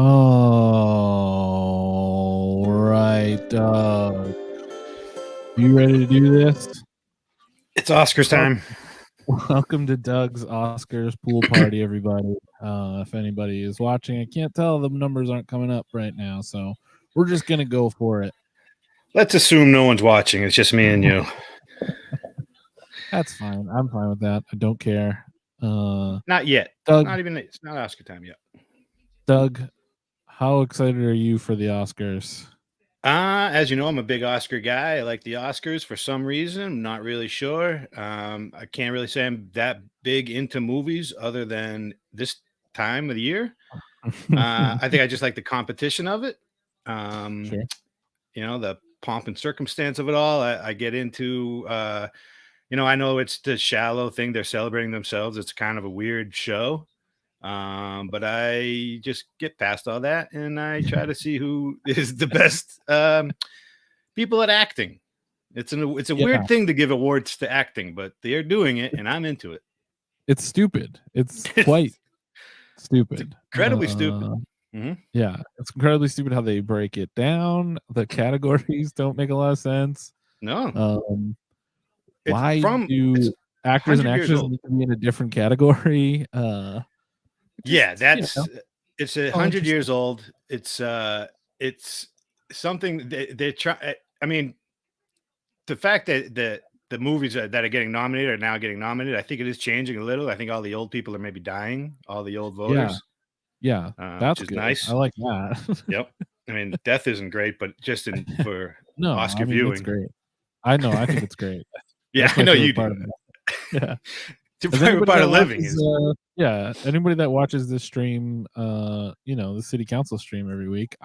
Oh, right. You ready to do this? It's Oscars time. Welcome to Doug's Oscars pool party, everybody. If anybody is watching, I can't tell. The numbers aren't coming up right now, so we're just going to go for it. Let's assume no one's watching. It's just me and you. That's fine. I'm fine with that. I don't care. Not yet. Doug, It's not Oscar time yet. Doug, how excited are you for the Oscars? As you know, I'm a big Oscar guy. I like the Oscars for some reason. I'm not really sure. I can't really say I'm that big into movies other than this time of the year. I think I just like the competition of it. Sure. You know, the pomp and circumstance of it all. I get into, I know it's the shallow thing. They're celebrating themselves. It's kind of a weird show. But I just get past all that and I try to see who is the best people at acting. It's a weird thing to give awards to acting, but they're doing it and I'm into it. It's stupid. It's quite stupid. It's incredibly stupid. Mm-hmm. Yeah, it's incredibly stupid how they break it down. The categories don't make a lot of sense. No. Why do actors and actresses need to be in a different category? It's 100 years old. It's something they try. I mean, the fact that the movies that are getting nominated are now getting nominated, I think it is changing a little. I think all the old people are maybe dying, all the old voters. Yeah, that's good. Nice. I like that. Yep. I mean, death isn't great, but just for Oscar viewing, it's great. I know. I think it's great. Yeah, I know you do. Yeah. It's a favorite part of living is anybody that watches this stream, the city council stream every week,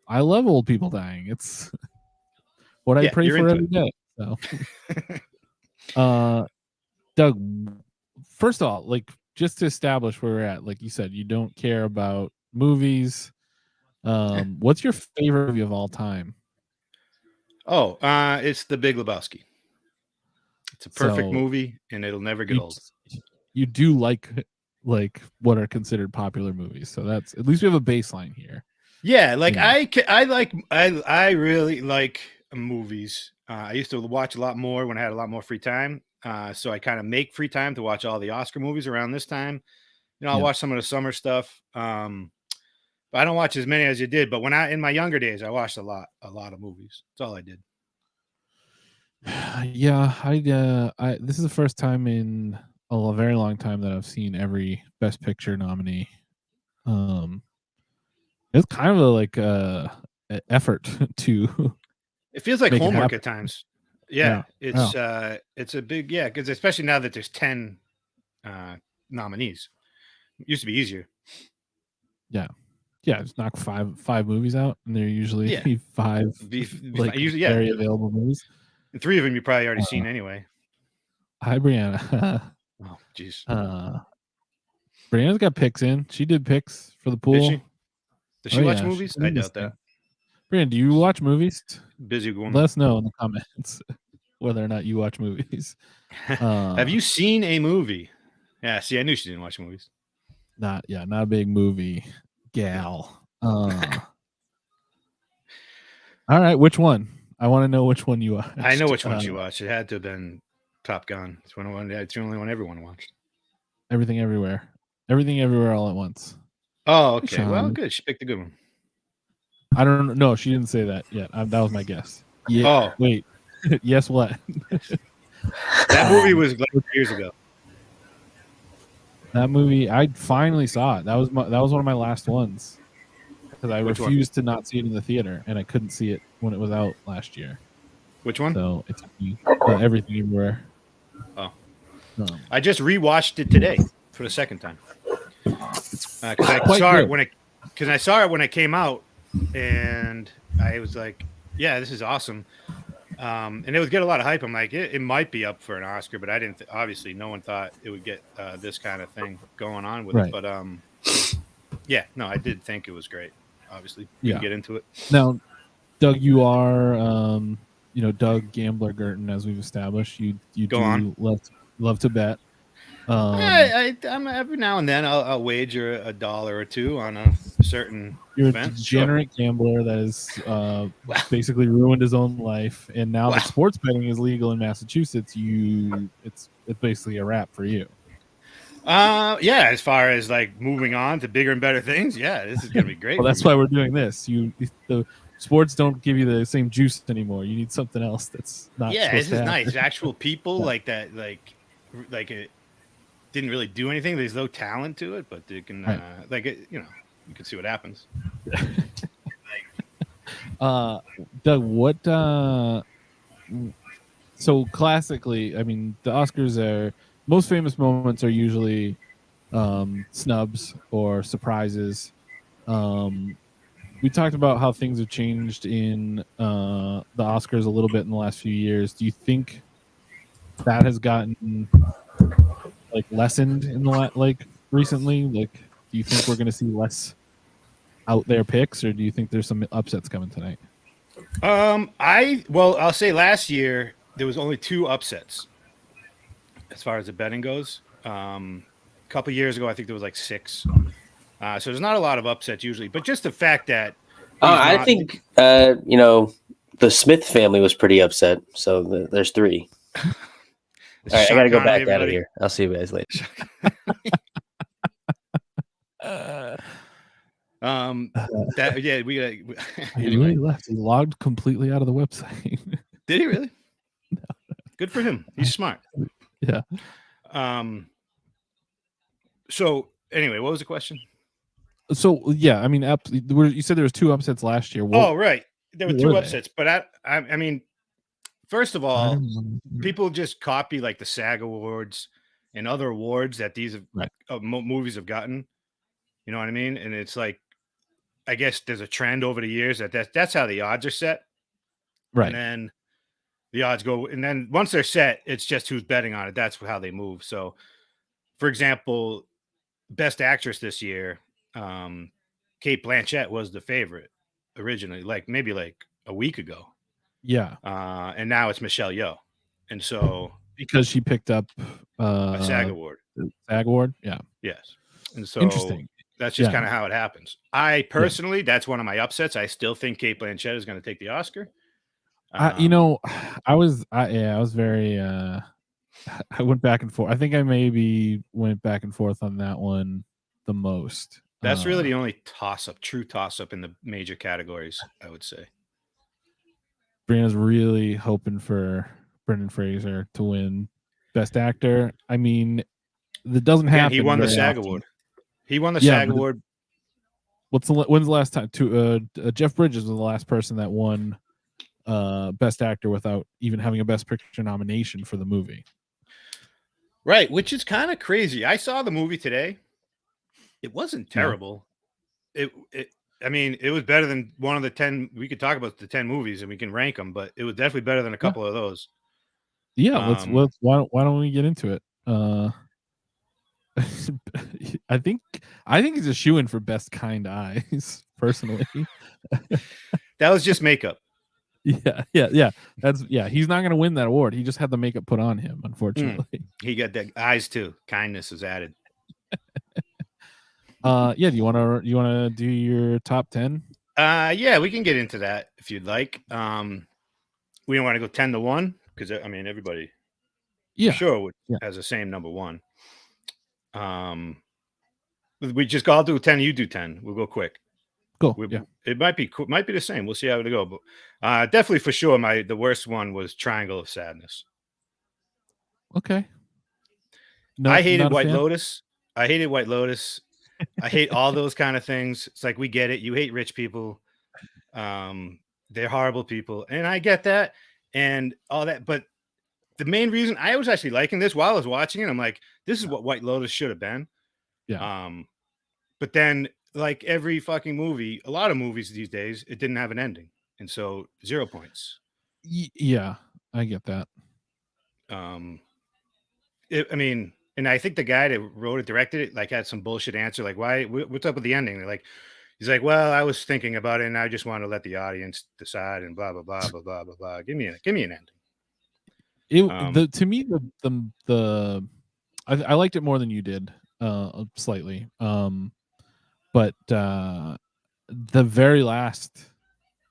I love old people dying. It's what I pray for every day. So Doug, first of all, just to establish where we're at, like you said, you don't care about movies. What's your favorite movie of all time? Oh, it's The Big Lebowski. It's a perfect movie, and it'll never get old. You do like what are considered popular movies, so that's at least we have a baseline here. Yeah, I really like movies. I used to watch a lot more when I had a lot more free time. So I kind of make free time to watch all the Oscar movies around this time. I'll watch some of the summer stuff. But I don't watch as many as you did. But in my younger days, I watched a lot of movies. That's all I did. Yeah, this is the first time in a very long time that I've seen every Best Picture nominee. It's kind of an effort to. It feels like homework at times. Yeah, it's a big because especially now that there's 10 nominees, it used to be easier. Yeah, just knock five movies out, and they're usually five very available movies. And 3 of them you probably already seen anyway. Hi, Brianna. Oh, jeez. Brianna's got picks in. She did picks for the pool. Did she? Does she watch movies? I doubt that. Brianna, do you watch movies? Busy woman. Let us know in the comments whether or not you watch movies. Have you seen a movie? Yeah, see, I knew she didn't watch movies. Not a big movie gal. All right, which one? I want to know which one you watched. I know which one she watched. It had to have been Top Gun. It's the only one everyone watched. Everything Everywhere all at once. Oh, okay. Sean. Well, good. She picked a good one. I don't know. She didn't say that yet. That was my guess. Yeah. Oh, wait. Yes, what? That movie was like years ago. That movie, I finally saw it. That was one of my last ones because I refused to not see it in the theater, and I couldn't see it when it was out last year. Which one? So it's Everything Everywhere. Oh, I just rewatched it today for the second time because I saw it when it came out, and I was like, "Yeah, this is awesome." And it would get a lot of hype. I'm like, it might be up for an Oscar, but I didn't. Obviously, no one thought it would get this kind of thing going on with it. But I did think it was great. Obviously, we can get into it now. Doug, you are, Doug Gambler Guertin, as we've established. You love to bet. I'm every now and then I'll wager $1 or $2 on a certain You're a event. Sure. degenerate gambler that has Wow. basically ruined his own life, and now Wow. that sports betting is legal in Massachusetts, it's basically a wrap for you. Yeah. As far as like moving on to bigger and better things, yeah, this is gonna be great. Well, that's why we're doing this. The sports don't give you the same juice anymore. You need something else that's not. Yeah, supposed this to is happen. nice. Actual people Yeah. like that, like it didn't really do anything. There's no talent to it, but they can, Right. you can see what happens. Doug, what? So classically, I mean, the Oscars are most famous moments are usually snubs or surprises. We talked about how things have changed in the Oscars a little bit in the last few years. Do you think that has gotten like lessened in the like recently? Like, do you think we're going to see less out there picks, or do you think there's some upsets coming tonight? I'll say last year there was only 2 upsets as far as the betting goes. A couple years ago, I think there was like 6. So there's not a lot of upsets usually, but just the fact that I think the Smith family was pretty upset. So there's 3. All right, I got to go back out of here. I'll see you guys later. He really left. He logged completely out of the website. Did he really? No. Good for him. He's smart. Yeah. So anyway, what was the question? So yeah, I mean, you said there was 2 upsets last year. Right, there were 2 upsets, but I mean, first of all, people just copy like the SAG Awards and other awards that these movies have gotten. You know what I mean? And it's like, I guess there's a trend over the years that's how the odds are set, right? And then the odds go, and then once they're set, it's just who's betting on it. That's how they move. So, for example, Best Actress this year, Cate Blanchett was the favorite originally, maybe a week ago. Yeah. And now it's Michelle Yeoh. And so because she picked up a SAG award. SAG award, yeah. Yes. And so interesting. That's just kind of how it happens. I personally, that's one of my upsets. I still think Cate Blanchett is going to take the Oscar. I was very I went back and forth. I think I maybe went back and forth on that one the most. That's really the only true toss up in the major categories, I would say. Brianna's really hoping for Brendan Fraser to win Best Actor. I mean, that doesn't happen. He won the SAG award. He won the SAG award. When's the last time? Jeff Bridges was the last person that won Best Actor without even having a Best Picture nomination for the movie. Right, which is kind of crazy. I saw the movie today. It wasn't terrible. Yeah. I mean, it was better than one of the 10. We could talk about the 10 movies and we can rank them, but it was definitely better than a couple of those. Yeah, let's why don't we get into it? I think he's a shoo-in for Best Kind Eyes, personally. That was just makeup. Yeah. He's not going to win that award. He just had the makeup put on him, unfortunately. He got the eyes too. Kindness is added. Do you want to do your top 10? Yeah, we can get into that if you'd like. We don't want to go 10 to 1 because I mean everybody has the same number 1. We just all do 10, you do 10. We'll go quick. Cool. It might be the same. We'll see how it go. But definitely for sure, the worst one was Triangle of Sadness. Okay. I hated White Lotus. I hate all those kind of things. It's like, we get it. You hate rich people. They're horrible people. And I get that and all that. But the main reason I was actually liking this while I was watching it, I'm like, this is what White Lotus should have been. Yeah. But then, like every fucking movie, a lot of movies these days, it didn't have an ending. And so 0 points. Yeah, I get that. And I think the guy that wrote it, directed it, like had some bullshit answer. Like, what's up with the ending? He's like, well, I was thinking about it and I just want to let the audience decide and blah, blah, blah, blah, blah, blah, blah. Give me an ending. To me, the I liked it more than you did, slightly. But the very last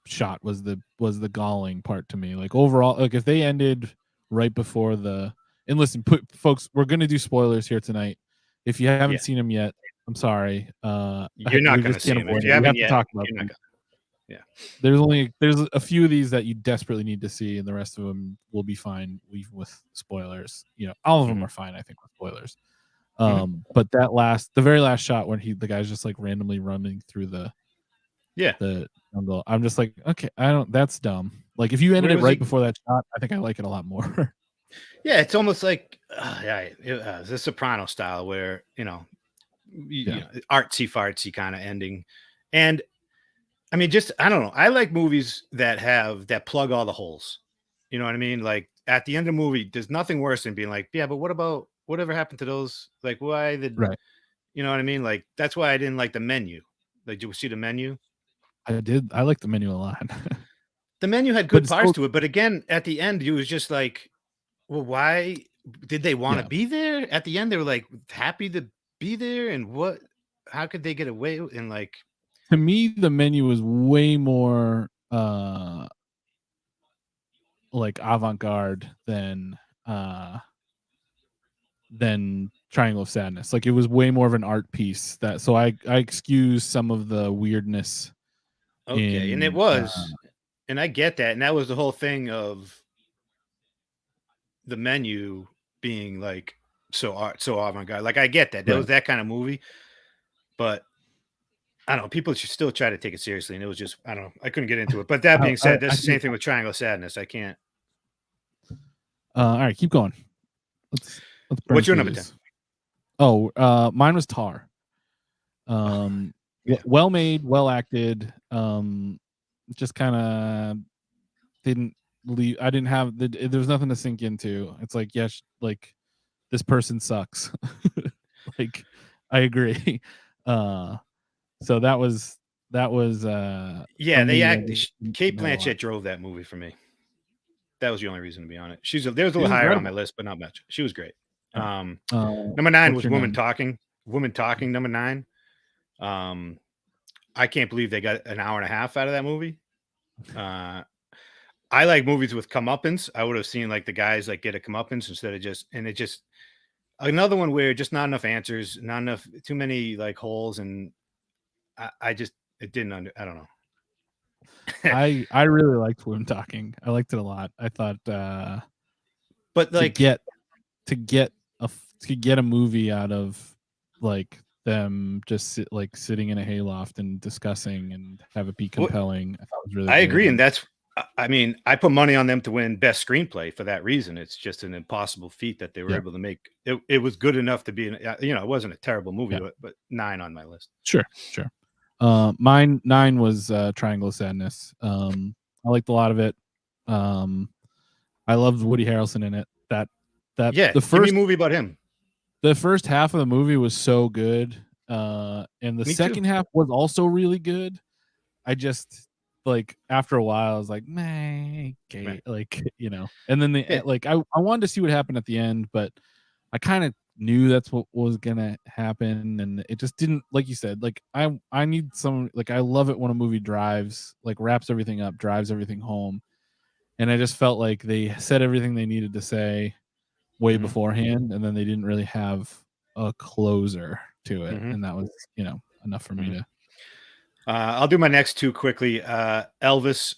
shot was the galling part to me. Like overall, like if they ended right before the and listen, folks, we're gonna do spoilers here tonight. If you haven't seen them yet, I'm sorry. You're not we going to just see can't him. avoid If it. you We haven't have to yet, talk about you're not them. going to. Yeah. There's a few of these that you desperately need to see, and the rest of them will be fine, even with spoilers. You know, all of them are fine, I think, with spoilers. But the very last shot when the guy's just like randomly running through the jungle, I'm just like, okay, that's dumb. Like if you ended it right before that shot, I think I like it a lot more. Yeah, it's almost like the Soprano style, where you know, artsy fartsy kind of ending, and I mean, just I don't know. I like movies that plug all the holes. You know what I mean? Like at the end of the movie, there's nothing worse than being like, yeah, but what about whatever happened to those? Like, why did Right. you know what I mean? Like that's why I didn't like The Menu. Like, did you see The Menu? I did. I like The Menu a lot. The Menu had good parts to it, but again, at the end, it was just like, well, why did they want to be there? At the end, they were like happy to be there, and what? How could they get away? And like, to me, The Menu was way more like avant-garde than Triangle of Sadness. Like it was way more of an art piece. So I excuse some of the weirdness. Okay, and it was, and I get that, and that was the whole thing of The Menu being like so avant-garde. Like I get that. That was that kind of movie, but I don't know. People should still try to take it seriously, and it was just I don't know. I couldn't get into it. But that being said, that's the same thing with Triangle of Sadness. I can't. All right, keep going. Let's What's your number 10? Oh, mine was Tar. Well made, well acted. Just kind of didn't leave. I didn't have there was nothing to sink into. It's like, yes, like this person sucks. Like I agree. So that was yeah, they acted. Kate Blanchett drove that movie for me. That was the only reason, to be honest. There was a little higher on my list, but not much. She was great. Number 9 was Woman Talking. Woman Talking, number 9. I can't believe they got an hour and a half out of that movie. I like movies with comeuppance. I would have seen like the guys like get a comeuppance instead of just another one where just not enough answers, not enough, too many like holes, and I don't know. I really liked Women Talking. I liked it a lot. I thought, but like to get a movie out of like them just sitting in a hayloft and discussing and have it be compelling, I thought was really. I agree, and that's. I mean, I put money on them to win Best Screenplay for that reason. It's just an impossible feat that they were able to make. It was good enough to be, it wasn't a terrible movie, but 9 on my list. Sure. Mine 9 was Triangle of Sadness. I liked a lot of it. I loved Woody Harrelson in it. The first movie about him. The first half of the movie was so good, and the second half was also really good. I just like after a while I was like, man, okay. Like and then I wanted to see what happened at the end, but I kind of knew that's what was gonna happen, and it just didn't. Like you said, like I need some, like I love it when a movie wraps everything up, drives everything home, and I just felt like they said everything they needed to say way beforehand, and then they didn't really have a closer to it, and that was enough for me to. I'll do my next 2 quickly. Elvis.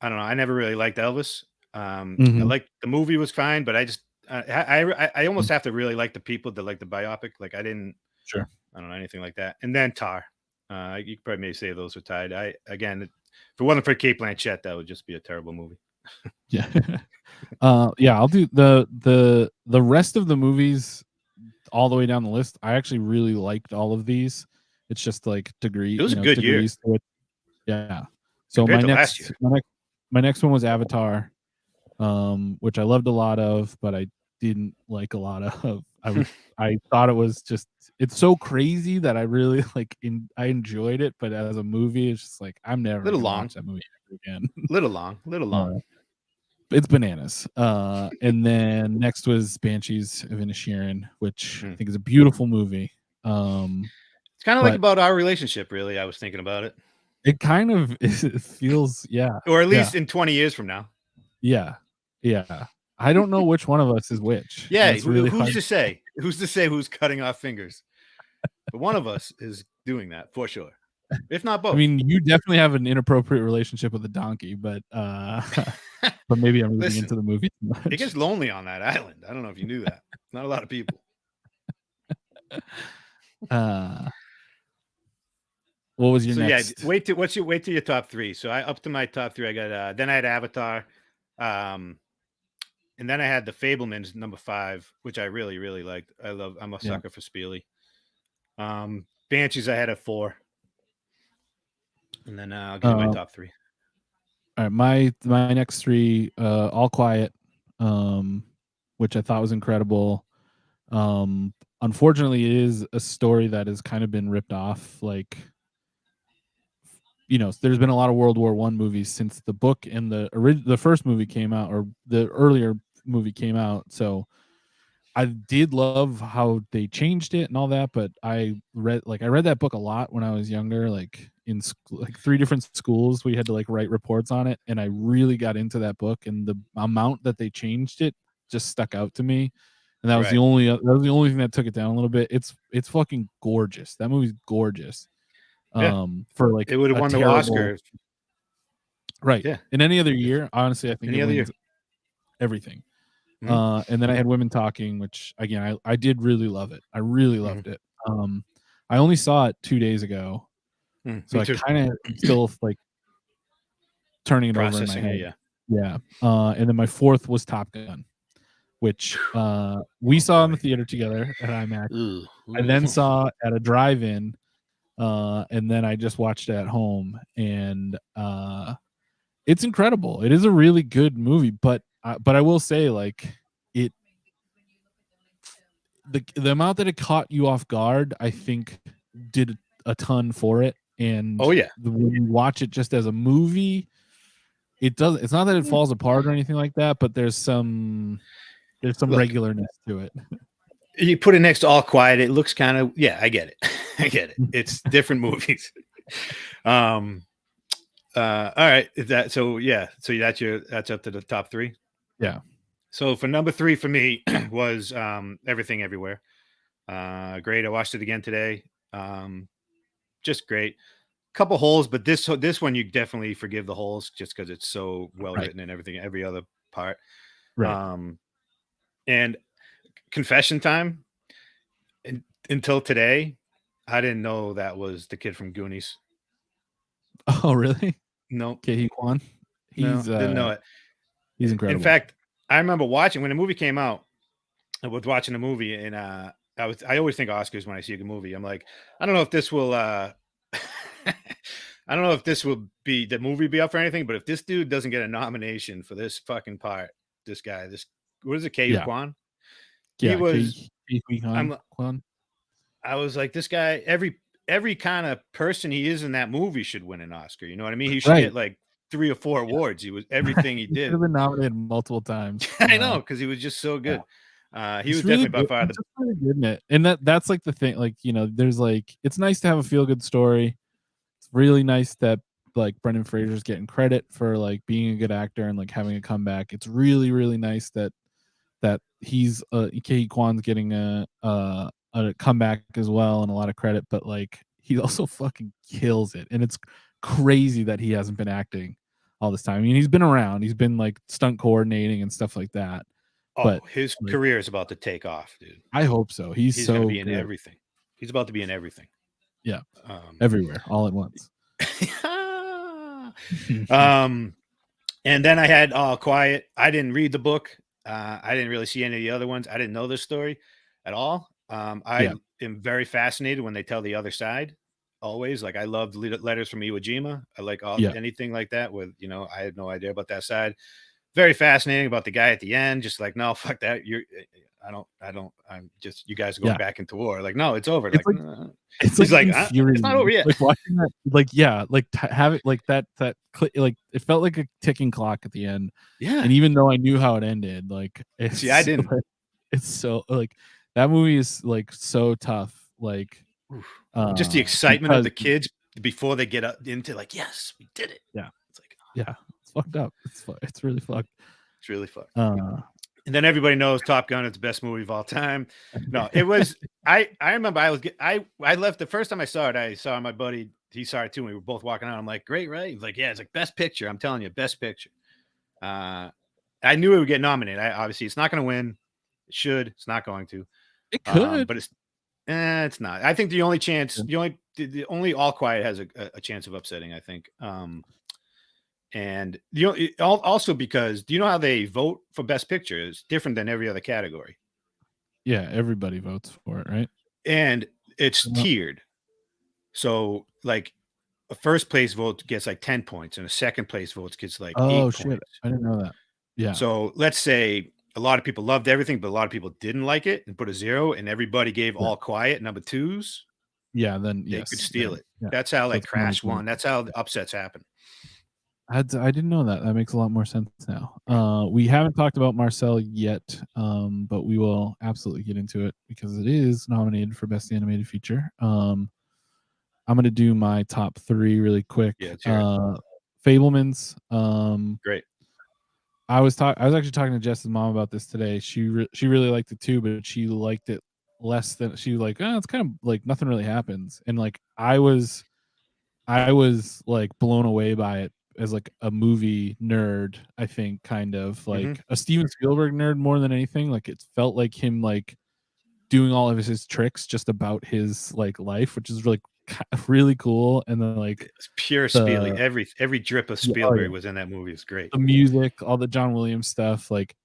I don't know. I never really liked Elvis. I liked the movie was fine, but I just I almost have to really like the people that like the biopic. Like I didn't. Sure. I don't know anything like that. And then Tar. You could probably say those were tied. If it wasn't for Kate Blanchett, that would just be a terrible movie. Yeah. I'll do the rest of the movies all the way down the list. I actually really liked all of these. It's just like It was a good year. Yeah. So my next one was Avatar, which I loved a lot of, but I didn't like a lot of. I thought it was just, it's so crazy that I really I enjoyed it, but as a movie, it's just like I'm never gonna watch that movie ever again. Little long. it's bananas. And then next was Banshees of Inisherin, which I think is a beautiful movie. It's kind of like about our relationship, really. I was thinking about it. It kind of it feels, yeah. Or at least in 20 years from now. Yeah. Yeah. I don't know which one of us is which. Yeah, it's really who's hard to say? Who's to say who's cutting off fingers? But one of us is doing that for sure. If not both. I mean, you definitely have an inappropriate relationship with a donkey, but but maybe I'm reading into the movie too much. It gets lonely on that island. I don't know if you knew that. Not a lot of people. What was your next? Yeah, wait till your top three. So up to my top three, I got then I had Avatar, and then I had The Fabelmans number 5, which I really, really liked. I'm a sucker for Spieley. Banshees I had at 4. And then I'll give you my top 3. All right, my next 3, All Quiet, which I thought was incredible. Unfortunately, it is a story that has kind of been ripped off. Like, there's been a lot of World War I movies since the book and the first movie came out, or the earlier movie came out. So I did love how they changed it and all that, but I read that book a lot when I was younger, like in like 3 different schools. We had to like write reports on it, and I really got into that book, and the amount that they changed it just stuck out to me. And that was the only thing that took it down a little bit. It's fucking gorgeous. That movie's gorgeous. For like it would have won the Oscar. Right. Yeah. In any other year, honestly, I think it wins everything. And then I had Women Talking, which again I did really love it. I really loved it. I only saw it 2 days ago, so I kind of still like turning it over in my head. Yeah. And then my 4th was Top Gun, which we saw in the theater together at IMAX. I then saw at a drive-in, and then I just watched it at home, and it's incredible. It is a really good movie, but I will say, like, the amount that it caught you off guard, I think, did a ton for it. And when you watch it just as a movie, it's not that it falls apart or anything like that, but there's some regularness to it. You put it next to All Quiet, it looks kind of, I get it. I get it. It's different movies. All right. That's up to the top 3. Yeah. So for number 3 for me was Everything Everywhere. Great. I watched it again today. Just great. Couple holes, but this one you definitely forgive the holes just because it's so well written and everything, every other part. Right. And confession time. Until today, I didn't know that was the kid from Goonies. Oh, really? No. Ke Huy Quan? Didn't know it. He's incredible. In fact, I remember watching when the movie came out. I was watching the movie, and I always think Oscars when I see a good movie. I'm like, I don't know if this will I don't know if this will be the movie be up for anything, but if this dude doesn't get a nomination for this fucking part, what is it, Ke Huy Quan? Yeah, he was Ke Huy Quan. I was like, this guy, every kind of person he is in that movie should win an Oscar. You know what I mean? He should get like 3 or 4 awards. He was everything he did. He's been nominated multiple times. I know, because he was just so good. He was really definitely by far the really good in it. And that's like the thing. Like, there's like, it's nice to have a feel good story. It's really nice that like Brendan Fraser's getting credit for like being a good actor and like having a comeback. It's really, really nice that he's Ke Huy Quan's getting a comeback as well and a lot of credit, but like he also fucking kills it. And it's crazy that he hasn't been acting all this time. I mean, he's been around, he's been like stunt coordinating and stuff like that. But his career is about to take off, dude. I hope so. He's so going to be in good. everything. He's about to be in everything. Yeah. Everywhere, all at once. And then I had All Quiet. I didn't read the book. I didn't really see any of the other ones. I didn't know this story at all. I am very fascinated when they tell the other side. Always, like, I love letters from Iwo Jima. I like anything like that with, I had no idea about that side. Very fascinating about the guy at the end. Just like, no, fuck that. I'm just, you guys are going back into war. Like, no, it's over. It's like, it's like infuriating. It's not over yet. Like watching that, like have it like that like it felt like a ticking clock at the end. Yeah. And even though I knew how it ended, like see, I didn't. Like, it's so like that movie is like so tough. Like just the excitement of the kids before they get up into like, yes, we did it. Yeah. It's like, yeah, it's fucked up. It's really fucked. It's really fucked. And then everybody knows Top Gun is the best movie of all time. No, it was. I remember I left the first time I saw it. I saw my buddy. He saw it too. And we were both walking out. I'm like, great, right? He's like, yeah, it's like best picture. I'm telling you, best picture. I knew it would get nominated. Obviously, it's not going to win. It should. It's not going to. It could, but it's not. I think the only chance, the only All Quiet has a chance of upsetting. I think. And also because, do you know how they vote for best picture? It's different than every other category. Yeah, everybody votes for it, right? And it's tiered. So like a first place vote gets like 10 points and a second place vote gets like 8 shit. points. I didn't know that. Yeah. So let's say a lot of people loved everything, but a lot of people didn't like it and put a 0, and everybody gave All Quiet number 2s. Yeah, then they could steal it. Yeah. That's how like Crash won. That's how the upsets happen. I didn't know that. That makes a lot more sense now. We haven't talked about Marcel yet, but we will absolutely get into it because it is nominated for Best Animated Feature. I'm going to do my top 3 really quick. Yeah, Fabelmans. Great. I was actually talking to Jess's mom about this today. She really liked it too, but she liked it less than she was like, it's kind of like nothing really happens. And like I was like blown away by it as like a movie nerd. I think kind of like a Steven Spielberg nerd more than anything. Like it felt like him like doing all of his tricks just about his like life, which is really cool. And then like it's pure Spielberg. Every drip of Spielberg was in that movie. It's great. The music, all the John Williams stuff, like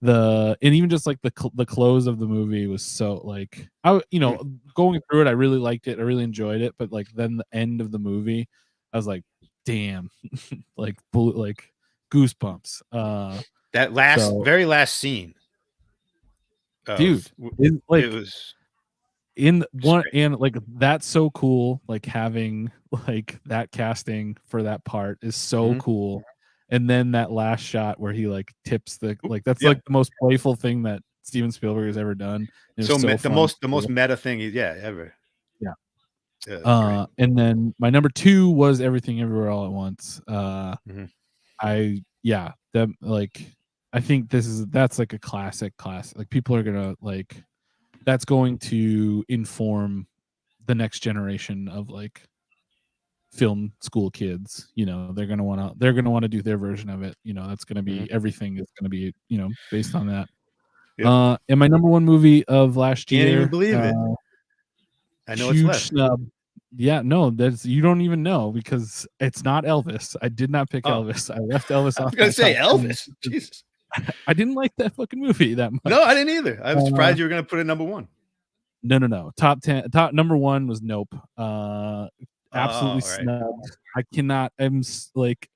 and even just like the close of the movie was so like going through it, I really liked it. I really enjoyed it, but like then the end of the movie, I was like, damn, like goosebumps. That very last scene, dude, it was in one, and like that's so cool. Like having like that casting for that part is so cool. And then that last shot where he like tips like that's like the most playful thing that Steven Spielberg has ever done. So the most meta thing ever. Yeah. And then my number 2 was Everything Everywhere All at Once. I think that's like a classic. Like people are gonna like that's going to inform the next generation of like film school kids. They're gonna want to do their version of it. That's gonna be everything is gonna be based on that. And my number 1 movie of last year. Can't even believe it. I know it's left. Snub. Yeah, no, you don't even know because it's not Elvis. I did not pick Elvis. I left Elvis off. I was gonna say Elvis. Jesus. I didn't like that fucking movie that much. No, I didn't either. I was surprised you were gonna put it number 1. No. Top number 1 was Nope. Absolutely snubbed. I cannot. I'm like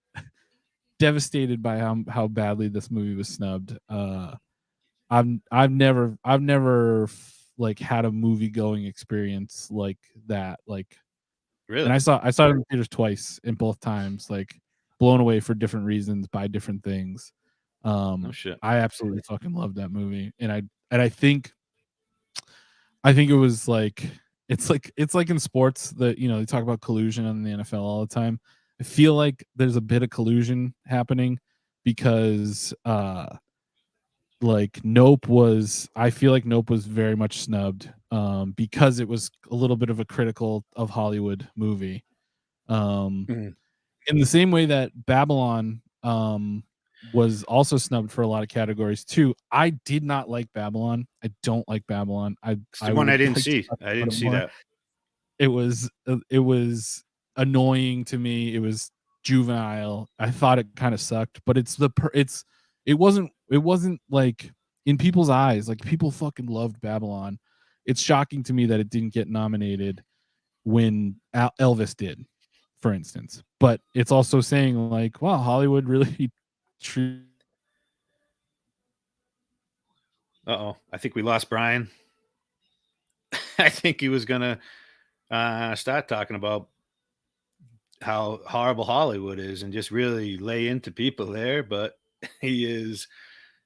devastated by how badly this movie was snubbed. I've never like had a movie going experience like that. Like, really? And I saw it in the theaters twice, and both times like blown away for different reasons by different things. Oh shit! I absolutely fucking loved that movie, and I think it was like it's like in sports that they talk about collusion in the NFL all the time. I feel like there's a bit of collusion happening because like I feel like Nope was very much snubbed because it was a little bit of a critical of Hollywood movie. In the same way that Babylon was also snubbed for a lot of categories too. I did not like Babylon. I don't like Babylon. It's the one I didn't see. I didn't see that. It was annoying to me. It was juvenile. I thought it kind of sucked, but it wasn't like in people's eyes, like people fucking loved Babylon. It's shocking to me that it didn't get nominated when Elvis did, for instance. But it's also saying like, wow, Hollywood really Uh-oh. I think we lost Bryan. I think he was going to start talking about how horrible Hollywood is and just really lay into people there, but he is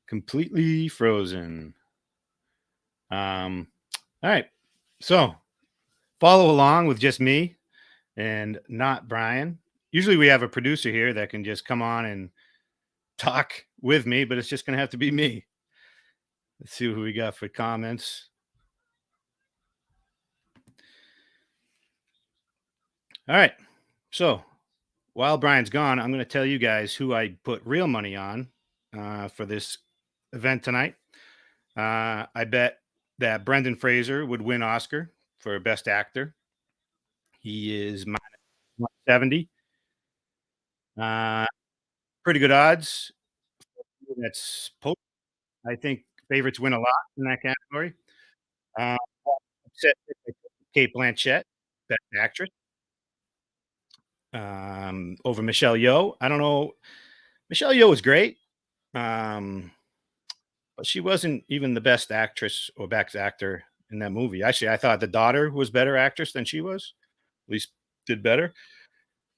completely frozen. All right. So follow along with just me and not Bryan. Usually we have a producer here that can just come on and talk with me, but it's just going to have to be me. Let's see who we got for comments. All right. So while Bryan's gone, I'm going to tell you guys who I put real money on for this event tonight. I bet that Brendan Fraser would win Oscar for Best Actor. He is minus 170. Pretty good odds. That's I think favorites win a lot in that category. Kate Blanchett, Best Actress. Over Michelle Yeoh. I don't know. Michelle Yeoh was great. But she wasn't even the best actress or best actor in that movie. Actually, I thought the daughter was better actress than she was. At least did better.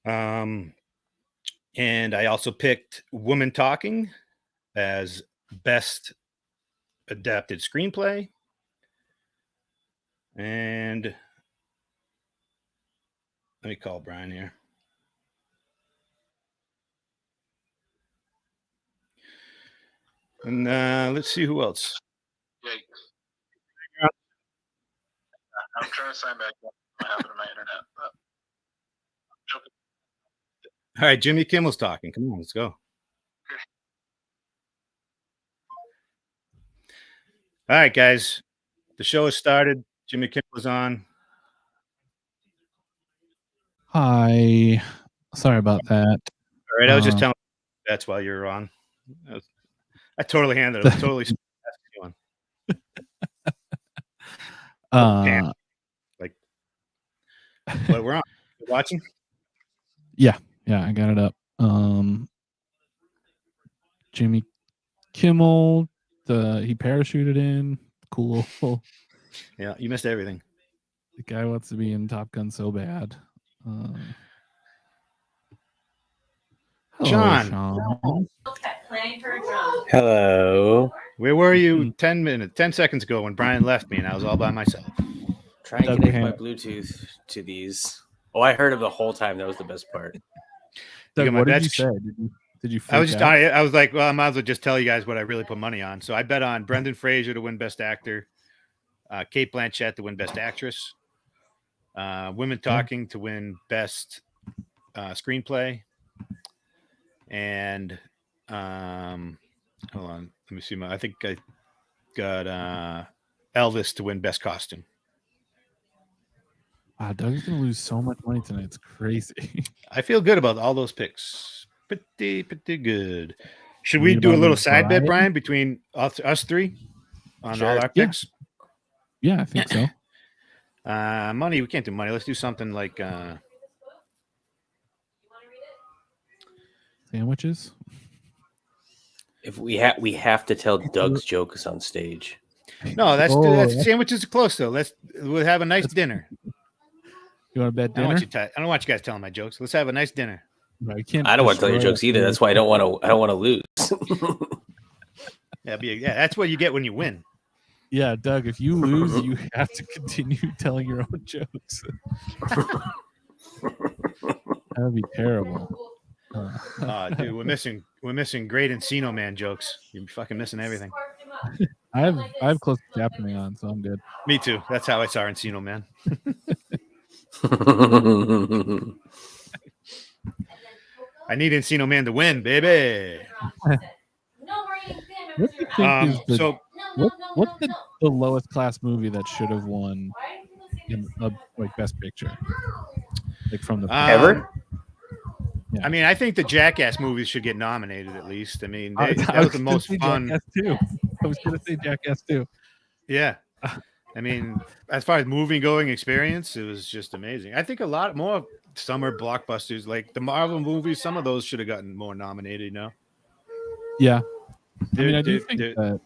And I also picked Woman Talking as best adapted screenplay. And let me call Bryan here. And let's see who else. Yeah. I'm trying to sign back up. What happened to my internet? All right, Jimmy Kimmel's talking. Come on, let's go. All right, guys. The show has started. Jimmy Kimmel's on. Hi. Sorry about that. All right, I was just telling you that's why you're on. I totally handled it. I was totally like what we're on. You're watching? Yeah, I got it up. Jimmy Kimmel, he parachuted in. Cool. Yeah, you missed everything. The guy wants to be in Top Gun so bad. Hello, Sean. Hello. Where were you 10 seconds ago when Bryan left me and I was all by myself? Try and connect my Bluetooth to these. Oh, I heard him the whole time. That was the best part. Doug, what did you say? Did you I was just I was like, well, I might as well just tell you guys what I really put money on. So I bet on Brendan Fraser to win Best Actor, Kate Blanchett to win Best Actress, Women Talking to win Best Screenplay, and hold on, let me see. I think I got Elvis to win Best Costume. Wow, Doug's gonna lose so much money tonight. It's crazy. I feel good about all those picks. Pretty good. Should we do a little side bet, Bryan, between us three on all our picks? Yeah, I think so. Money, we can't do money. Let's do something like sandwiches. If we have to tell Doug's jokes on stage. No, that's sandwiches are close though. We'll have a nice dinner. You want to bet dinner? I don't want you guys telling my jokes. Let's have a nice dinner. I don't want to tell your jokes either. That's why I don't want to lose. That's what you get when you win. Yeah, Doug, if you lose, you have to continue telling your own jokes. That would be terrible. Dude, we're missing great Encino Man jokes. You're fucking missing everything. I have close captioning on, so I'm good. Me too. That's how I saw Encino Man. I need Encino Man to win, baby. What do you think is what's the lowest class movie that should have won in Best Picture? Like from the ever? Yeah. I mean, I think the Jackass movies should get nominated at least. I mean, that was the most fun. Jackass too. I was going to say Jackass too. Yeah. I mean, as far as movie going experience, it was just amazing. I think a lot more summer blockbusters, like the Marvel movies, some of those should have gotten more nominated, Yeah. I mean, I do think that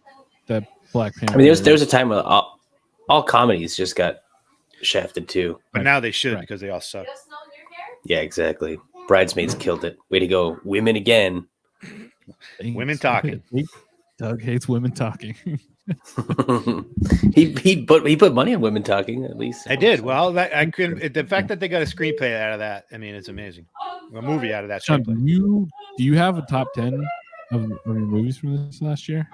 that Black Panther. I mean, there was a time where all comedies just got shafted too. But now they should because they all suck. Yeah, exactly. Bridesmaids killed it. Way to go, women again. Women talking. Doug hates women talking. he put money on women talking at least. I did. Well, the fact that they got a screenplay out of that, I mean, it's amazing. A movie out of that Shaun, screenplay. do you have a top 10 of your movies from this last year?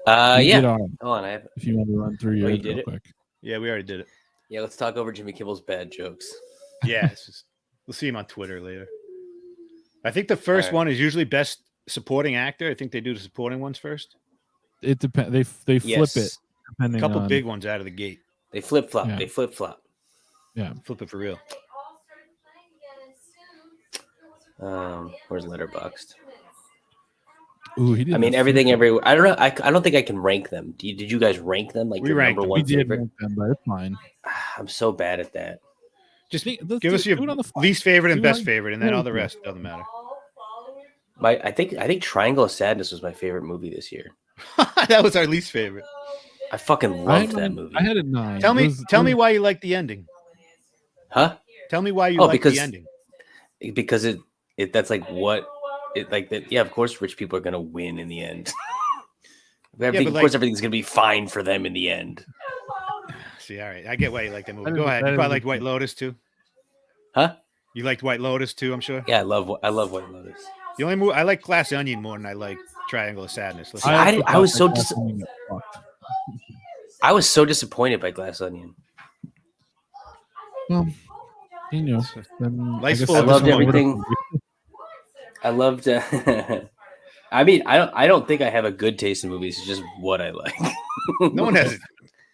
Yeah. Hold on, if you want to run through yours real quick. Yeah, we already did it. Yeah, let's talk over Jimmy Kimmel's bad jokes. Yeah, we'll see him on Twitter later. I think the first one is usually best supporting actor. I think they do the supporting ones first. It depends. They flip it. A couple big ones out of the gate. They flip flop. Yeah. They flip flop. Yeah, flip it for real. Where's Letterboxd? Ooh, he did. I mean, everything everywhere. I don't know. I don't think I can rank them. Did you guys rank them? Like we your ranked number them. one We did favorite? rank them, but it's fine. I'm so bad at that. Just give us your least favorite and best favorite, and then all the rest doesn't matter. I think Triangle of Sadness was my favorite movie this year. That was our least favorite. I fucking loved that movie. I had a 9. Tell me why you like the ending. Huh? Tell me why you like the ending. Because that's like what it like that. Yeah, of course, rich people are gonna win in the end. Of course, everything's gonna be fine for them in the end. See, all right, I get why you like that movie. Go ahead. You probably liked White Lotus too. Huh? You liked White Lotus too, I'm sure. Yeah, I love White Lotus. The only movie I like Glass Onion more than I like Triangle of Sadness. I was so I was so disappointed by Glass Onion. Well, you know, I loved everything. I loved. I mean, I don't think I have a good taste in movies. It's just what I like. No one has it.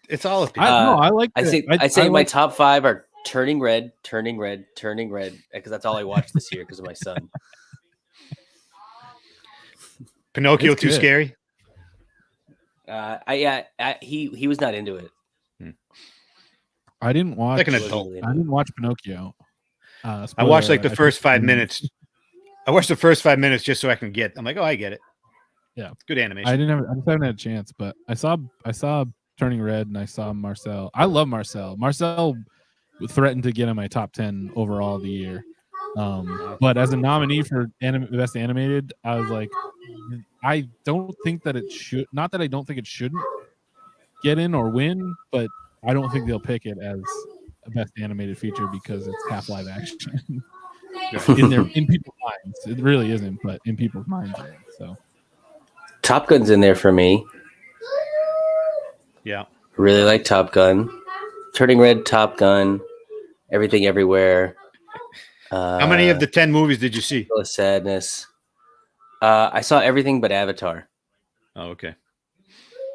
It's all of people. I like. I say my top 5 are Turning Red, because that's all I watched this year because of my son. Pinocchio too scary. He was not into it. I didn't watch. Like an adult. I didn't watch Pinocchio. I watched like the first 5 minutes. I watched the first 5 minutes just so I can I'm like, oh, I get it. Yeah, good animation. I just haven't had a chance, but I saw Turning Red and I saw Marcel. I love Marcel. Marcel threatened to get in my top 10 overall of the year. But as a nominee for best animated, I was like, I don't think that it should. Not that I don't think it shouldn't get in or win, but I don't think they'll pick it as a best animated feature because it's half live action. in people's minds, it really isn't, but in people's minds, so Top Gun's in there for me. Yeah, really like Top Gun. Turning Red, Top Gun, Everything Everywhere. How many of the 10 movies did you see? Sadness. I saw everything but Avatar. Oh, okay.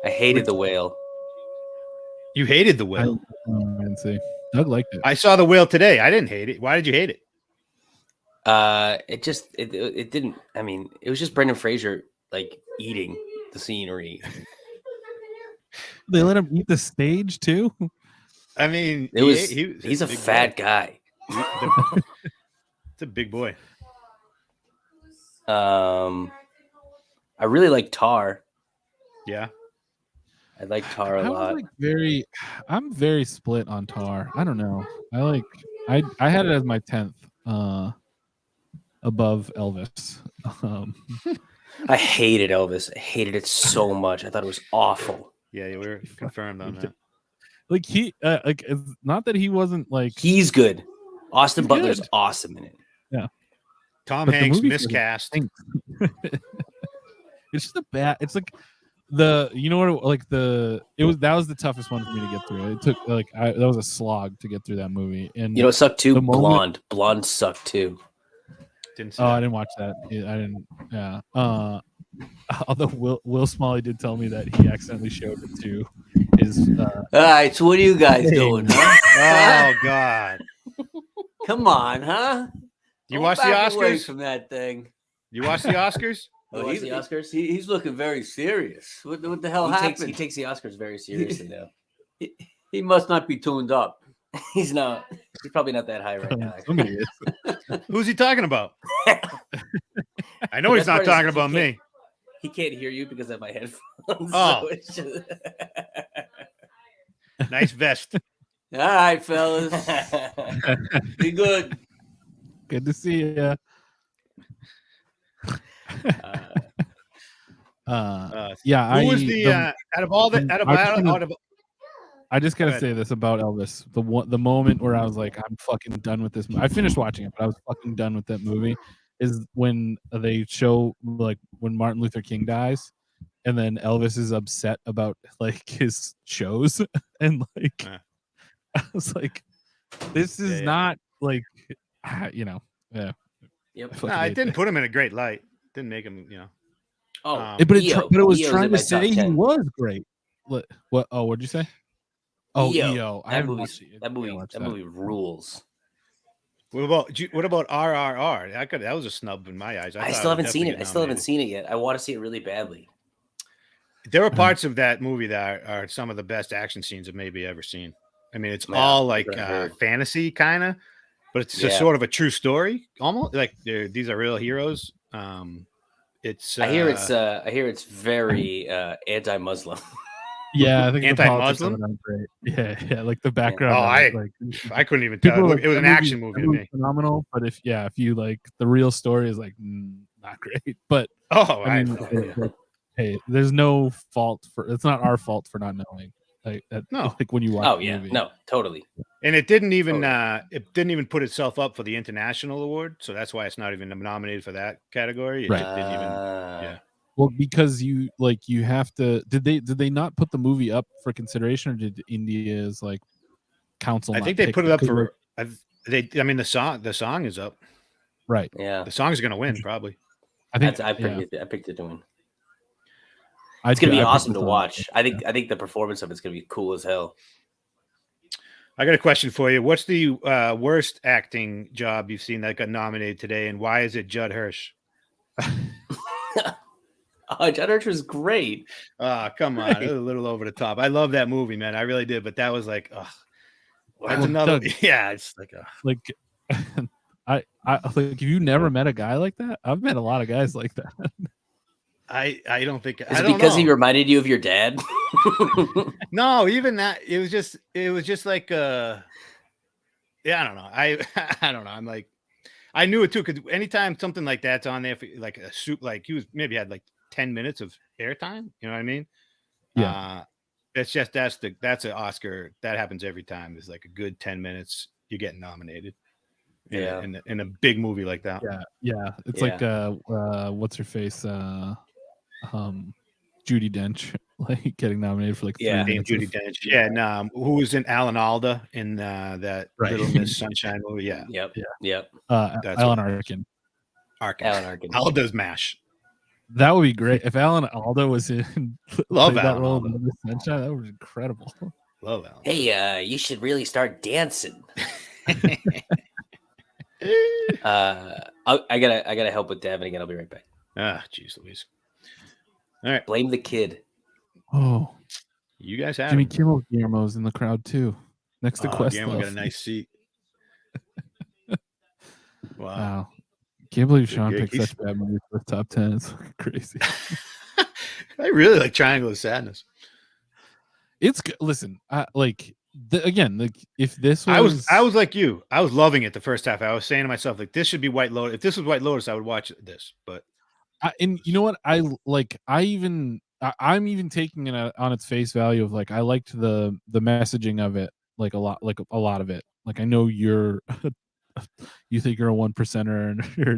I hated The Whale. You hated The Whale? I didn't see. Doug liked it. I saw The Whale today. I didn't hate it. Why did you hate it? It didn't. I mean, it was just Brendan Fraser like eating the scenery. They let him eat the stage too. I mean, he's a fat guy. It's a big boy. I really like Tar. Yeah, I like Tar a lot. I'm very split on Tar. I don't know. I had it as my 10th above Elvis. I hated Elvis. I hated it so much. I thought it was awful. Yeah, we were confirmed on that. Like it's not that he wasn't like he's good. Austin Butler's good. Awesome in it. Yeah. Tom Hanks miscast. It's just a bad. It's like that was the toughest one for me to get through. It took that was a slog to get through that movie. And it sucked too. Blonde sucked too. I didn't watch that. I didn't. Yeah. Although Will Smalley did tell me that he accidentally showed it to his. All right, so what are you guys doing? Huh? Oh God! Come on, huh? You watch the Oscars? Away from that thing. You watch the Oscars? Oh, the Oscars? He's looking very serious. What the hell happened? He takes the Oscars very seriously now. He must not be tuned up. He's not. He's probably not that high right now. Somebody is. Who's he talking about? I know he's not talking about me. He can't hear you because of my headphones. Oh. Nice vest. All right, fellas. Be good. Good to see you. Yeah, who was the out of all the I just Go gotta ahead. say this about Elvis. The moment where I was like, I'm fucking done with this. I finished watching it, but I was fucking done with that movie. Is when they show like when Martin Luther King dies, and then Elvis is upset about like his shows, and like I was like, this is not like, yeah. Yep. No, it didn't put him in a great light. Didn't make him, Oh, but EO. it was EO's trying in to my top say he 10. was great. What? Oh, what'd you say? Oh, EO. That movie rules. What about RRR? That was a snub in my eyes. I still haven't seen it. I still haven't seen it yet. I want to see it really badly. There are parts of that movie that are some of the best action scenes I've maybe ever seen. I mean, it's all like fantasy kind of, but it's just sort of a true story, almost like these are real heroes. It's I hear it's very anti-Muslim. Yeah, I think anti-Muslim. Great. Yeah, like the background. I couldn't even tell. It was an action movie to me. Phenomenal, but if you like the real story is like not great. But I mean, hey, there's no fault for it's not our fault for not knowing. Like when you watch the movie. No, totally. And it didn't even put itself up for the international award, so that's why it's not even nominated for that category. It didn't even Well, because you have to. Did they not put the movie up for consideration, or did India's like council? I think they put it up for. I mean, the song is up. Right. Yeah. The song is going to win probably. I picked it to win. It's going to be awesome to watch. I think the performance of it's going to be cool as hell. I got a question for you. What's the worst acting job you've seen that got nominated today, and why is it Judd Hirsch? Judd Hirsch was great. Come on. It was a little over the top. I love that movie, man. I really did. But that was like, that's another. Doug, yeah, it's like I like. You never met a guy like that? I've met a lot of guys like that. I don't think. Is it because he reminded you of your dad? No, even that. It was just like I don't know. I don't know. I'm like, I knew it too, because anytime something like that's on there, for, like a soup, like he was maybe had like 10 minutes of airtime. You know what I mean? Yeah. That's an Oscar that happens every time. There's like a good 10 minutes you're getting nominated. Yeah. In a big movie like that. Yeah. It's like what's her face? Judi Dench, like getting nominated for like 3 minutes. Judi Dench. Yeah, and who was in Alan Alda in that Little Miss Sunshine movie? Yeah. Yep. Alan Arkin. Alan Arkin. Alda's MASH. That would be great if Alan Alda was in. Love that Alan role Alda. in Little Miss Sunshine. That was incredible. Love Alan. Hey, you should really start dancing. I gotta help with Devin again. I'll be right back. Jeez Louise. All right. Blame the kid. Oh, you guys have Jimmy Kimmel Guillermo's in the crowd too, next to Questlove. Guillermo got a nice seat. Wow. Can't believe Sean picked such bad movies for the top 10. It's crazy. I really like Triangle of Sadness. It's good. Listen, again, like if this was, I was like you. I was loving it the first half. I was saying to myself, like, this should be White Lotus. If this was White Lotus, I would watch this. But and you know what? I'm even taking it on its face value of like I liked the messaging of it like a lot of it. Like I know you think you're a 1%er and you're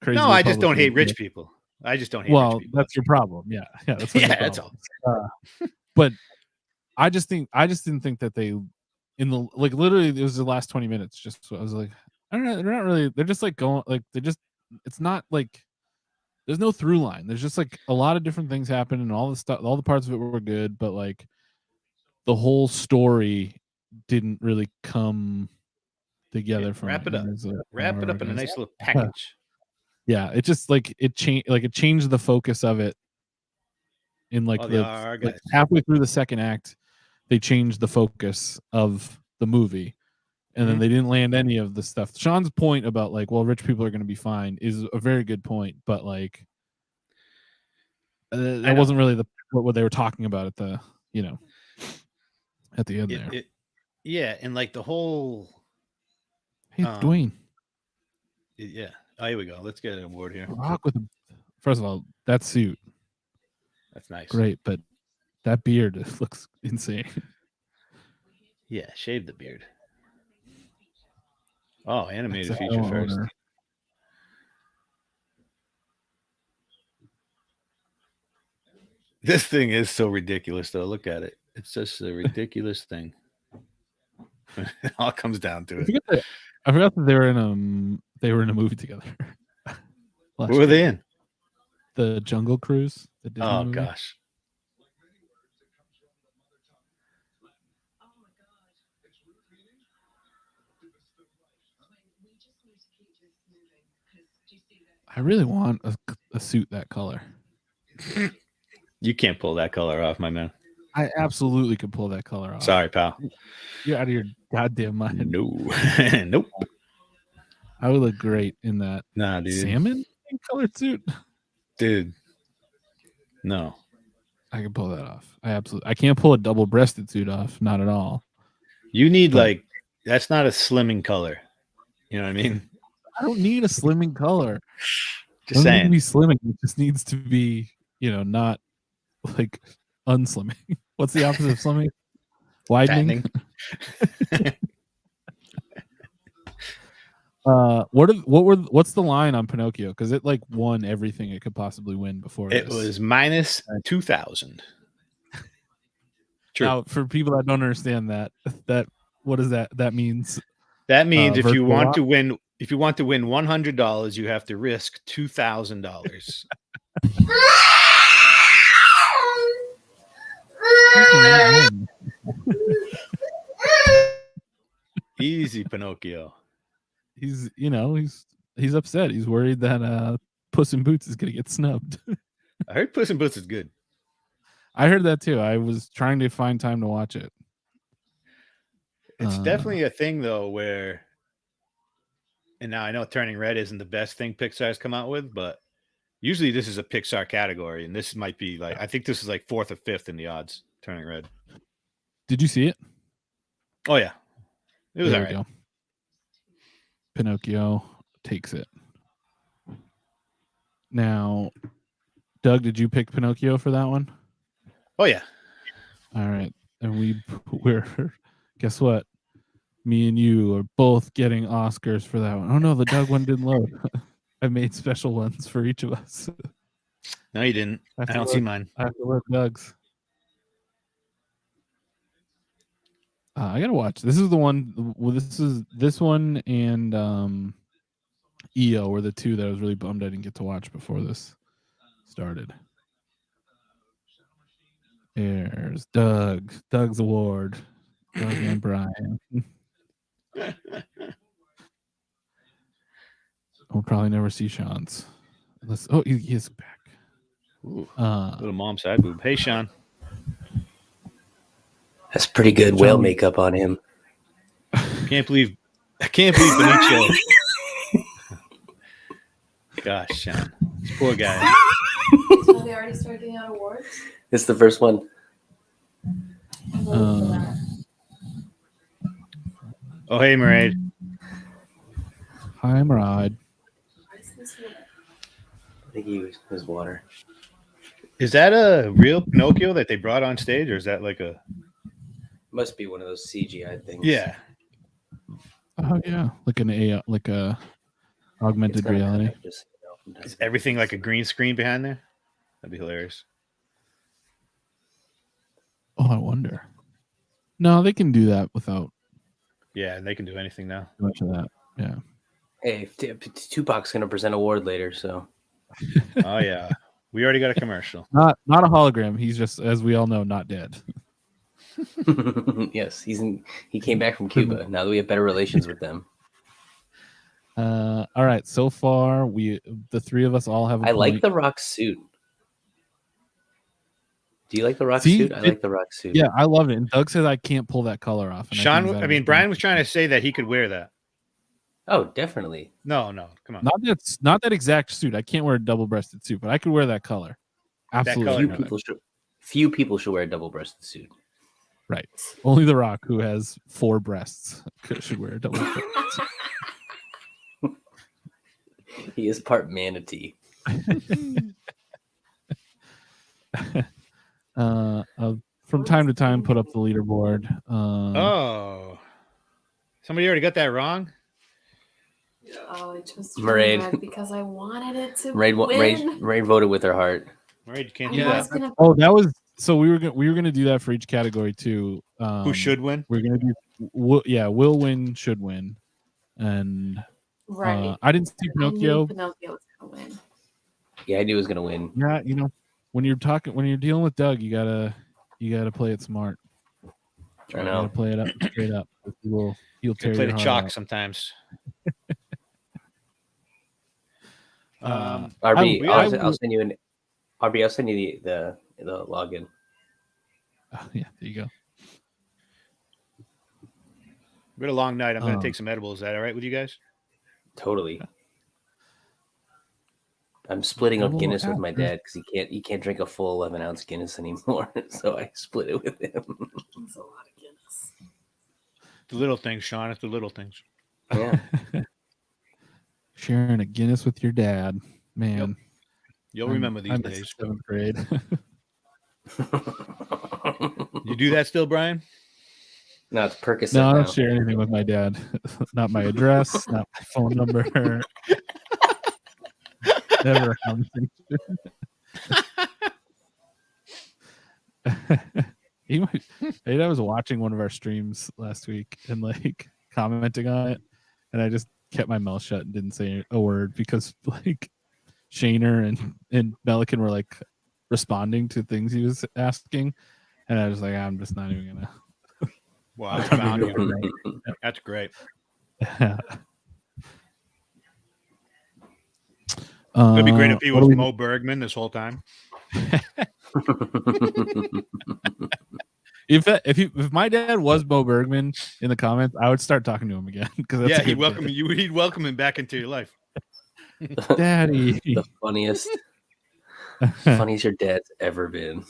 crazy. No, I just don't hate rich people. I just don't hate rich people. That's your problem. Yeah, that's that's all. But I didn't think that they in the like literally it was the last 20 minutes. Just I was like, I don't know, they're not really. They're just like going like it's not like there's no through line. There's just like a lot of different things happen and all the stuff. All the parts of it were good, but like the whole story didn't really come together. From wrap it up in a nice little package. Yeah, it just like it changed the focus of it in like halfway through the second act. They changed the focus of the movie, and then they didn't land any of the stuff. Sean's point about like, well, rich people are going to be fine is a very good point, but like that wasn't really the what they were talking about at the at the end there. Yeah, and like the whole. Hey, Dwayne. Yeah. Oh, here we go. Let's get an award here. Rock with first of all, that suit. That's nice. Great, but that beard looks insane. Yeah, shave the beard. Oh, animated feature first. This thing is so ridiculous, though. Look at it. It's just a ridiculous thing. It all comes down to it. I forgot that they were in a movie together. What were they in? The Jungle Cruise. Oh movie. Gosh. I really want a suit that color. You can't pull that color off, my man. I absolutely could pull that color off. Sorry, pal. You're out of your goddamn mind. No. Nope. I would look great in that dude. Salmon colored suit. Dude. No. I can pull that off. I can't pull a double-breasted suit off. Not at all. You need that's not a slimming color. You know what I mean? I don't need a slimming color. Just saying. It doesn't need to be slimming. It just needs to be, not like unslimming. What's the opposite of slimming? Widening. What's the line on Pinocchio? Because it won everything it could possibly win before. It was minus 2,000. True. Now, for people that don't understand that what does that means? That means if you want to win $100, you have to risk $2,000. Easy, Pinocchio. He's upset. He's worried that Puss in Boots is gonna get snubbed. I heard Puss in Boots is good. I heard that too. I was trying to find time to watch it. It's definitely a thing though where, and now I know Turning Red isn't the best thing Pixar's come out with, but usually this is a Pixar category, and this might be I think this is 4th or 5th in the odds. Turning Red. Did you see it? Oh yeah, it was all right. Go. Pinocchio takes it. Now, Doug, did you pick Pinocchio for that one? Oh yeah. All right, and we're guess what? Me and you are both getting Oscars for that one. Oh no, the Doug one didn't load. I made special ones for each of us. No, you didn't. I don't see mine. I have to look Doug's. I gotta watch. This is the one. Well, this one and EO were the two that I was really bummed I didn't get to watch before this started. There's Doug's award. Doug and Bryan. We'll probably never see Shaun's. He is back. Ooh, little mom side boob. Hey, Shaun. That's pretty good whale makeup on him. I can't believe Benicio. Gosh, Shaun. This poor guy. So they already started giving out awards? It's the first one. Oh, hey, Maraid. Hi, Maraid. I think he was water. Is that a real Pinocchio that they brought on stage, or is that Must be one of those CGI things. Yeah. Oh yeah, like a augmented reality. Is everything like a green screen behind there? That'd be hilarious. Oh, I wonder. No, they can do that without. Yeah, they can do anything now. Much of that. Yeah. Hey, Tupac's gonna present an award later, so. Oh yeah, we already got a commercial. Not a hologram. He's just, as we all know, not dead. Yes, he came back from Cuba. Now that we have better relations with them. All right. So far, the three of us all have. I like the Rock suit. Do you like the Rock suit? I like the Rock suit. Yeah, I love it. And Doug says I can't pull that color off. And Shaun, Bryan was trying to say that he could wear that. Oh, definitely. No, come on. Not that exact suit. I can't wear a double-breasted suit, but I could wear that color. Absolutely. Few people should wear a double-breasted suit. Right. Only The Rock, who has 4 breasts, should wear a double breast. He is part manatee. From time to time, put up the leaderboard. Oh, somebody already got that wrong. Oh, it just Mairead. because I wanted it to Mairead win. voted with her heart. Mairead, you can't I do was that. gonna- Oh, that was so we were gonna do that for each category too. Who should win? We're gonna do will win, should win, and Right. I didn't see I Pinocchio. knew Pinocchio was gonna win. Yeah, I knew he was gonna win. Yeah, when you're dealing with Doug, you gotta play it smart. I You know. gotta play it up straight up. He'll tear Play your the heart chalk out. sometimes. RB, I'll send you an RB. I'll send you the login. Oh, yeah, there you go. We had a long night. I'm going to take some edibles. Is that all right with you guys? Totally. I'm splitting up Guinness with my dad because he can't drink a full 11-ounce Guinness anymore. So I split it with him. That's a lot of Guinness. The little things, Sean. It's the little things. Yeah. Sharing a Guinness with your dad, man. Yep. You'll remember these I'm days. 7th grade. You do that still, Brian? No, it's Percocet. No, I don't now. share anything with my dad. Not my address, not my phone number. Never a conversation. I was watching one of our streams last week and like commenting on it, and I just kept my mouth shut and didn't say a word because like Shaner and Melican were like responding to things he was asking, and I was like, I'm just not even gonna. Wow, I found you. That's great. It'd be great if he was Mo Bergman this whole time. If my dad was Mo Bergman in the comments, I would start talking to him again because he'd welcome you. He'd welcome him back into your life. Daddy, the funniest your dad's ever been.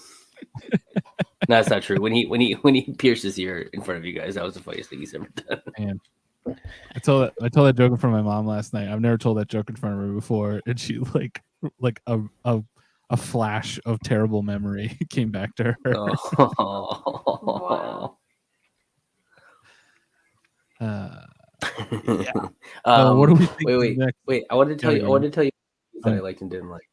No, that's not true. When he pierced his ear in front of you guys, that was the funniest thing he's ever done. Man. I told that joke in front of my mom last night. I've never told that joke in front of her before, and she like a flash of terrible memory came back to her. Wow. Yeah. What do we think? Wait! I wanted to tell you that I liked and didn't like.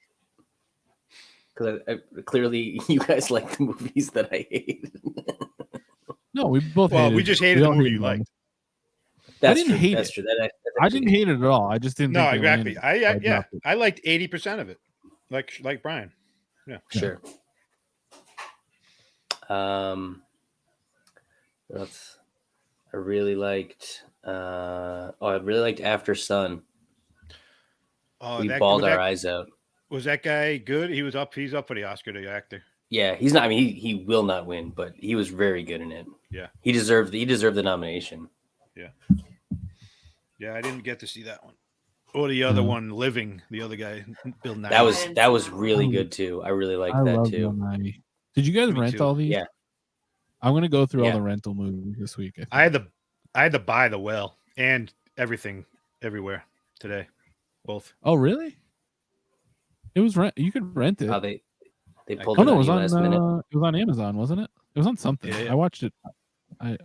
Because I clearly you guys like the movies that I hate. No, we both. We just hated the movie you liked. I didn't hate That's it. true. I didn't hate it at all. I just didn't. No, think exactly. I liked 80% of it, like Brian. Yeah, sure. That's. I really liked. I really liked After Sun. Oh, we bawled our eyes out. Was that guy good? He's up for the Oscar, the actor. Yeah, he's not. I mean, he will not win, but he was very good in it. Yeah, he deserved the nomination. Yeah, I didn't get to see that one. Or the other one, Living. The other guy, Bill Nye. That was really good too. I really liked that too. Did you guys rent all these? Yeah, I'm gonna go through all the rental movies this week. I had to buy The Well and everything everywhere today, both. Oh, really? It was rent. You could rent it. Oh, they pulled. Oh no, it was on Amazon, wasn't it? It was on something. Yeah. I watched it. I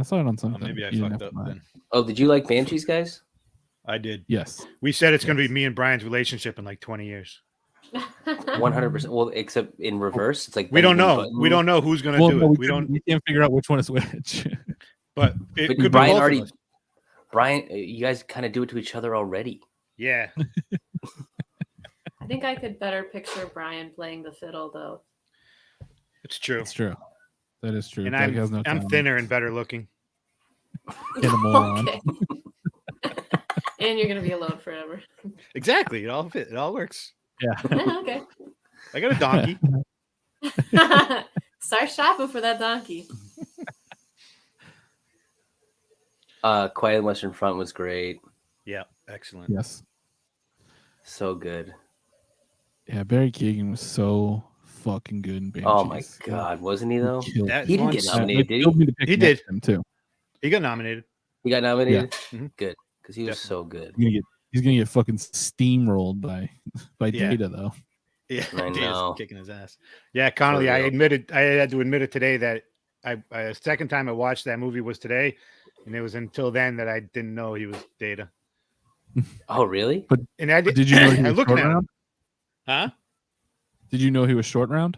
saw it on something. Maybe I fucked up then. Oh, did you like Banshees, guys? I did. Yes. We said it's going to be me and Brian's relationship in like 20 years. 100%. Well, except in reverse, it's like we don't know. We don't know who's going to do it. We can't figure out which one is which. But it could Brian be already. Brian, you guys kind of do it to each other already. Yeah. I think I could better picture Brian playing the fiddle, though. It's true. It's true. That is true. And I'm thinner and better looking. Get a moron. Okay. And you're gonna be alone forever. Exactly. It all fits. It all works. Yeah. Okay. I got a donkey. Start shopping for that donkey. Quiet on Western Front was great. Yeah. Excellent. Yes. So good. Yeah, Barry Keoghan was so fucking good in Banshees. Oh my god, wasn't he though? Killed That it. He didn't get one- nominated, did Killed he? me to pick He next did. to him too. He got nominated. He got nominated. Mhm. Good, because he was Definitely. so good. He's gonna get fucking steamrolled by Yeah. Data though. Yeah, I Data's know. kicking his ass. Yeah, Connolly, I real. had to admit it today that I second time I watched that movie was today, and it was until then that I didn't know he was Data. Oh really? And I Did you know he I was looking short at him, round? huh? Did you know he was short round?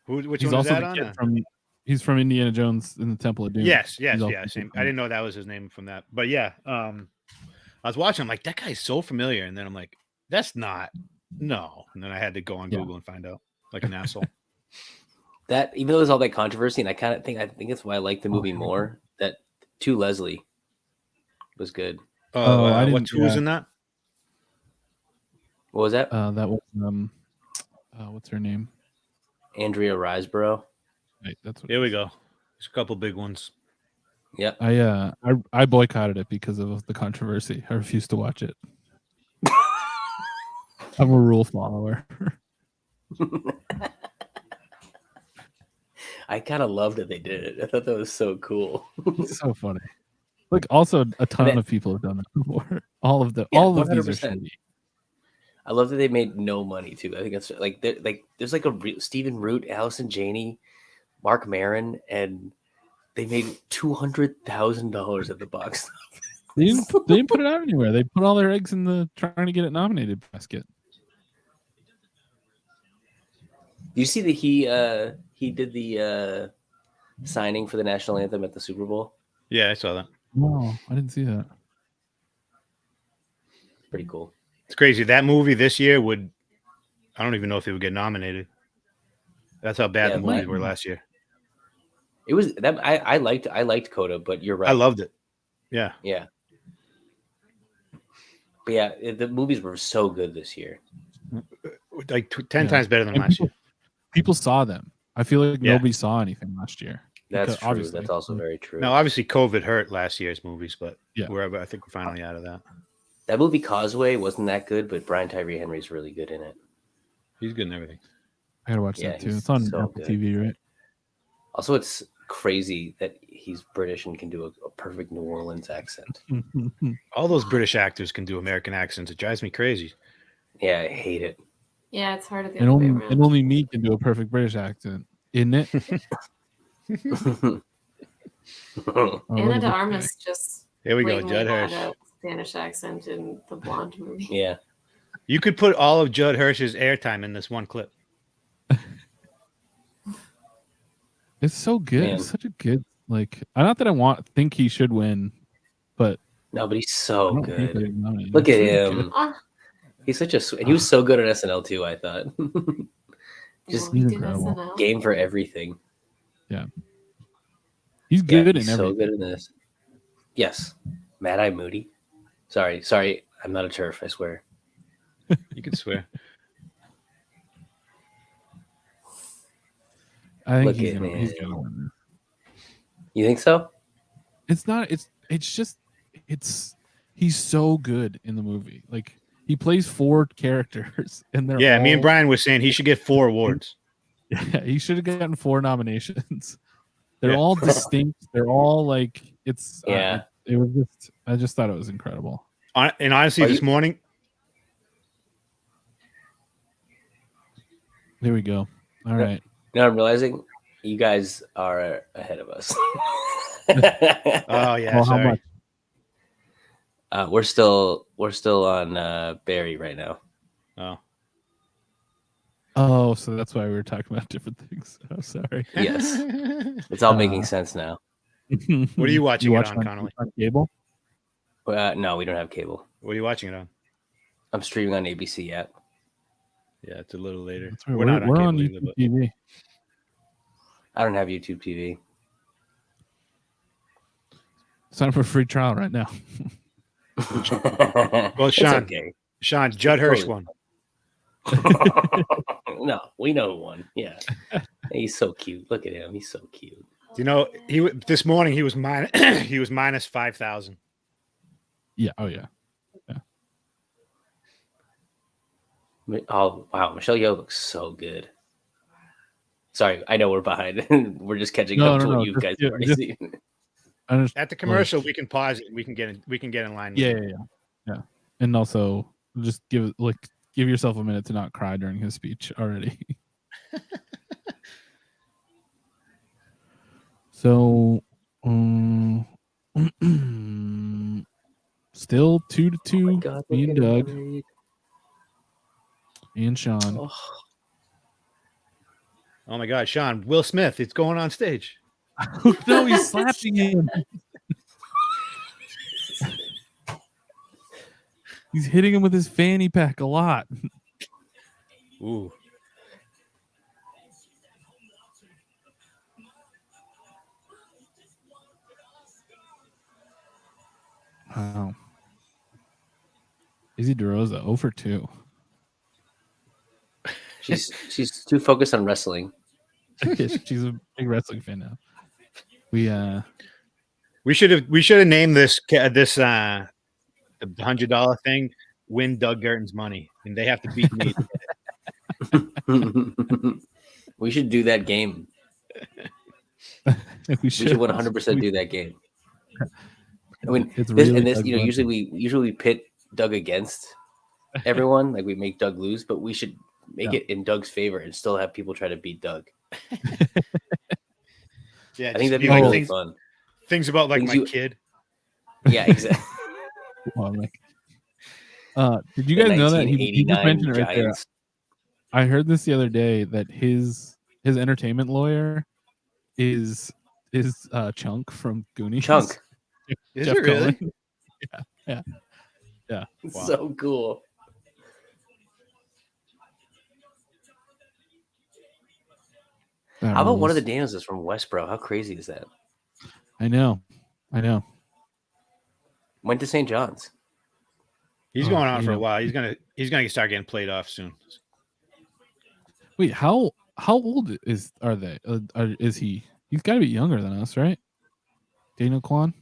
Which He's one is also that the on? kid he's from Indiana Jones and the Temple of Doom. Yes, He's also yeah, same. from- I didn't know that was his name from that, but yeah, I was watching. I'm like, that guy's so familiar, and then I'm like, that's not no. And then I had to go on Yeah. Google and find out, like an asshole. That even though there's all that controversy, and I think that's why I like the movie yeah. more. That To Leslie was good. Oh, I didn't- who's in that? What was that? that was what's her name? Andrea Riseborough. Right, that's what. Here it we is. go. There's a couple big ones. Yep. I boycotted it because of the controversy. I refused to watch it. I'm a rule follower. I kind of loved that they did it. I thought that was so cool. It's so funny. Like, also, a ton of people have done it before. All of these are 100%. shitty. I love that they made no money too. I think that's like there's like a Stephen Root, Allison Janney, Mark Maron, and they made $200,000 at the box office. They didn't put it out anywhere. They put all their eggs in the trying to get it nominated basket. Do you see that he did the signing for the national anthem at the Super Bowl? Yeah, I saw that. No, I didn't see that. Pretty cool. It's crazy. That movie this year I don't even know if it would get nominated. That's how bad Yeah, the movies but- were last year. It was that I liked Coda, but you're right. I loved it. Yeah. Yeah. But yeah, the movies were so good this year. Like 10 Yeah. times better than And last year. People saw them. I feel like Yeah. nobody saw anything last year. That's Because true. obviously- That's also very true. Now, obviously, COVID hurt last year's movies, but Yeah. I think we're finally out of that. That movie Causeway wasn't that good, but Brian Tyree Henry's really good in it. He's good in everything. I gotta watch Yeah, that too. he's It's on so Apple good. TV, right? Also, it's crazy that he's British and can do a perfect New Orleans accent. All those British actors can do American accents. It drives me crazy. Yeah, I hate it. Yeah, it's hard to and the other way only around. and only me can do a perfect British accent, isn't it? Oh, look Anna at de this Armas just Here we go, blatantly Judd had Hirsch. a Spanish accent in the Blonde movie. Yeah. You could put all of Judd Hirsch's airtime in this one clip. guy. It's so good. Man. It's such a good not that I think he should win, but No, but he's I so don't think good. they're nominated. Look at It's really him. good. Ah, He's such a and he was so good on SNL too, I thought. Just well, he did incredible. SNL. game for everything. He's Yeah, good he's in so everything. good in this. Yes. Mad Eye Moody. Sorry. I'm not a turf, I swear. You can swear. I think Look he's at gonna him. win. You think so? It's not. He's so good in the movie. Like, he plays 4 characters, and they're Yeah, me and all- Brian were saying he should get 4 awards. Yeah, he should have gotten 4 nominations. They're Yeah. all distinct. They're all like it's. Yeah. It was just. I just thought it was incredible. And honestly, Are this you- morning, There we go. All right. You know, I'm realizing you guys are ahead of us. oh yeah, Well, how sorry. much? We're still on Barry right now. Oh, Oh, so that's why we were talking about different things. Oh, sorry. Yes. It's all making sense now. What are you watching it watch on, Connolly? on cable? No, we don't have cable. What are you watching it on? I'm streaming on ABC app. Yeah, it's a little later. That's right. We're not We're on cable YouTube either, but TV. I don't have YouTube TV. Sign up for a free trial right now. well, It's Sean, okay. Sean, Judd Hirsch Totally. won. No, we know who won. Yeah, he's so cute. Look at him. He's so cute. You know, this morning he was he was minus 5,000. Yeah. Oh yeah. Oh wow, Michelle Yeoh looks so good. Sorry, I know we're behind. We're just catching No, up to no, what no, you just- guys yeah, have already just- seen. At the commercial, we can pause it. We can get in line. With it. Yeah. And also, just give yourself a minute to not cry during his speech already. So, still 2-2. God, me we're and getting Doug married. and Sean. Oh, Oh my God, Sean, Will Smith, it's going on stage. No, he's slapping him. He's hitting him with his fanny pack a lot. Ooh. Wow. Izzy DeRosa 0 for 2. she's too focused on wrestling. She's a big wrestling fan now. We should have named this the $100 thing. Win Doug Guertin's money, and they have to beat me. We should do that game. we We should 100% do that game. I mean, it's this, really and this, Doug you know, Guertin. usually we pit Doug against everyone, like we make Doug lose, but we should make it in Doug's favor and still have people try to beat Doug. Yeah, I think that'd be like really fun. Things about like Things my kid. Yeah, exactly. Did you guys know that he just mentioned it right there? Giants. I heard this the other day that his entertainment lawyer is Chunk from Goonies. Chunk. Is Jeff it really? Cohen. Yeah. Wow. So cool. That How about one of rules. the Daniels from Westboro? How crazy is that? I know. Went to St. John's. He's Oh, going on you for a know. while. He's gonna start getting played off soon. Wait, how old are they? Is he? He's got to be younger than us, right? Daniel Kwan.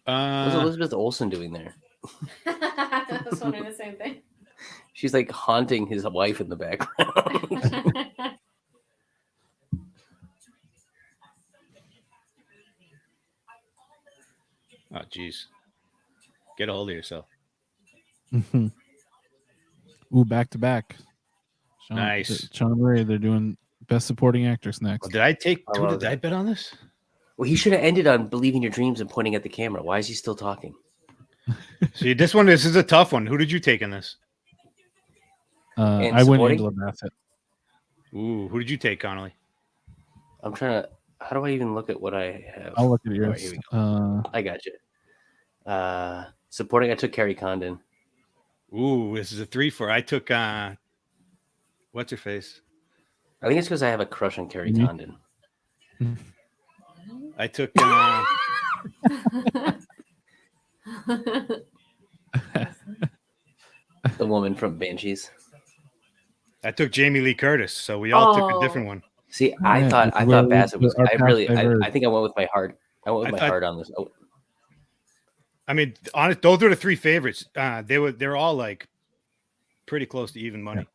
What's Elizabeth Olsen doing there? I was wondering the same thing. She's like haunting his wife in the background. Oh, jeez. Get a hold of yourself. Ooh, back to back. Nice. Sean and Ray, they're doing best supporting actress next. Well, did I take? I love Did I bet on this? Well, he should have ended on believing your dreams and pointing at the camera. Why is he still talking? See, this is a tough one. Who did you take in this? And I went supporting? Angela Bassett. Ooh, who did you take, Connolly? I'm trying to. How do I even look at what I have? I'll look at All yours. right, here we go. I got you. Supporting, I took Carrie Condon. Ooh, this is a 3-4. I took what's her face? I think it's because I have a crush on Carrie Mhm. Condon. I took The woman from Banshees. Jamie Lee Curtis. So we all took a Oh. different one. See, I Yeah, thought well, Bassett was. our I paths really. diverged. I think I went with my heart. I went with my thought- heart on this. Oh, I mean, honest, those are the 3 favorites. They're all like pretty close to even money.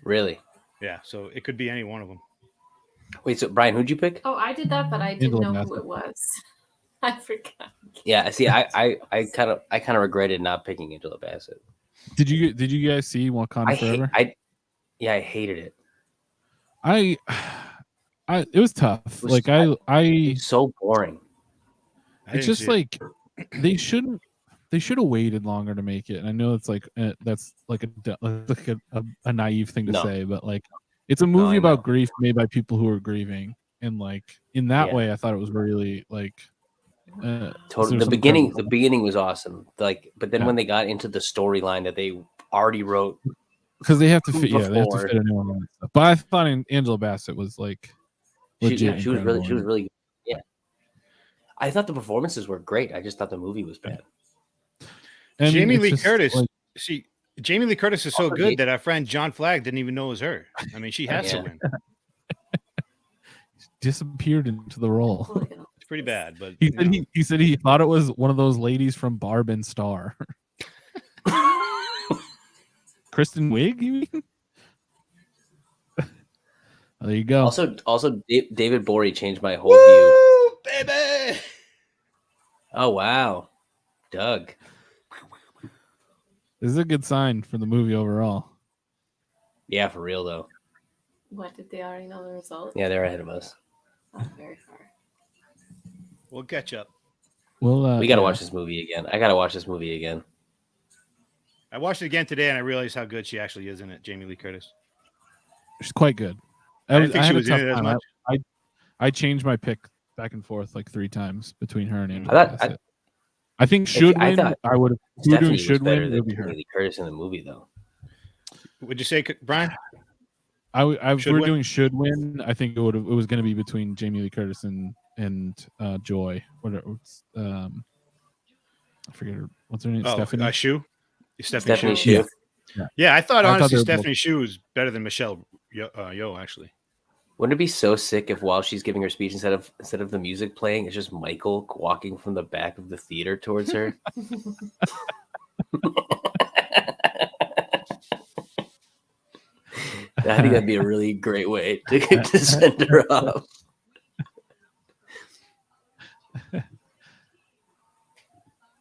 really? Yeah, so it could be any one of them. Wait, so Brian, who'd you pick? Oh, I did that, but I didn't Angela know who Bassett. it was. I forgot. Yeah, see, I kind of regretted not picking Angela Bassett. Did you guys see Wakanda Forever? I hated it. It was tough. It was- Like It's so boring. I it's didn't just see it. like they should have waited longer to make it. And I know it's like that's like a naive thing to No. say, but like it's a movie I know. about grief made by people who are grieving, and like in that Yeah. way, I thought it was really like Totally. The beginning was awesome. Like, but then when they got into the storyline that they already wrote, because they have to fit. Yeah, they have to before. fit a new one and stuff. But I thought Angela Bassett was like legit. she was incredible. really, yeah. I thought the performances were great. I just thought the movie was bad. I mean, Jamie it's Lee just, Curtis. like, Jamie Lee Curtis is so Also, good that our friend John Flagg didn't even know it was her. I mean, she has to Yeah. win. disappeared into the role. It's pretty bad, but He said he thought it was one of those ladies from Barb and Star. Kristen Wiig, you mean? There you go. Also, David Bory changed my whole view. Baby. Oh wow, Doug. This is a good sign for the movie overall. Yeah, for real though. What, did they already know the result? Yeah, they're ahead of us. Not very far. We'll catch up. Well, We got to watch this movie again. I got to watch this movie again. I watched it again today, and I realized how good she actually is in it, Jamie Lee Curtis. She's quite good. I didn't think had she a was in tough it as time. much. I changed my pick back and forth like 3 times between her and I Angela thought- Bassett. I think should I win. thought I would. If we were doing Stephanie was should better win, it than would be her. Jamie Lee Curtis in the movie though. Would you say, Brian? If Should we were win? doing should win, I think it was going to be between Jamie Lee Curtis and Joy. I forget what's her name. Stephanie. Shu. Stephanie Shu. Shu. Yeah, I thought I honestly thought they were Stephanie Shu was better than Michelle Yeoh actually. Wouldn't it be so sick if while she's giving her speech, instead of the music playing, it's just Michael walking from the back of the theater towards her? I think that'd be a really great way to send her off.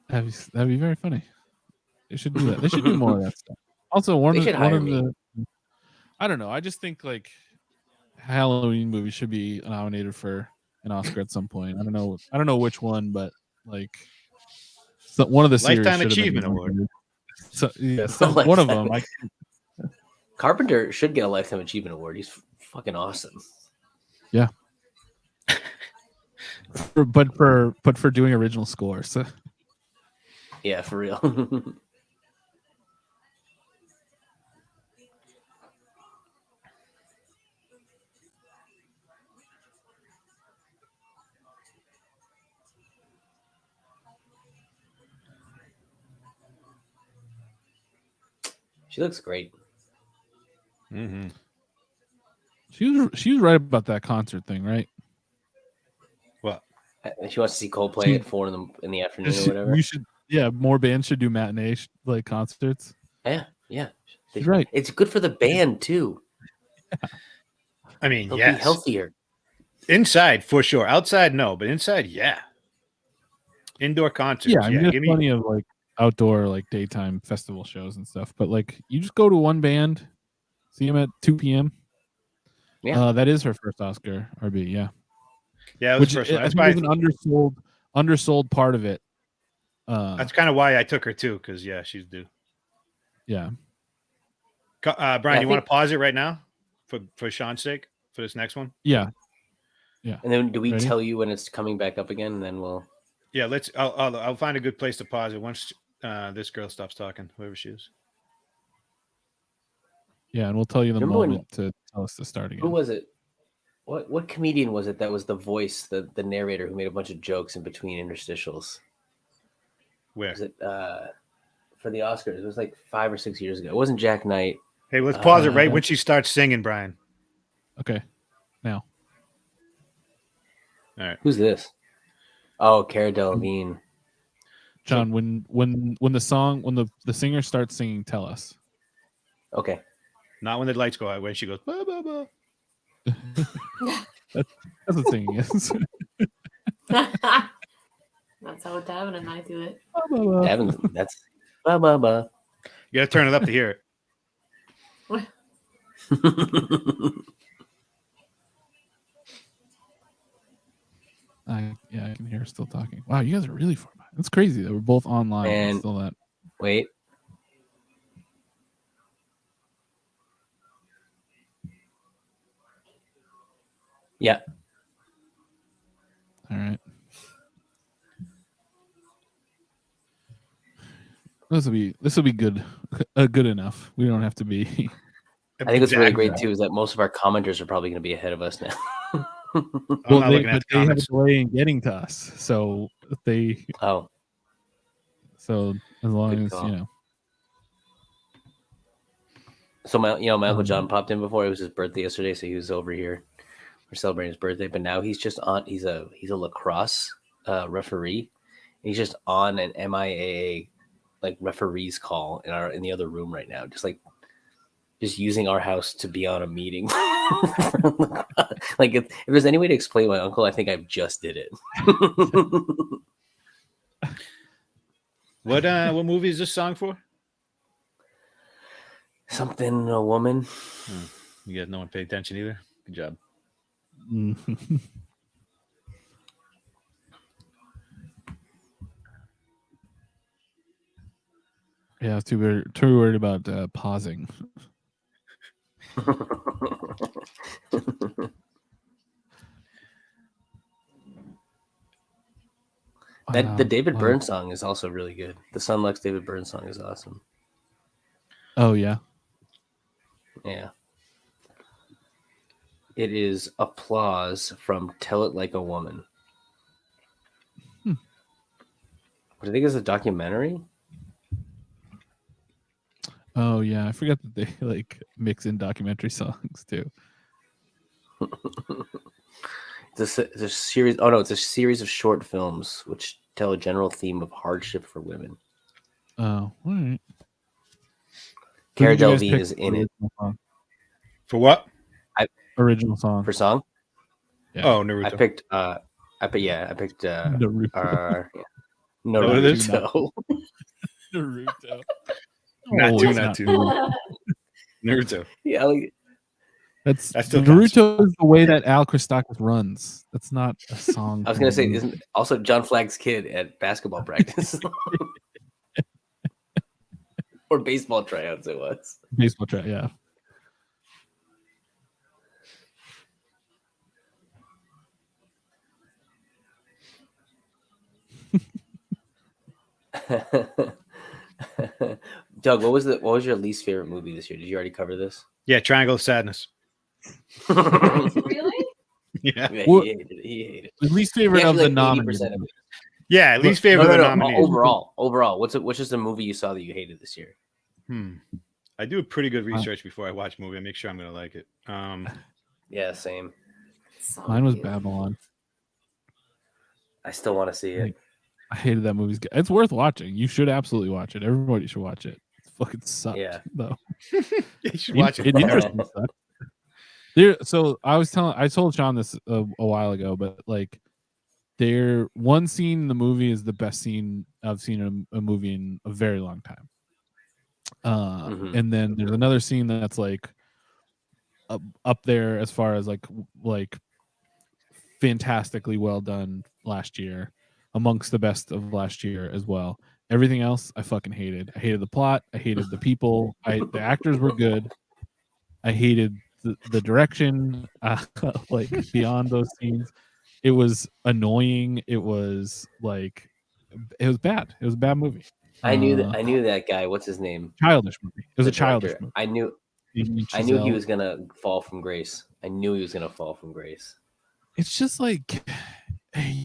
That'd be very funny. They should do that. They should do more of that stuff. Also, one of the I don't know. I just think like Halloween movies should be nominated for an Oscar at some point. I don't know which one, but like one of the series Lifetime should have been Achievement Award. So yeah, one of them. Carpenter should get a Lifetime Achievement Award. He's fucking awesome. Yeah. But for doing original scores. Yeah, for real. She looks great. Mm-hmm. She was right about that concert thing, right? What? She wants to see Coldplay at 4 in the afternoon or whatever. More bands should do matinee like concerts. Yeah. She's right. It's good for the band too. I mean, They'll yes. be healthier. Inside for sure. Outside, no, but inside, yeah. Indoor concerts. Yeah, I mean, yeah. there's plenty of like outdoor like daytime festival shows and stuff. But like, you just go to one band, see them at 2 p.m. Yeah, that is her first Oscar, RB. Yeah, yeah, it was the first one. That's why an undersold part of it. That's kind of why I took her too, because she's due. Yeah. Brian, you want to pause it right now for Sean's sake for this next one? Yeah. And then do we Ready? tell you when it's coming back up again? And then we'll. Yeah, I'll find a good place to pause it once this girl stops talking, whoever she is. Yeah, and we'll tell you the moment to tell us to start again. Who was it? What comedian was it that was the voice, the narrator who made a bunch of jokes in between interstitials? Where? Was it for the Oscars? It was like 5 or 6 years ago. It wasn't Jack Knight. Hey, let's pause it right when she starts singing, Brian. Okay. Now. All right. Who's this? Oh, Cara Delevingne. John, when the singer starts singing, tell us. Okay. Not when the lights go out, when she goes, bah, bah, bah. That's what singing is. That's how Davin and I do it. Davin, that's ba ba ba. You gotta turn it up to hear it. I can hear her still talking. Wow, you guys are really far behind. That's crazy that we're both online. And still that. Wait. Yeah. All right. This will be good. Good enough. We don't have to be. I think what's really great too is that most of our commenters are probably going to be ahead of us now. Well, they have a delay in getting to us, so they. Oh. So as long Good as call. you know. So my Uncle John popped in before. It was his birthday yesterday, so he was over here. We're celebrating his birthday, but now he's just on. He's a lacrosse referee. He's just on an MIAA like referees call in the other room right now, just like just using our house to be on a meeting. Like if there's any way to explain my uncle, I think I just did it. What movie is this song for? Something a woman. You guys no one pay attention either. Good job. Yeah, I was too worried about pausing. The David Byrne song is also really good. The Sun Lux David Byrne song is awesome. Oh yeah. Yeah. It is Applause from Tell It Like a Woman. What I think is a documentary. Oh yeah, I forgot that they like mix in documentary songs too. It's a series. Oh no, it's a series of short films which tell a general theme of hardship for women. Oh, all right. Cara Delevingne is in it. For what? Original song. For song? Yeah. Oh, Naruto. I picked Naruto. Naruto. Naruto. Not too. Naruto. Yeah, like That's still Naruto is the way that Al Christakis runs. That's not a song. I was gonna say, isn't also John Flagg's kid at basketball practice or baseball tryouts? It was baseball tryout. Yeah. Doug, what was your least favorite movie this year? Did you already cover this? Yeah, Triangle of Sadness. Really? Yeah. He hated it. He hated it. The least favorite of the like nominated. 80% of it. Yeah, least favorite of the nominated. Overall, which is the movie you saw that you hated this year? I do a pretty good research before I watch a movie. I make sure I'm gonna like it. Yeah, same. Mine was Babylon. I still want to see it. I hated that movie. It's worth watching. You should absolutely watch it. Everybody should watch it. It fucking sucked. Yeah. Though. You should watch it. Interesting stuff. So I told Sean this a while ago, but like, one scene in the movie is the best scene I've seen in a movie in a very long time. And then there's another scene that's like up there as far as like fantastically well done last year, amongst the best of last year as well. Everything else I fucking hated. I hated the plot. I hated the people. The actors were good. I hated the direction. Like beyond those scenes, it was annoying. It was like it was bad. It was a bad movie. I knew that guy. What's his name? Childish movie. It was a childish movie. I knew he was gonna fall from grace. I knew he was gonna fall from grace. It's just like,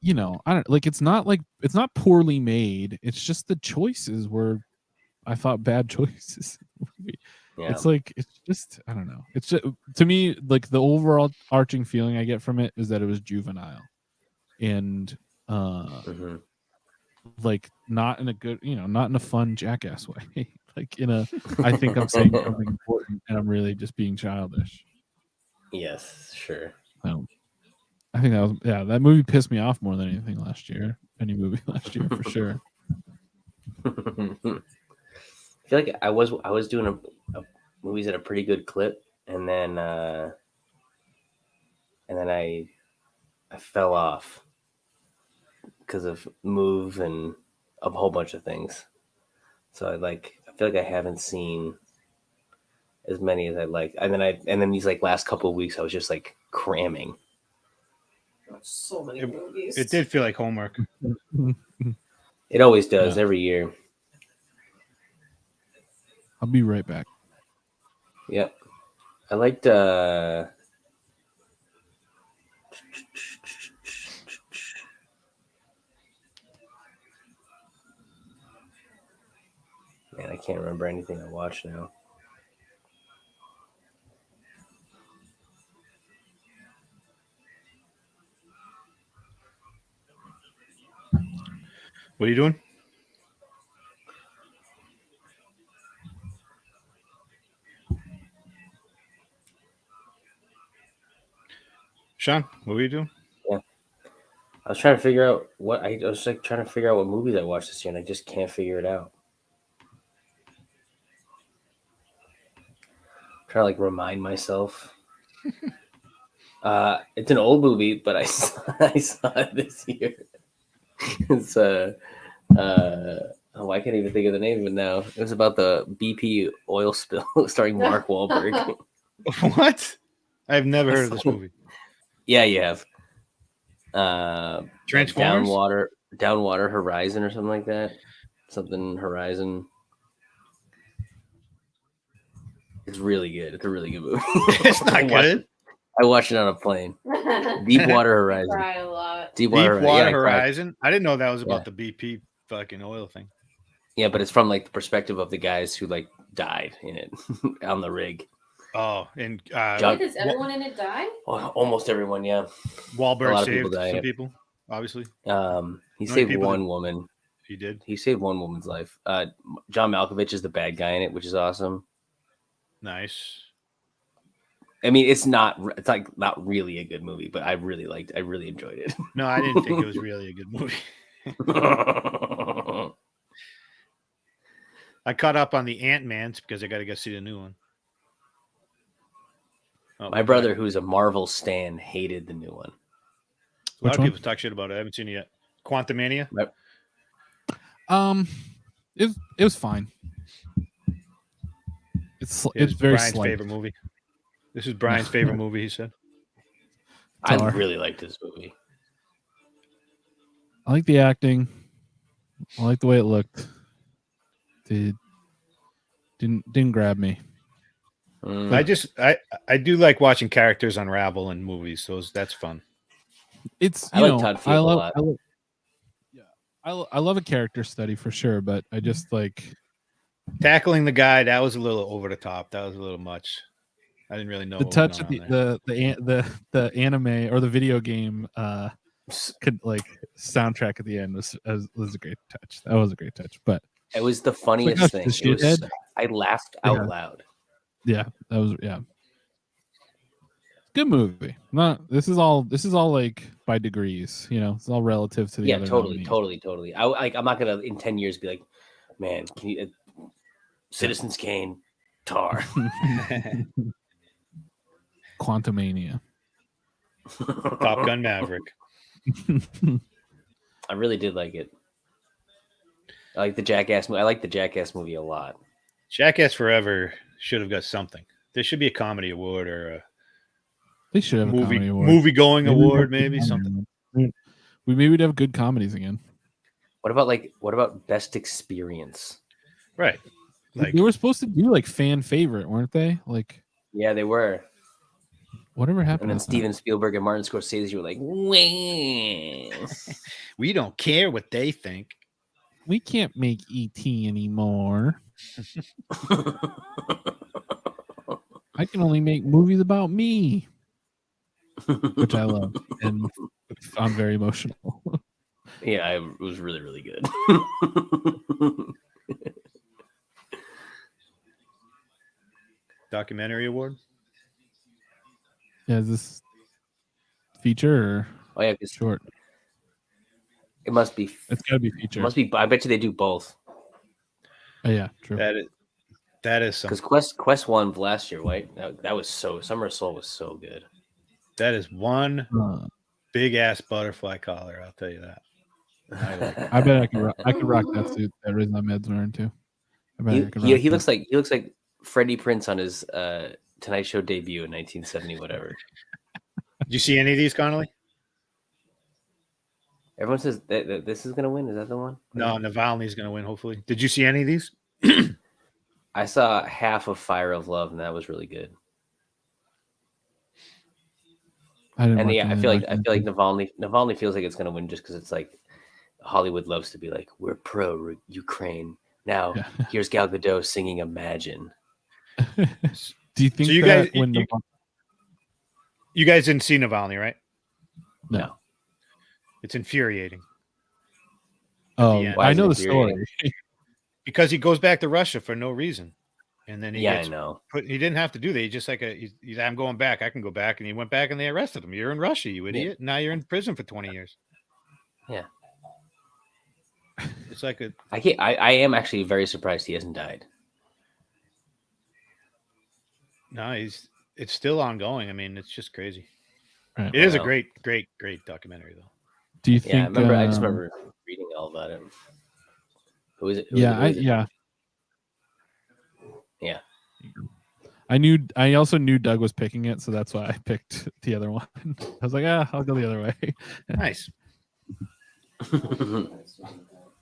you know, I don't like. It's not poorly made. It's just the choices were, I thought, bad choices. Yeah. It's like, it's just, I don't know. It's just, to me, like the overall arching feeling I get from it is that it was juvenile, and like not in a good, not in a fun jackass way. Like I think I'm saying something important, and I'm really just being childish. Yes, sure. I think that movie pissed me off more than anything last year. Any movie last year for sure. I feel like I was doing a movies at a pretty good clip, and then I fell off because of Move and a whole bunch of things. So I feel like I haven't seen as many as I'd like. And then these like last couple of weeks I was just like cramming. So many movies. It did feel like homework. It always does every year. I'll be right back. Yep. I liked man, I can't remember anything I watched now. What are you doing? Sean, what were you doing? I was trying to figure out what I was like trying to figure out what movies I watched this year, and I just can't figure it out. I'm trying to like remind myself. It's an old movie, but I saw it this year. It's I can't even think of the name of it now. It was about the BP oil spill starring Mark Wahlberg. What? I've never heard of this movie. Yeah, you have. Transformers? Downwater Horizon or something like that. Something Horizon. It's really good. It's a really good movie. It's not good. I watched it on a plane. Deepwater Horizon. Cry a lot. Deepwater Horizon. I didn't know that was about the BP fucking oil thing. Yeah, but it's from like the perspective of the guys who like died in it on the rig. Oh, and Wait, does everyone in it die? Almost everyone, yeah. Wahlberg saved some people, obviously. He saved one woman. He did. He saved one woman's life. John Malkovich is the bad guy in it, which is awesome. Nice. I mean, it's not really a good movie, but I really enjoyed it. No, I didn't think it was really a good movie. I caught up on the Ant-Mans because I got to go see the new one. Oh, my brother, who's a Marvel stan, hated the new one. A lot of people talk shit about it. I haven't seen it yet. Quantumania? It was fine. It's very Brian's slight. favorite movie. This is Brian's favorite movie, he said. I really liked this movie. I like the acting. I like the way it looked. Didn't grab me. I do like watching characters unravel in movies, so that's fun. I like Todd Field a lot. I love a character study for sure, but I just like tackling the guy. That was a little over the top. That was a little much. I didn't really know the touch of the anime or the video game could like soundtrack at the end was a great touch. That was a great touch, but it was the funniest thing. I laughed out loud. Yeah, that was good movie. This is all like by degrees, it's all relative to the other totally. nominees. I'm not gonna in 10 years be like, man, can you Citizens Kane, Tar. Quantumania. Top Gun Maverick. I really did like it. I like the Jackass movie. I like the Jackass movie a lot. Jackass Forever should have got something. There should be a comedy award or they should have a comedy award. Movie going award, maybe something. We maybe would have good comedies again. What about best experience? Right. Like they were supposed to do like fan favorite, weren't they? Like yeah, they were. Whatever happened? And then Steven Spielberg and Martin Scorsese were like, we don't care what they think. We can't make E.T. anymore. I can only make movies about me, which I love, and I'm very emotional. Yeah, it was really, really good. Documentary award? Yeah, is this feature or short? It must be. It's got to be feature. It must be. I bet you they do both. Oh yeah, true. That is something. Because Quest won last year, right? That was so. Summer of Soul was so good. That is one big ass butterfly collar. I'll tell you that. I bet I could rock that suit that Riz Ahmed's wearing too. He looks like Freddie Prinze on his Tonight Show debut in 1970, whatever. Did you see any of these, Connolly? Everyone says that this is going to win. Is that the one? No, Navalny's going to win, hopefully. Did you see any of these? I saw half of Fire of Love, and that was really good. I feel like Navalny feels like it's going to win just because it's like Hollywood loves to be like, we're pro Ukraine. Now, here's Gal Gadot singing Imagine. Do you think so you guys didn't see Navalny, right? No. It's infuriating. Oh, I know the story. Because he goes back to Russia for no reason. And then he I know. He didn't have to do that. He just he's I'm going back. I can go back. And he went back and they arrested him. You're in Russia, you idiot. Now you're in prison for 20 years. Yeah. It's like I am actually very surprised he hasn't died. No, it's still ongoing. I mean, it's just crazy. Right. It is a great documentary, though. Do you think? I just remember reading all about it. Who is it? Yeah. I also knew Doug was picking it, so that's why I picked the other one. I was like, I'll go the other way. Nice.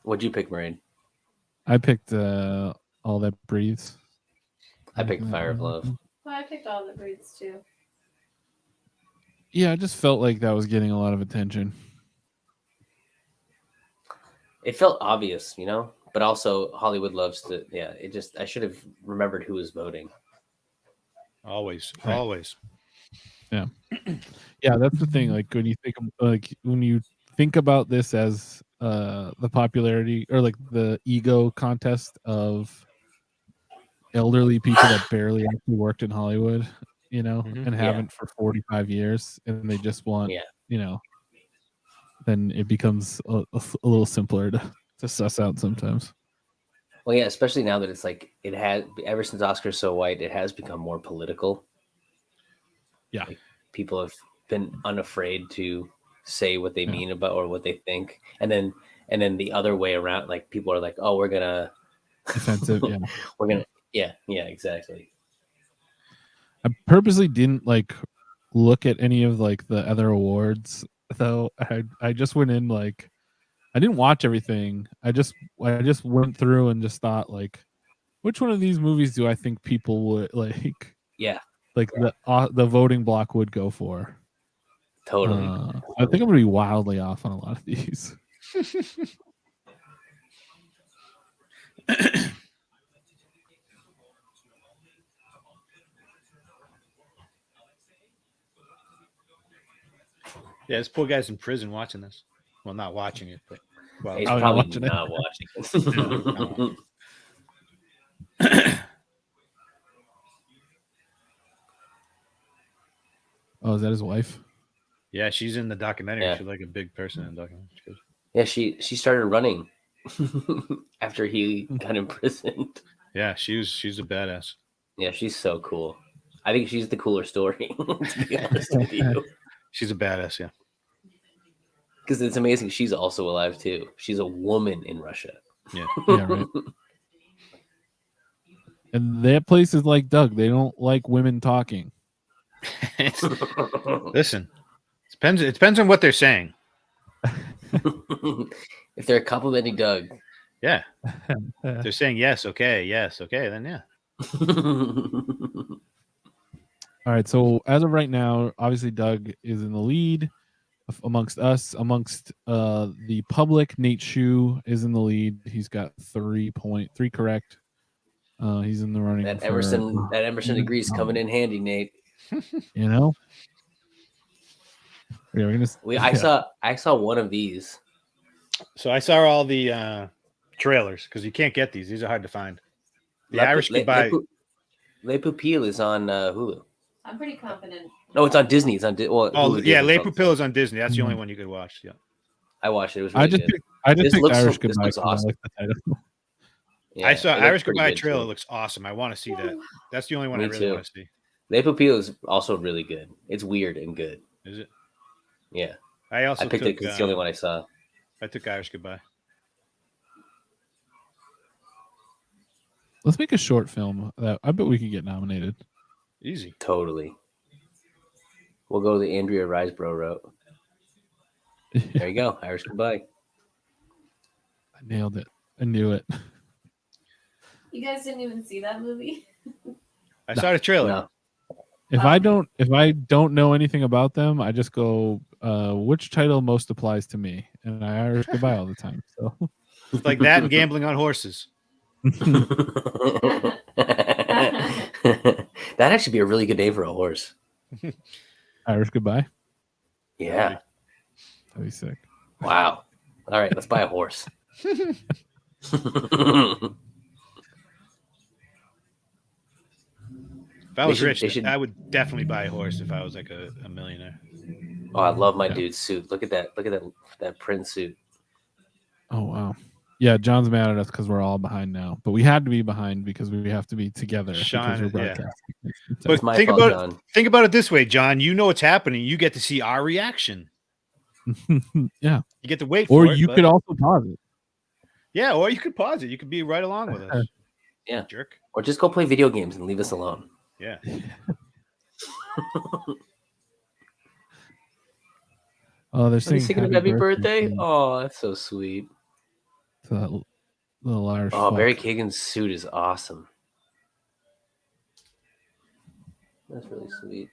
What'd you pick, Marine? I picked All That Breathes. I picked Fire of Love. Well, I picked All That Breathes too. Yeah, I just felt like that was getting a lot of attention. It felt obvious, but also Hollywood loves to. Yeah, I should have remembered who was voting. Always. Yeah, yeah, that's the thing. Like when you think about this as the popularity or like the ego contest of elderly people that barely actually worked in Hollywood, and haven't for 45 years, and they just want, then it becomes a little simpler to suss out sometimes. Well, yeah, especially now that it's like it has ever since Oscar's So White, it has become more political. Yeah, like, people have been unafraid to say what they mean about or what they think, and then the other way around, like people are like, "Oh, we're gonna defensive." Yeah, we're gonna. Yeah, exactly. I purposely didn't look at any of the other awards though. I just went in I didn't watch everything. I just went through and just thought which one of these movies do I think people would the voting block would go for. Totally. I think I'm gonna be wildly off on a lot of these. Yeah, this poor guy's in prison watching this. Well, not watching it, but he's probably not watching it. Oh, is that his wife? Yeah, she's in the documentary. Yeah. She's like a big person in the documentary. Yeah, she started running after he got imprisoned. Yeah, she's a badass. Yeah, she's so cool. I think she's the cooler story, to be honest with you. She's a badass, yeah. Because it's amazing. She's also alive too. She's a woman in Russia. Yeah. Yeah, right. And that place is like Doug. They don't like women talking. Listen, it depends on what they're saying. If they're complimenting Doug, yeah. If they're saying yes, okay, then yeah. All right. So as of right now, obviously Doug is in the lead amongst us. Amongst the public, Nate Shue is in the lead. He's got 3.3 correct. He's in the running. That Emerson degree's coming in handy, Nate. Yeah, I saw one of these. So I saw all the trailers because you can't get these. These are hard to find. The Irish Goodbye. Le Pupille is on Hulu. I'm pretty confident. No, it's on Disney. It's on Le Pupille is on Disney. That's the only one you could watch. Yeah, I watched it. It was really good. I just picked Irish Goodbye. Looks awesome. I like the title. Yeah, I saw Irish Goodbye trailer. It looks awesome. I want to see that. That's the only one I really want to see. Le Pupille is also really good. It's weird and good. Is it? Yeah. I picked it because it's the only one I saw. I took Irish Goodbye. Let's make a short film that I bet we could get nominated. Easy. Totally. We'll go the Andrea Riseborough route. There you go. Irish Goodbye. I nailed it. I knew it. You guys didn't even see that movie? I saw the trailer. No. If I don't know anything about them, I just go, which title most applies to me? And I Irish Goodbye all the time. So it's like that and gambling on horses. That'd actually be a really good name for a horse. Irish Goodbye? Yeah. That'd be sick. Wow. All right, let's buy a horse. If I was rich, I would definitely buy a horse if I was like a millionaire. Oh, I love my dude's suit. Look at that. Look at that print suit. Oh wow. Yeah, John's mad at us because we're all behind now, but we had to be behind because we have to be together because we're broadcasting. But think about it this way, John. You know what's happening. You get to see our reaction. Yeah, you get to wait for it. Or you could also pause it. Yeah, or you could pause it. You could be right along with us. Yeah, jerk. Or just go play video games and leave us alone. Yeah. Oh, they're singing happy birthday. Oh, that's so sweet. So that little Irish. Oh, Barry Kagan's suit is awesome. That's really sweet.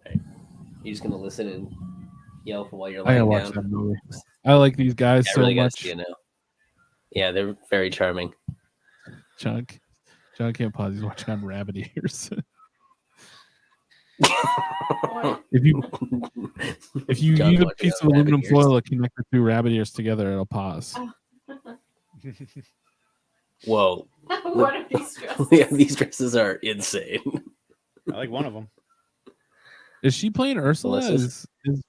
All right. You're just gonna listen and yell for while you're laying down. I gotta watch that movie. I like these guys so much. You know. Yeah, they're very charming. John can't pause. He's watching on rabbit ears. if you use a piece of aluminum foil to connect the two rabbit ears together, it'll pause. Whoa! What are these dresses? Yeah, these dresses are insane. I like one of them. Is she playing Ursula? Is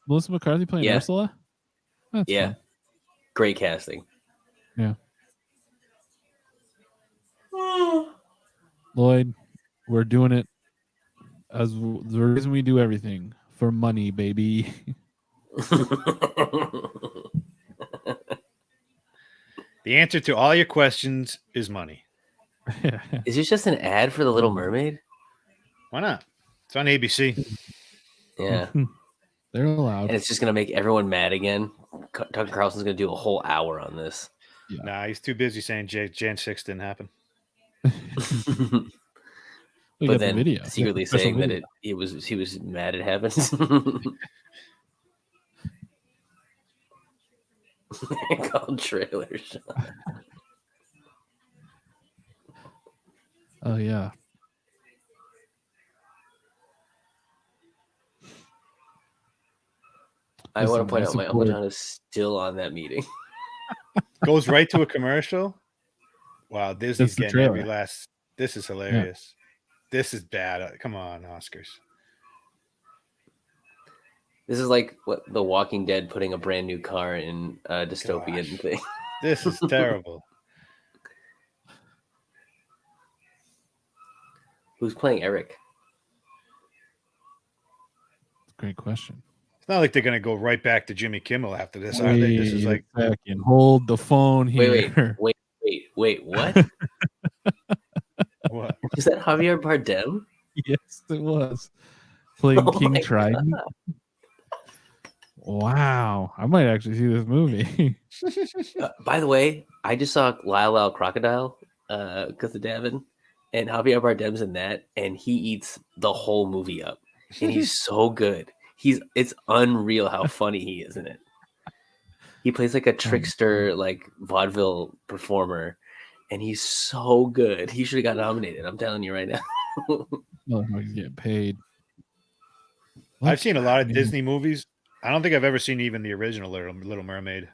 Melissa McCarthy playing Ursula? That's fun. Great casting. Yeah. Lloyd, we're doing it as the reason we do everything for money, baby. The answer to all your questions is money. Is this just an ad for The Little Mermaid? Why not? It's on ABC. Yeah. They're allowed. And it's just going to make everyone mad again. Tucker Carlson's going to do a whole hour on this. Yeah. Nah, he's too busy saying Jan 6 didn't happen. But then secretly saying that he was mad it happened. Called trailers. Oh yeah. I want to point out my Uncle John is still on that meeting. Goes right to a commercial. Wow, Disney's getting every last. This is hilarious. Yeah. This is bad. Come on, Oscars. This is like what The Walking Dead putting a brand new car in a dystopian thing. This is terrible. Who's playing Eric? Great question. It's not like they're gonna go right back to Jimmy Kimmel after this, are they? This is like hold the phone here. Wait, what? What? Is that Javier Bardem? Yes, it was. Playing King Trident. Wow. I might actually see this movie. By the way, I just saw Lyle Lyle Crocodile because of Davin, and Javier Bardem's in that, and he eats the whole movie up. And he's so good. It's unreal how funny he is in it. He plays like a trickster, like vaudeville performer, and he's so good. He should have got nominated. I'm telling you right now. No, he's getting paid. I've seen a lot of Disney movies. I don't think I've ever seen even the original Little Mermaid.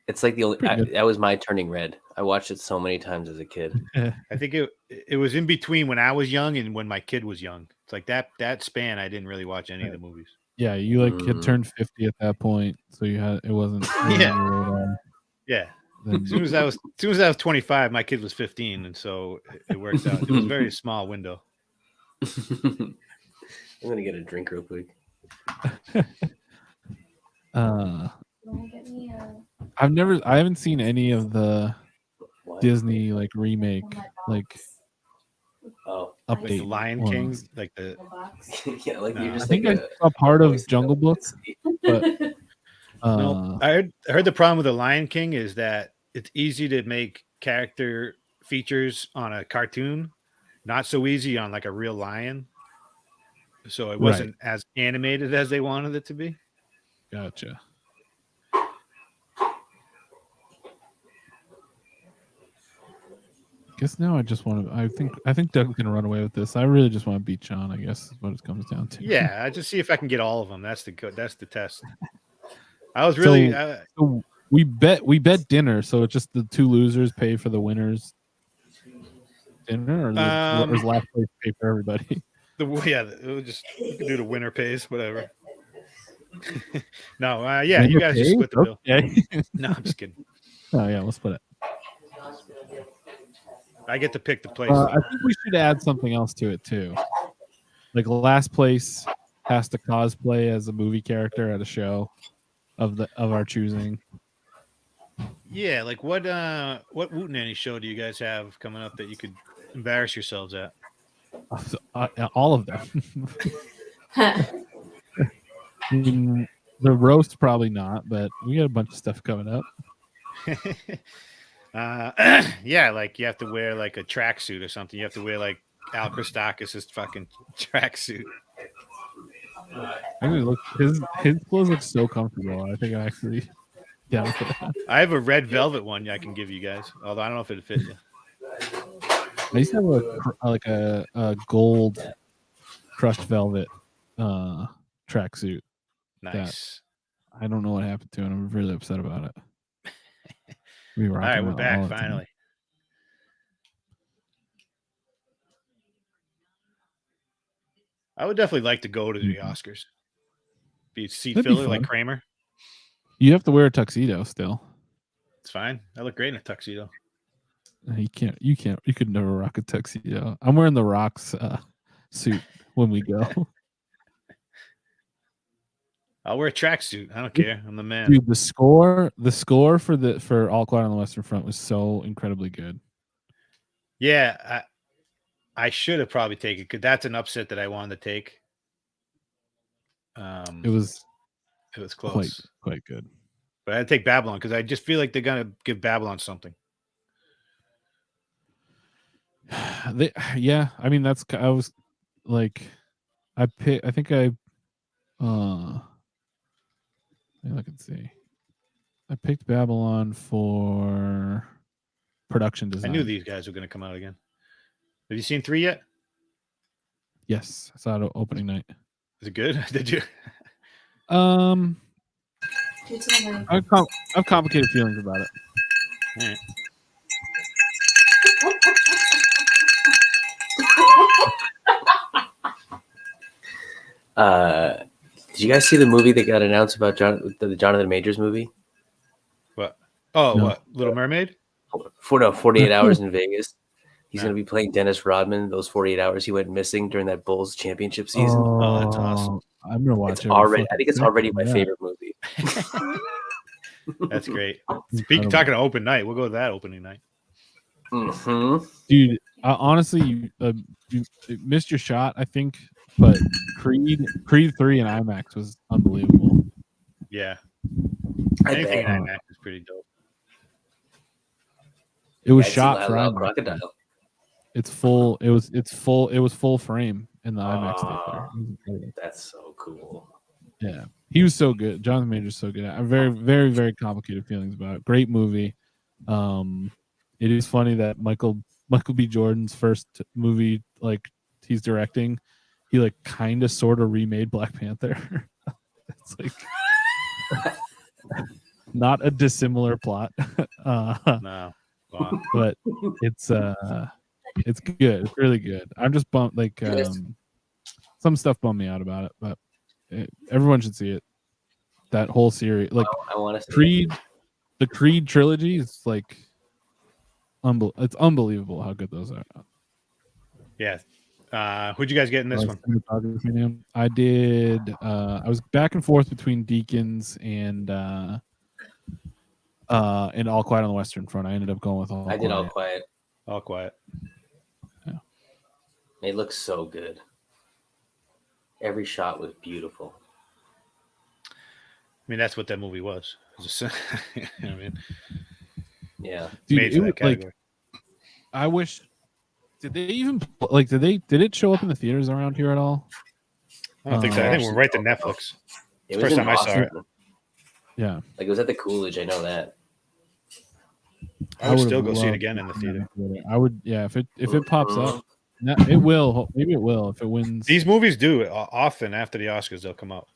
It's like that was my Turning Red. I watched it so many times as a kid. I think it was in between when I was young and when my kid was young. It's like that span. I didn't really watch any of the movies. Yeah, you had turned 50 at that point, so it wasn't. Yeah. As soon as I was 25, my kid was 15, and so it worked out. It was a very small window. I'm gonna get a drink real quick. I haven't seen any of the Disney like remake update. Like the Lion King, like the yeah, like you're just. I think I saw part of Jungle Book, but no, I heard the problem with the Lion King is that it's easy to make character features on a cartoon, not so easy on like a real lion. So it wasn't as animated as they wanted it to be. Gotcha. Guess now I just want to. I think Doug's gonna run away with this. I really just want to beat John. I guess is what it comes down to. Yeah, I just see if I can get all of them. That's the test. I was really. So we bet dinner. So it's just the two losers pay for the winners. dinner, or is last place pay for everybody? It was just you can do the winner pays, whatever. No, yeah, Winner you guys just pays? split the bill. Okay. No, I'm just kidding. Oh yeah, we'll split it. I get to pick the place. I think we should add something else to it too. Like last place has to cosplay as a movie character at a show of our choosing. Yeah, like what Wootenanny show do you guys have coming up that you could embarrass yourselves at? All of them. The roast probably not, but we got a bunch of stuff coming up. Yeah, like you have to wear like a tracksuit or something. You have to wear like Al Christakis' fucking tracksuit. I mean, look, his clothes look so comfortable. I think I'm actually down for that. I have a red velvet one I can give you guys, although I don't know if it'd fit you. I used to have a gold crushed velvet tracksuit. Nice. I don't know what happened to it. I'm really upset about it. All right, we're back finally. I would definitely like to go to the Oscars. Be a seat filler like Kramer. You have to wear a tuxedo still. It's fine. I look great in a tuxedo. You can't. You could never rock a tuxedo. I'm wearing the Rock's suit when we go. I'll wear a tracksuit. I don't care. I'm the man. Dude, the score for All Quiet on the Western Front was so incredibly good. Yeah, I should have probably taken it because that's an upset that I wanted to take. It was close, quite good. But I'd take Babylon because I just feel like they're gonna give Babylon something. Yeah, I mean I was like, I think I look and see. I picked Babylon for production design. I knew these guys were going to come out again. Have you seen 3 yet? Yes, I saw it opening night. Is it good? Did you? I have complicated feelings about it. All right. Did you guys see the movie that got announced about the Jonathan Majors movie? What? Oh, No. What? Little Mermaid? 48 Hours in Vegas. He's going to be playing Dennis Rodman. Those 48 hours he went missing during that Bulls championship season. Oh, that's awesome. I'm going to watch it. I think it's already my favorite movie. That's great. Speaking talking to open night, we'll go to that opening night. Mm-hmm. Dude, honestly, you missed your shot, I think. But Creed 3 in IMAX was unbelievable. Yeah. Anything in IMAX is pretty dope. It was shot for IMAX. Crocodile. It's full. It was full frame in the IMAX theater. That's so cool. Yeah, he was so good. Jonathan Majors so good. I have very, very, very complicated feelings about it. Great movie. It is funny that Michael B. Jordan's first movie, like he's directing, he like kind of sort of remade Black Panther. It's like not a dissimilar plot. No. Wow. But it's good. It's really good. I'm just bummed. Like some stuff bummed me out about it, but everyone should see it. That whole series, like I want to Creed, the Creed trilogy is like it's unbelievable how good those are. Yeah. Who'd you guys get in this one? I did. I was back and forth between Deacons and All Quiet on the Western Front. I ended up going with All Quiet. I did All Quiet. All Quiet. Yeah. It looks so good. Every shot was beautiful. I mean, that's what that movie was. You know what I mean? Yeah. Dude, made for that category. Like, I wish. Did they even like? Did it show up in the theaters around here at all? I don't think so. I think we're right to Netflix. It was First in time I saw it. Yeah. Like it was at the Coolidge. I know that. I would still go see it again in the theater. I would. Yeah. If it pops up, it will. Maybe it will if it wins. These movies do it often after the Oscars. They'll come out.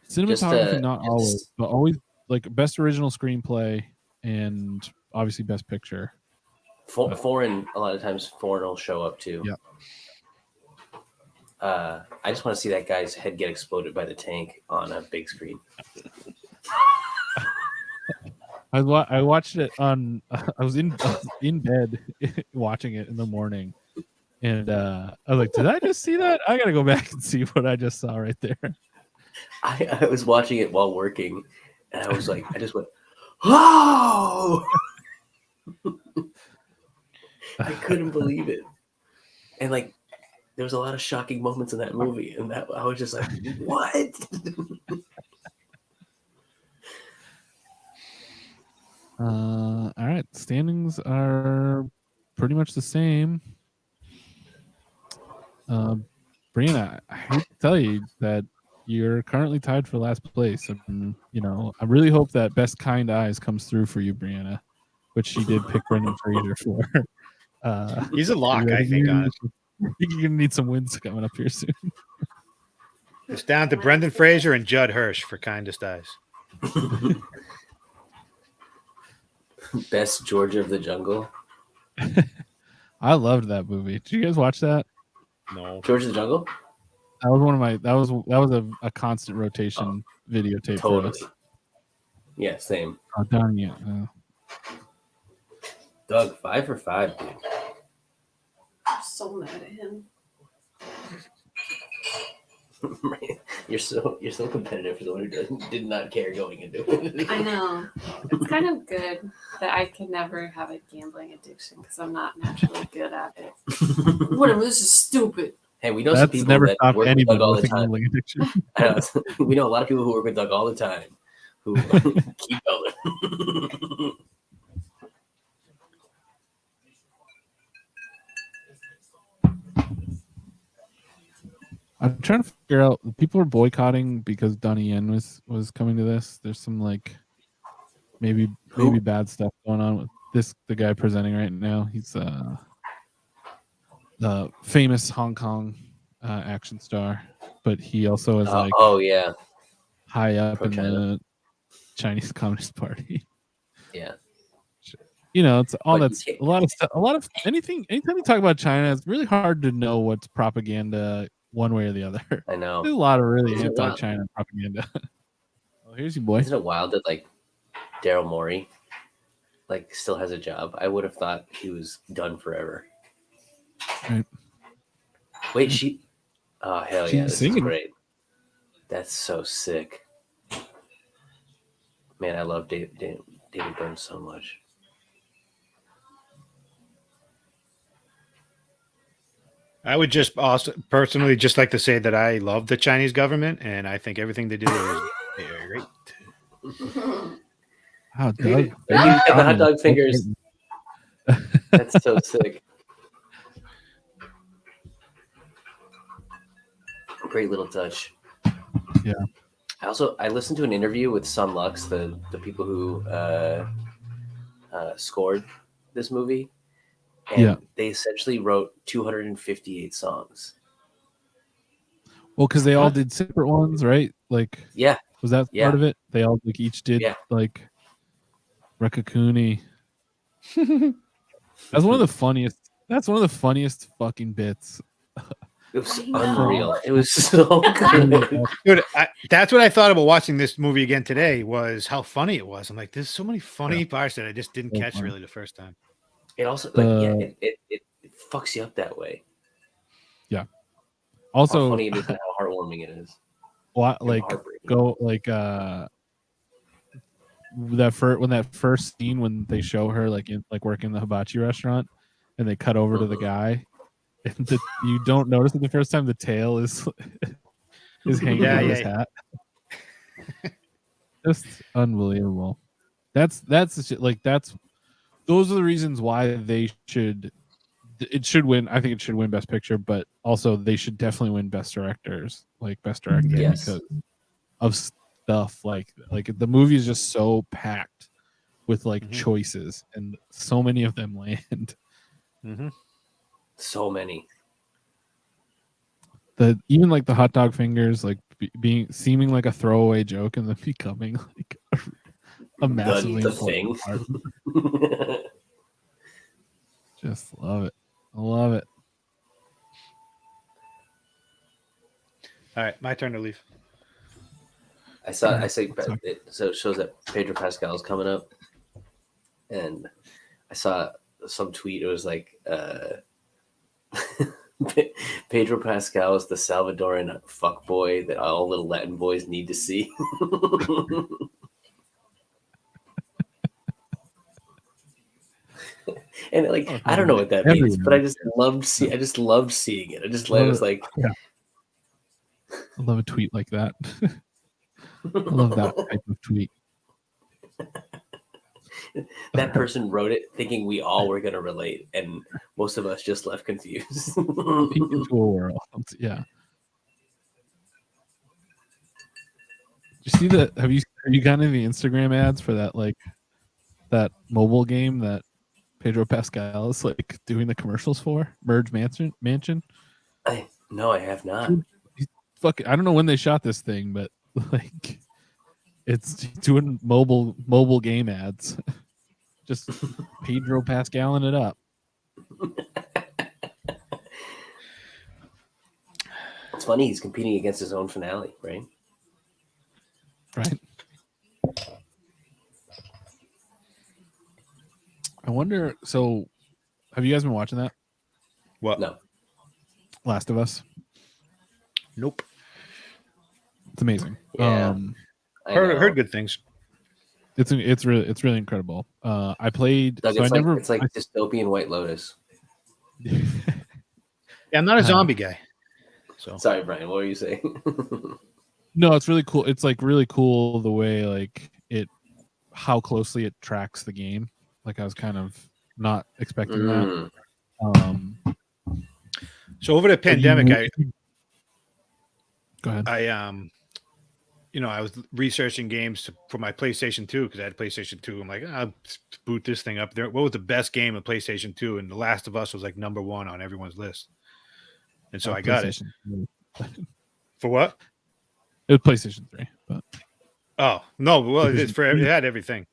Cinematography, not always, but always like best original screenplay and obviously best picture. Foreign, a lot of times foreign will show up too. Yeah. I just want to see that guy's head get exploded by the tank on a big screen. I watched it on. I was in bed watching it in the morning, and I was like, "Did I just see that? I gotta go back and see what I just saw right there." I was watching it while working, and I was like, I just went, "Oh!" I couldn't believe it, and like, there was a lot of shocking moments in that movie, and that I was just like, "What?" All right, standings are pretty much the same. Brianna, I hate to tell you that you're currently tied for last place, and I really hope that Best Kind Eyes comes through for you, Brianna, which she did pick Brendan Fraser for. He's a lock, I think. On it, I think you're gonna need some wins coming up here soon. it's down to Brendan Fraser and Judd Hirsch for Kindest Eyes. Best Georgia of the Jungle. I loved that movie. Did you guys watch that? No. Georgia of the Jungle? That was one of my. That was a constant rotation videotape Totally. for us. Yeah, same. Oh, darn you. Doug, 5 for 5, dude. I'm so mad at him. You're so competitive for someone who did not care going into it. I know. It's kind of good that I can never have a gambling addiction because I'm not naturally good at it. Whatever, this is stupid. Hey, we know some people never that stopped work with anybody Doug all the with a time. gambling addiction. I know. We know a lot of people who work with Doug all the time who keep going. I'm trying to figure out. People are boycotting because Donnie Yen was coming to this. There's some maybe bad stuff going on with the guy presenting right now. He's the famous Hong Kong action star, but he also is high up in the Chinese Communist Party. Yeah. It's all that's a lot of stuff. A lot of anything. Anytime you talk about China, it's really hard to know what's propaganda one way or the other. I know. There's a lot of really anti-China propaganda. Oh, here's your boy. Isn't it wild that Daryl Morey still has a job? I would have thought he was done forever. Right. Wait, she. Oh hell yeah! This singing. is great. That's so sick. Man, I love David Byrne so much. I would just also personally just like to say that I love the Chinese government and I think everything they do is very great. Wow, Doug. You got the hot dog fingers. That's so sick. Great little touch. Yeah. I listened to an interview with Sun Lux, the people who scored this movie, and they essentially wrote 258 songs. Well, because they all did separate ones, right? Was that part of it? They all each did Rekakuni. That's one of the funniest. That's one of the funniest fucking bits. It was unreal. It was so good. Dude, that's what I thought about watching this movie again today was how funny it was. I'm like, there's so many funny parts that I just didn't catch really the first time. It also it fucks you up that way. Yeah. Also, how funny it is and how heartwarming it is. What when that first scene when they show her working the hibachi restaurant and they cut over to the guy and you don't notice it the first time the tail is hanging out of his hat. Just unbelievable. That's those are the reasons why it should win. I think it should win Best Picture, but also they should definitely win Best Directors, Best Director, because of stuff like the movie is just so packed with choices, and so many of them land. Mm-hmm. So many. Even the hot dog fingers, being seeming like a throwaway joke, and then becoming a massively important part. Just love it. I love it. All right, my turn to leave. I say it, so it shows that Pedro Pascal is coming up, and I saw some tweet. It was like Pedro Pascal is the Salvadoran fuckboy that all little Latin boys need to see. And like, I don't know what that means, but I just loved seeing it. I just was like, yeah. I love a tweet like that. I love that type of tweet. That person wrote it thinking we all were going to relate, and most of us just left confused. Into a world, yeah. Did you see that? Have you gotten any Instagram ads for that, like that mobile game that Pedro Pascal is like doing the commercials for? Merge Mansion. No, I have not. I don't know when they shot this thing, but like it's doing mobile game ads. Just Pedro Pascaling it up. It's funny he's competing against his own finale, right? Right. I wonder. So, have you guys been watching that? What? No. Last of Us. Nope. It's amazing. Yeah. Heard good things. It's really incredible. I played. Doug, so it's like dystopian White Lotus. Yeah, I'm not a zombie guy. So sorry, Brian. What were you saying? No, it's really cool. It's like really cool the way like how closely it tracks the game. Like I was kind of not expecting that. So over the pandemic, go ahead. I was researching games for my PlayStation 2 because I had PlayStation 2. I'm like, I'll boot this thing up. What was the best game of PlayStation 2? And The Last of Us was like number one on everyone's list. And so I got it. For what? It was PlayStation 3. But oh no, well it had everything.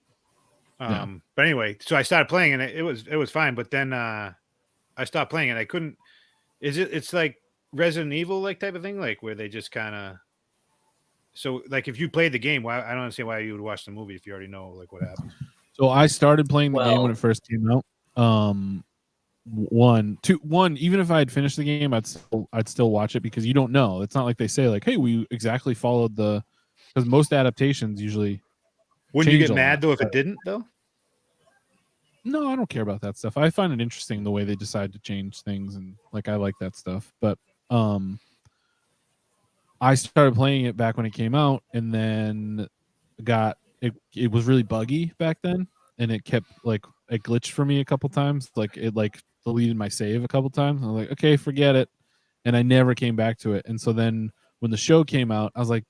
But anyway, so I started playing and it was fine. But then I stopped playing and I couldn't. It's like Resident Evil like type of thing, like where they just kind of. So, like, if you played the game, I don't understand why you would watch the movie if you already know like what happened. So I started playing the game when it first came out. One. Even if I had finished the game, I'd still watch it because you don't know. It's not like they say like, "Hey, we exactly followed the." Because most adaptations usually. Wouldn't you get mad though if it didn't though? No, I don't care about that stuff. I find it interesting the way they decide to change things, and like I like that stuff. But I started playing it back when it came out, and then it was really buggy back then, and it kept like it glitched for me a couple times. Like it deleted my save a couple times. I was like, okay, forget it, and I never came back to it. And so then when the show came out, I was like,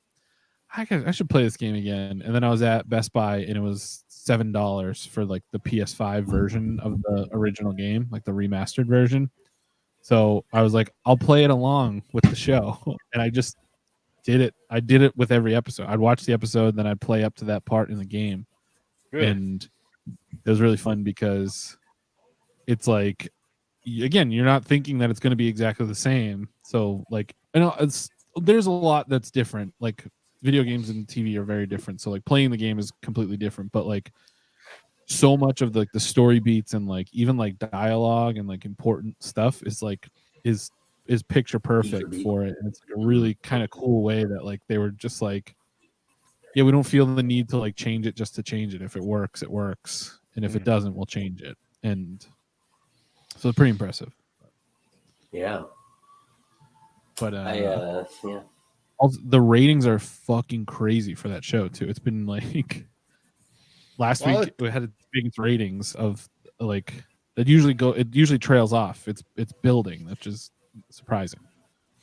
I should play this game again. And then I was at Best Buy, and it was $7 for like the PS5 version of the original game, like the remastered version. So I was like, I'll play it along with the show, and I just did it. I did it with every episode. I'd watch the episode, then I'd play up to that part in the game. Really? And it was really fun because it's like, again, you're not thinking that it's going to be exactly the same. So like, there's a lot that's different. Like video games and TV are very different. So like playing the game is completely different, but like so much of the story beats and like even like dialogue and like important stuff is picture perfect for it. And it's like a really kind of cool way that like they were just like, yeah, we don't feel the need to like change it just to change it. If it works, it works. And if it doesn't, we'll change it. And so it's pretty impressive. Yeah. But yeah. Also, the ratings are fucking crazy for that show too. It's been like last week we had its biggest ratings of like it usually trails off. It's building, which is surprising.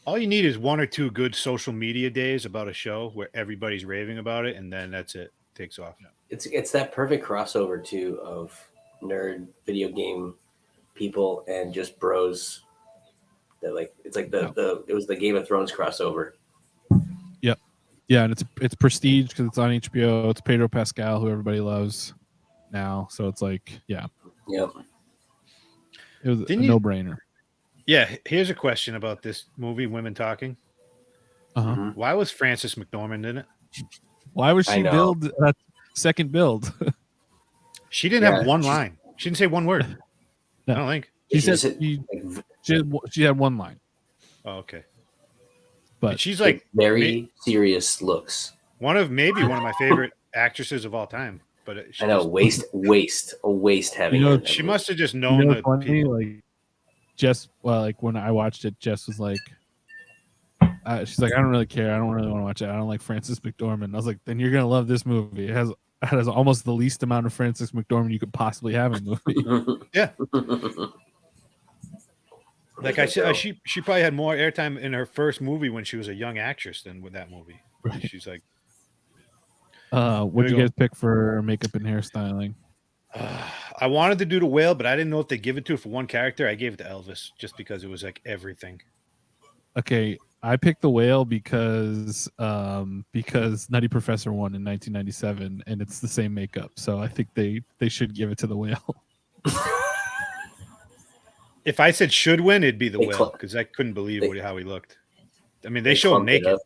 All you need is one or two good social media days about a show where everybody's raving about it, and then that's it. Takes off. It's that perfect crossover too of nerd video game people and just bros. That like it's like it was the Game of Thrones crossover. Yep. Yeah, and it's prestige because it's on HBO. It's Pedro Pascal, who everybody loves now. So it's like, yeah. Yep. It was Didn't a you- no-brainer. Yeah, here's a question about this movie, Women Talking. Uh-huh. Mhm. Why was Frances McDormand in it? Why was I she know. billed second build? She didn't Yeah, have one she's- she didn't say one word. No. I don't think. She She said just- she had one line, Oh, okay. but She's She like had very serious looks. one of my favorite actresses of all time. But she I know, just- a waste having You know, her in that she movie. must have just you known know, the funny, people. like like when I watched it, Jess was like, she's like, I don't really care. I don't really want to watch it. I don't like Frances McDormand. I was like, then you're gonna love this movie. It has almost the least amount of Frances McDormand you could possibly have in a movie. Yeah. Like I said, she probably had more airtime in her first movie when she was a young actress than with that movie. Right. She's like, What'd you we go. guys pick for makeup and hairstyling? I wanted to do the whale, but I didn't know if they give it to it for one character. I gave it to Elvis just because it was like everything. Okay, I picked the whale because Nutty Professor won in 1997, and it's the same makeup. So I think they should give it to the whale. If I said should win, it'd be the They whale cl- because I couldn't believe how he looked. I mean, they They show him clumped it naked. up.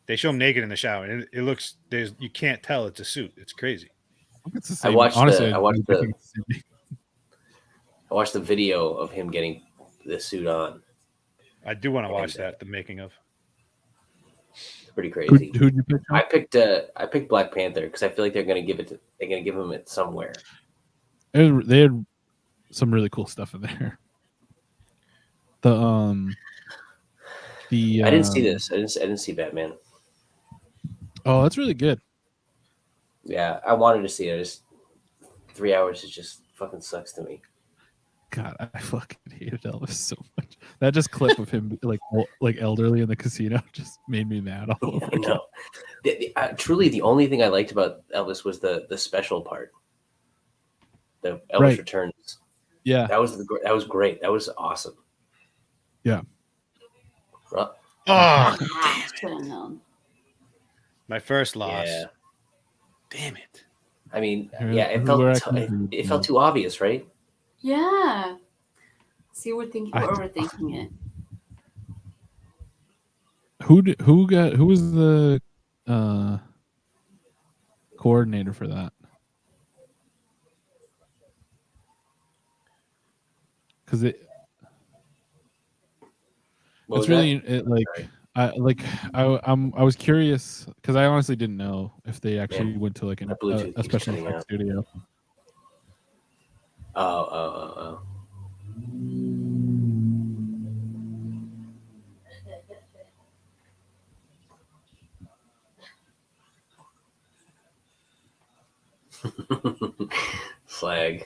They show him naked in the shower, and it looks you can't tell it's a suit. It's crazy. It's the I same. watched Honestly, I watched I think it's the same. I watched the video of him getting the suit on. I do want to watch that, the making of. It's pretty crazy. Who'd you pick? I picked Black Panther because I feel like they're gonna give him it somewhere. They had some really cool stuff in there. The I didn't see this. I didn't see Batman. Oh, that's really good. Yeah, I wanted to see it. 3 hours is just fucking sucks to me. God, I fucking hated Elvis so much. That just clip of him like elderly in the casino just made me mad all over. I know. Truly, the only thing I liked about Elvis was the special part. The Elvis Right. Returns. Yeah, That was great. That was awesome. yeah. Oh, Should have known. my first loss. Yeah. Damn it. I mean, Here- yeah, it where I felt can it felt too obvious, right? Yeah. See, we're overthinking it. Who was the coordinator for that? Because What it's was really that? I was curious because I honestly didn't know if they actually Yeah. went to like My Bluetooth a keeps special cutting effects out. studio. Oh. Flag.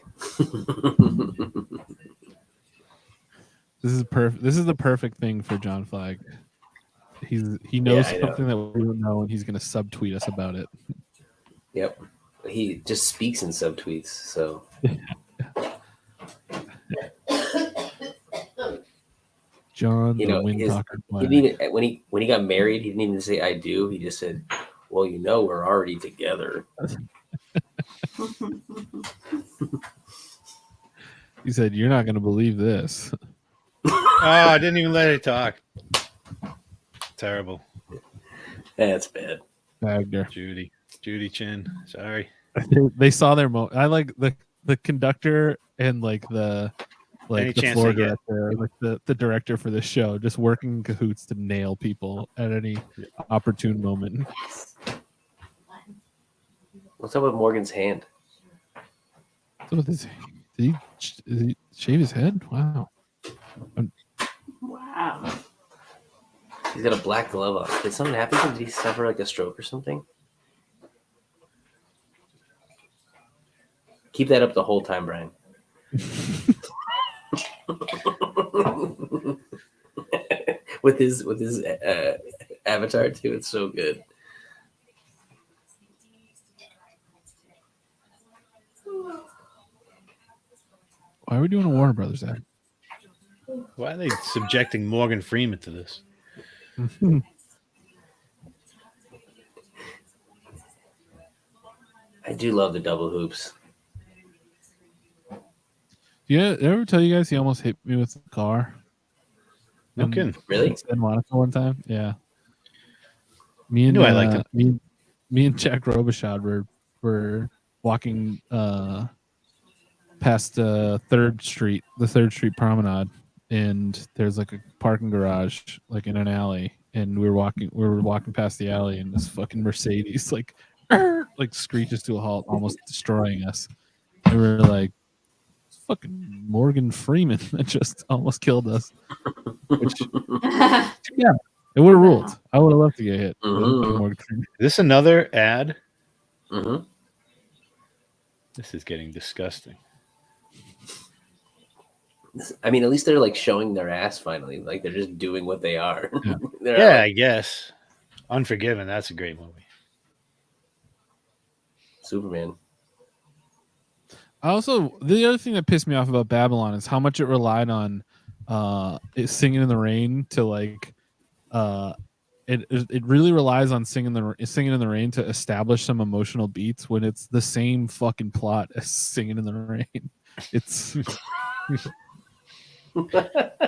This is perfect. This is the perfect thing for John Flagg. He knows Yeah, I know. something that we don't know, and he's going to subtweet us about it. Yep. He just speaks in subtweets, so John, you the know, wind talker. he Flagg. didn't even when he got married, he didn't even say I do. He just said, "Well, you know, we're already together." He said, "You're not going to believe this." Oh, I didn't even let it talk. Terrible. That's bad. Wagner. Judy Chin. Sorry. They saw their moment. I like the conductor and like the Any the chance floor they get. director, like the director for this show, just working in cahoots to nail people at any opportune moment. What's up with Morgan's hand? So with this, did he shave his head? Wow. Wow. He's got a black glove on. Did something happen to him? Did he suffer like a stroke or something? Keep that up the whole time, Brian. with his avatar too, it's so good. Why are we doing a Warner Brothers ad? Why are they subjecting Morgan Freeman to this? I do love the double hoops. Do Yeah, did I ever tell you guys he almost hit me with the car? No kidding. Really? In San Monica one time? Yeah. I knew I liked him. Me and Jack Robichaud were walking past Third Street, the Third Street Promenade, and there's like a parking garage like in an alley, and we were walking past the alley, and this fucking Mercedes like screeches to a halt, almost destroying us. And we were like, fucking Morgan Freeman that just almost killed us. Which, yeah, it would have ruled. I would have loved to get hit. Mhm. Morgan Freeman. Is this another ad? Mm-hmm. This is getting disgusting. I mean, at least they're like showing their ass finally. Like they're just doing what they are. Yeah. They're Yeah, like, I guess. Unforgiven. That's a great movie. Superman. Also, the other thing that pissed me off about Babylon is how much it relied on Singing in the Rain to like it really relies on Singing in the Rain to establish some emotional beats when it's the same fucking plot as Singing in the Rain. It's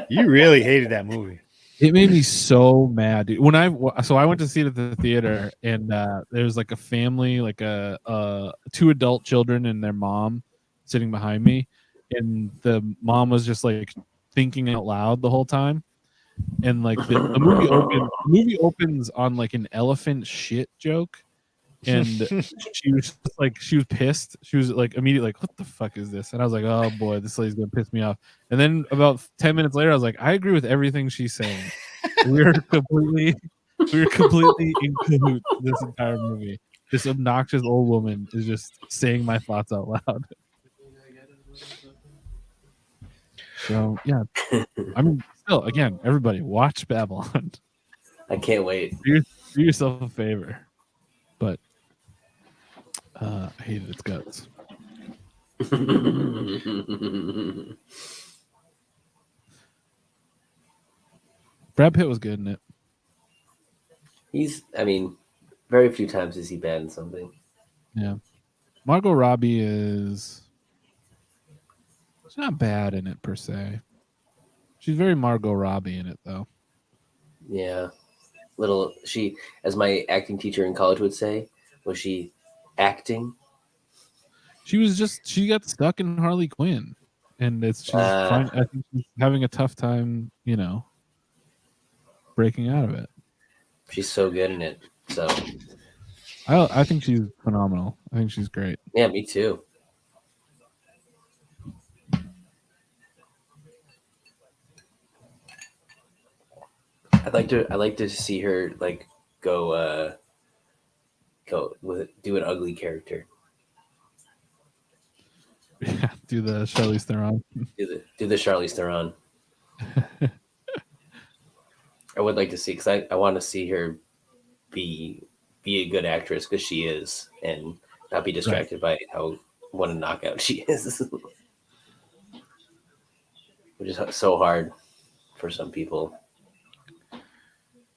You really hated that movie. It made me so mad, dude. When I went to see it at the theater, and there's like a family, like two adult children and their mom sitting behind me, and the mom was just like thinking out loud the whole time, and like the movie opens on like an elephant shit joke, and she was pissed. She was like immediately like, "What the fuck is this?" And I was like, "Oh boy, this lady's gonna piss me off." And then about 10 minutes later, I was like, "I agree with everything she's saying." we were completely in cahoots this entire movie. This obnoxious old woman is just saying my thoughts out loud. So yeah, I mean, still, again, everybody watch Babylon. I can't wait. Do yourself a favor, but. I hated its guts. Brad Pitt was good in it. I mean, very few times has he bad in something. Yeah. Margot Robbie she's not bad in it per se. She's very Margot Robbie in it though. Yeah. She, as my acting teacher in college would say, was she acting? She got stuck in Harley Quinn, and she's fine. I think she's having a tough time, breaking out of it. She's so good in it. So I think she's phenomenal. I think she's great. Yeah, me too. I'd like to see her like do an ugly character. Yeah, do the Charlize Theron. Do the Charlize Theron. I would like to see, because I want to see her be a good actress, because she is, and not be distracted by what a knockout she is. Which is so hard for some people.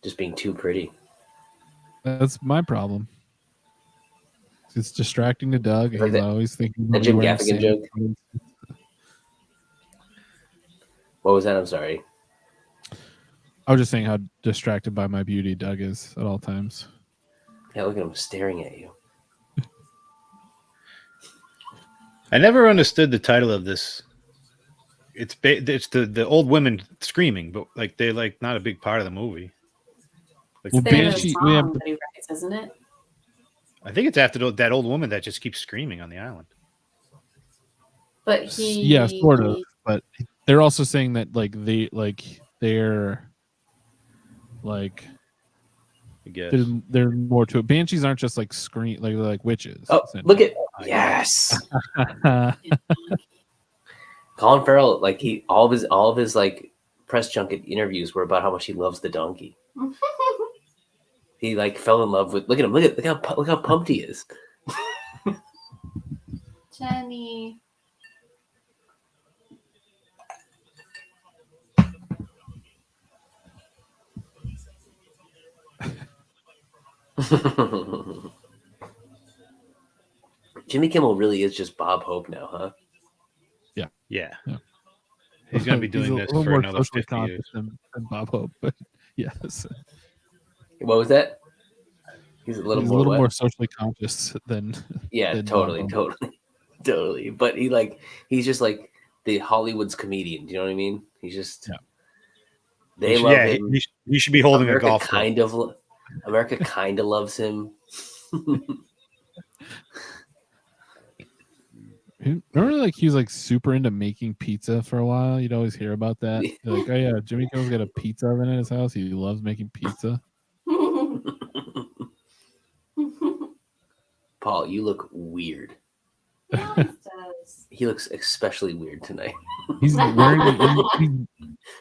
Just being too pretty. That's my problem. It's distracting to Doug. Like he's always thinking the Jim Gaffigan joke. What was that? I'm sorry. I was just saying how distracted by my beauty Doug is at all times. Yeah, look at him staring at you. I never understood the title of this. It's the old women screaming, but like they're like not a big part of the movie. Like, it's the Banshee, song that he writes, isn't it? I think it's after that old woman that just keeps screaming on the island. But sort of. But they're also saying that they're like, I guess there's more to it. Banshees aren't just like scream, like they're like witches. Oh, look at yes. Colin Farrell, like all of his like press junket interviews were about how much he loves the donkey. He like fell in love with. Look at him. Look how pumped he is. Jenny. Jimmy Kimmel really is just Bob Hope now, huh? Yeah. Yeah. He's going to be doing this for another 50 years. Than Bob Hope, but yes. What was that? He's a little more socially conscious than than totally, Bob Hope. totally. But he's just like the Hollywood's comedian. Do you know what I mean? He's just they love him. He should be holding America a golf club. America kind of loves him. Remember, like he was like super into making pizza for a while. You'd always hear about that. Like, oh yeah, Jimmy Kimmel's got a pizza oven in his house. He loves making pizza. Paul, you look weird. He always does. He looks especially weird tonight. He's wearing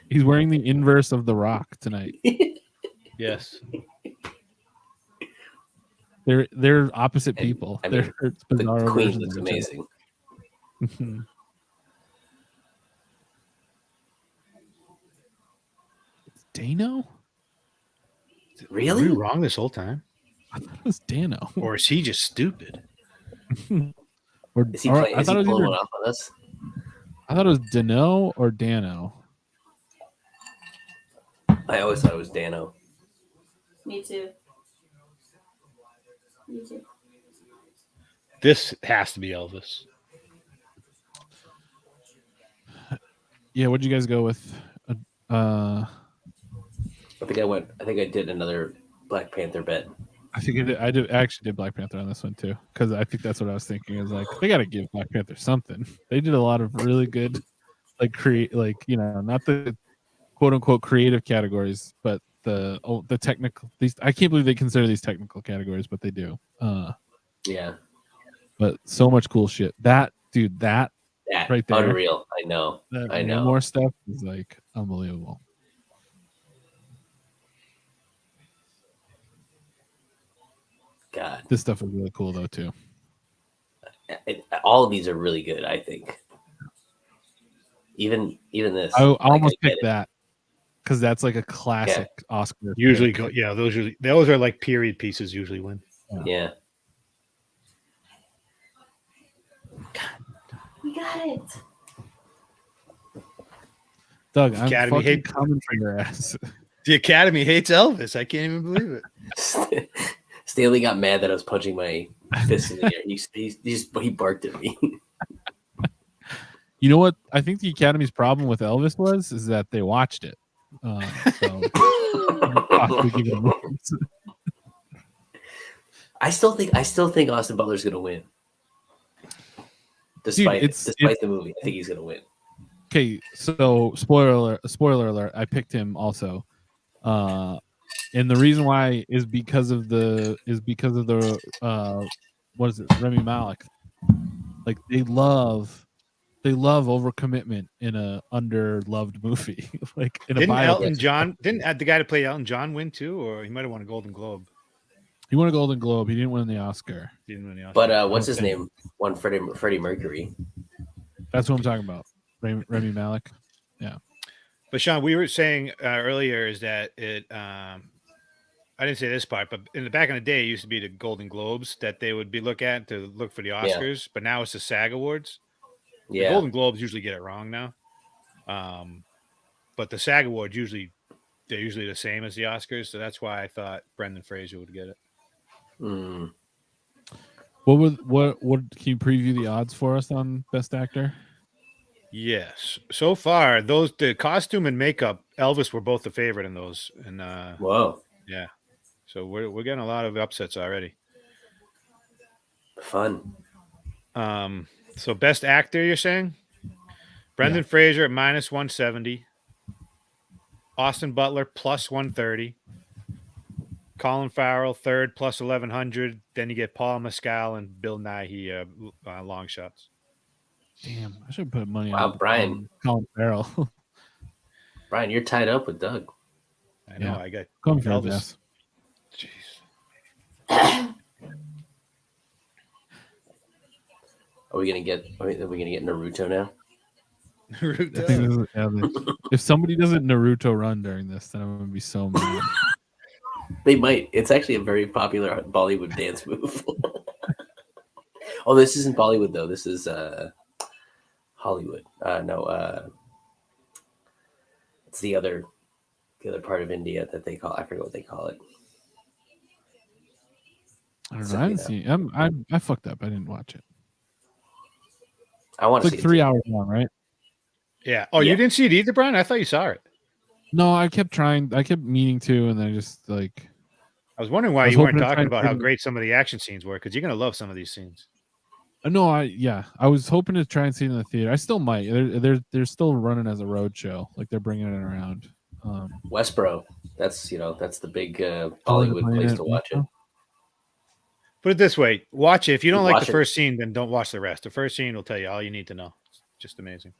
he's wearing the inverse of the Rock tonight. Yes. They're opposite people. I mean, they're the Queen looks amazing. It's Dano? Really? Were we wrong this whole time? I thought it was Dano. Or is he just stupid? Is he pulling one off on us? I thought it was Dano or Dano. I always thought it was Dano. Me too. This has to be Elvis. Yeah, what'd you guys go with? I think I did another Black Panther bet. I think I actually did Black Panther on this one too, because I think that's what I was thinking. Is like they got to give Black Panther something. They did a lot of really good, not the quote unquote creative categories, but the technical. I can't believe they consider these technical categories, but they do. Yeah. But so much cool shit. That right there, unreal. I know. I know. More stuff is like unbelievable. God, this stuff is really cool though too. All of these are really good, I think. Even this. I almost picked that because that's like a classic Oscar. Usually those are like period pieces. Usually win. Yeah. We got it. Doug, I'm fucking coming for your ass. The Academy hates Elvis. I can't even believe it. Stanley got mad that I was punching my fist in the air. He barked at me. You know what? I think the Academy's problem with Elvis is that they watched it. I still think Austin Butler's gonna win. Despite the movie, I think he's gonna win. Okay, so spoiler alert, I picked him also. And the reason why is because of the what is it, Remy Malek. Like they love overcommitment in a underloved movie. Like in didn't Elton John didn't the guy to play Elton John win too, or he might have won a Golden Globe? He won a Golden Globe. He didn't win the Oscar. But what's his name? Won Freddie Mercury. That's what I'm talking about. Remy Malek. Yeah. But Sean, we were saying earlier is that it. I didn't say this part, but in the back in the day, it used to be the Golden Globes that they would look for the Oscars. But now it's the SAG Awards. Yeah. The Golden Globes usually get it wrong now. But the SAG Awards they're usually the same as the Oscars, so that's why I thought Brendan Fraser would get it. Mm. What can you preview the odds for us on Best Actor? Yes, so far the costume and makeup, Elvis were both the favorite in those. And whoa, yeah, so we're getting a lot of upsets already. Fun. So Best Actor, you're saying? Brendan Fraser at -170, Austin Butler +130. Colin Farrell third +1100. Then you get Paul Mescal and Bill Nighy long shots. Damn, I should put money on Brian. Colin Farrell. Brian, you're tied up with Doug. I know. I got Colin Elvis. Jeez. Are we gonna get Naruto now? Naruto. If somebody does a Naruto run during this, then I'm gonna be so mad. They might. It's actually a very popular Bollywood dance move. Oh, this isn't Bollywood though. This is Hollywood. No, it's the other part of India that they call. I forget what they call it. I don't know. I haven't seen. I fucked up. I didn't watch it. I want to see like 3 it hours long, right? Yeah. Oh, you didn't see it either, Brian? I thought you saw it. No, I kept trying. I kept meaning to, and I just like. I was wondering why you weren't talking about how great some of the action scenes were, because you're gonna love some of these scenes. No, I was hoping to try and see it in the theater. I still might. They're still running as a road show. Like they're bringing it around. Westboro. That's the big Hollywood place to watch it. Put it this way: watch it. If you don't like the first scene, then don't watch the rest. The first scene will tell you all you need to know. It's just amazing.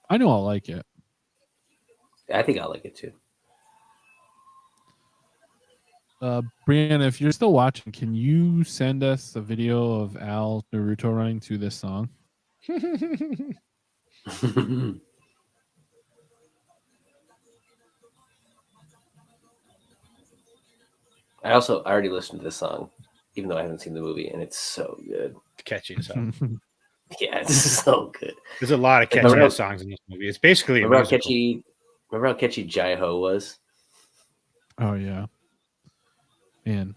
I know I'll like it. I think I'll like it too. Brianna, if you're still watching, can you send us a video of Al Naruto running to this song? I already listened to this song, even though I haven't seen the movie, and it's so good. Catchy as hell. Yeah, it's so good. There's a lot of catchy songs in this movie. It's basically remember how catchy Jai Ho was? Oh yeah, man.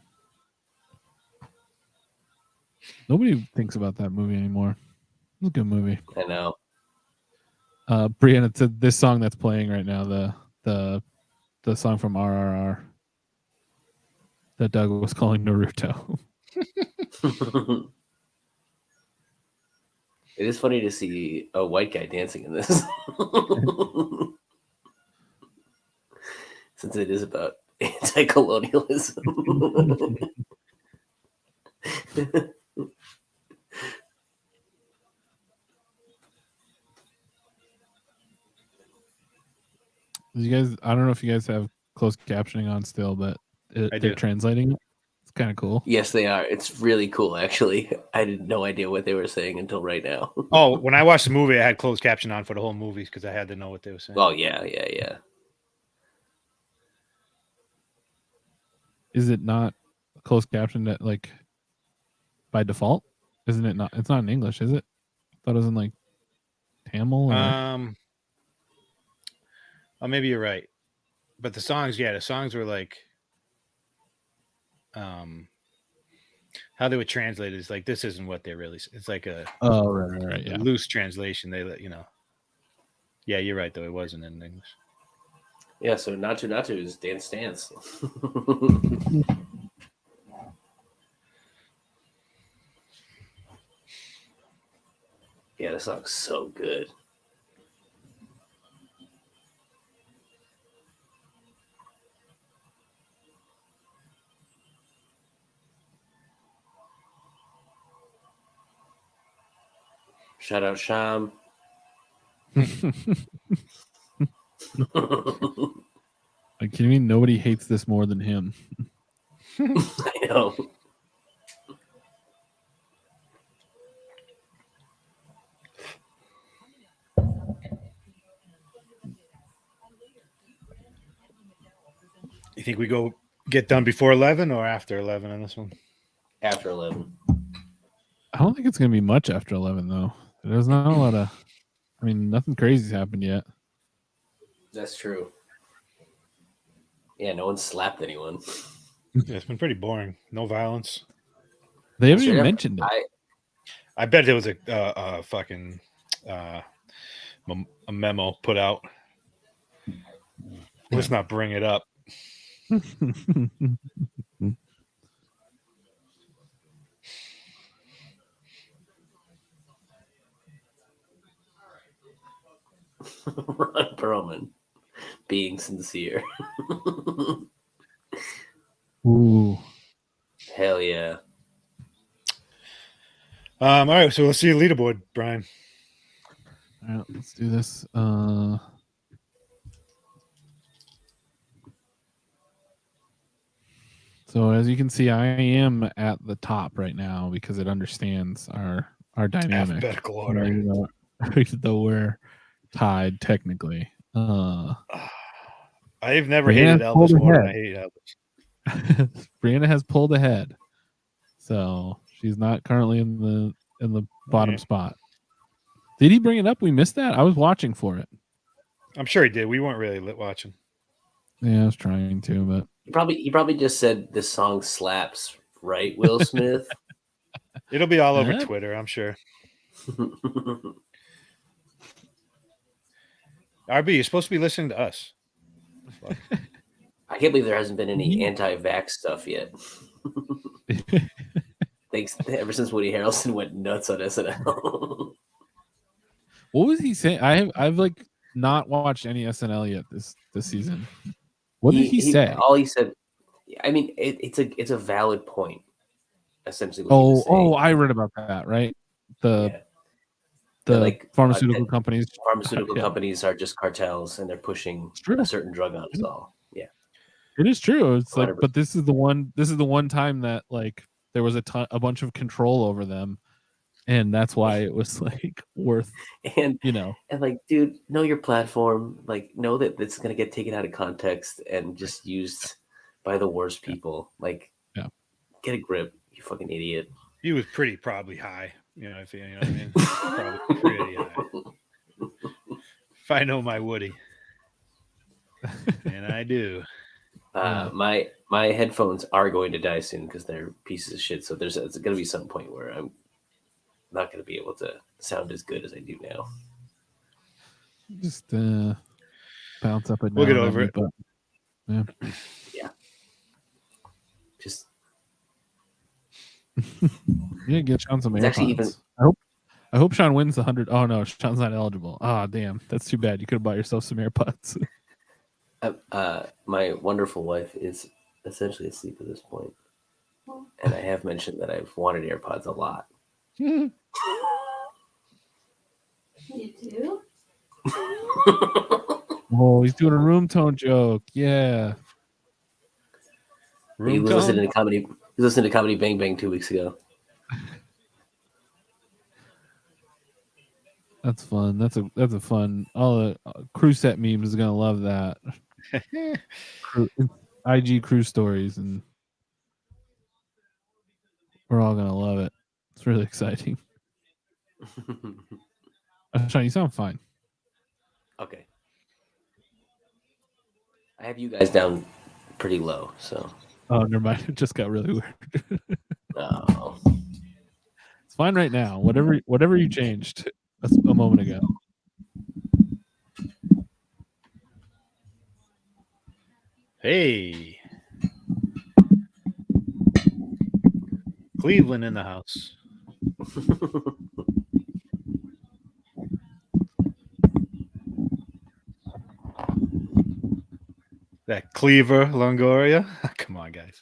Nobody thinks about that movie anymore. It was a good movie. I know. Brianna, to this song that's playing right now, the song from RRR that Doug was calling Naruto. It is funny to see a white guy dancing in this. Since it is about anti-colonialism. You guys, I don't know if you guys have closed captioning on still, but they're translating it. It's kind of cool. Yes, they are. It's really cool, actually. I had no idea what they were saying until right now. Oh, when I watched the movie, I had closed caption on for the whole movie because I had to know what they were saying. Oh, yeah. Is it not closed caption that like by default? Isn't it not? It's not in English, is it? I thought it was in like Tamil. Or... Oh, maybe you're right. But the songs were like, how they would translate it is like, this isn't what they really. It's like a right, loose translation. They let Yeah, you're right though. It wasn't in English. Yeah, so Natu is dance. Yeah, this song's so good. Shout out Sham. Like, can you mean nobody hates this more than him? I know. You think we go get done before 11 or after 11 on this one? After 11. I don't think it's going to be much after 11, though. There's not a lot of... I mean, nothing crazy's happened yet. That's true. Yeah, no one slapped anyone. Yeah, it's been pretty boring. No violence. They haven't even mentioned it. I bet there was a fucking a memo put out. Let's not bring it up. Ron Perlman being sincere. Ooh. Hell yeah. All right, so let's see the leaderboard, Brian. All right, let's do this. So as you can see, I am at the top right now because it understands our dynamic. Alphabetical order. Though we're tied technically. I've never hated Elvis more than I hate Elvis. Brianna has pulled ahead, so she's not currently in the bottom spot. Did he bring it up? We missed that. I was watching for it. I'm sure he did. We weren't really watching. Yeah, I was trying to, but He probably just said this song slaps, right, Will Smith? It'll be all over Twitter, I'm sure. RB, you're supposed to be listening to us. I can't believe there hasn't been any anti-vax stuff yet. Thanks. Ever since Woody Harrelson went nuts on SNL. What was he saying? I've like not watched any SNL yet this season. What did he say? All he said. I mean, it's a valid point. Essentially, what he was saying. I read about that. Right, the like pharmaceutical companies. Pharmaceutical companies are just cartels, and they're pushing a certain drug on us all. Yeah, it is true. It's 100%. like, but this is the one time that like there was a bunch of control over them, and that's why it was like worth. And and like, dude, know your platform. Like, know that it's gonna get taken out of context and just used by the worst people. Like, get a grip, you fucking idiot. He was probably high. You know what I mean? Probably pretty high. If I know my Woody, and I do. My headphones are going to die soon because they're pieces of shit. So it's going to be some point where I'm not going to be able to sound as good as I do now. Just bounce up and down. We'll get over it. But, yeah. Just get Shaun some AirPods. I hope Shaun wins the 100. Oh no, Shaun's not eligible. Ah, damn, that's too bad. You could have bought yourself some AirPods. My wonderful wife is essentially asleep at this point, and I have mentioned that I've wanted AirPods a lot. You do? Oh, he's doing a room tone joke. Yeah. He was listening to Comedy Bang Bang 2 weeks ago. That's fun. That's a fun. All the crew set memes is gonna love that. IG crew stories, and we're all gonna love it. It's really exciting. Shaun, you sound fine. Okay. I have you guys down pretty low, so. Oh, never mind. It just got really weird. Oh. It's fine right now. Whatever you changed a moment ago. Hey. Cleveland in the house. That Cleaver Longoria. Come on, guys.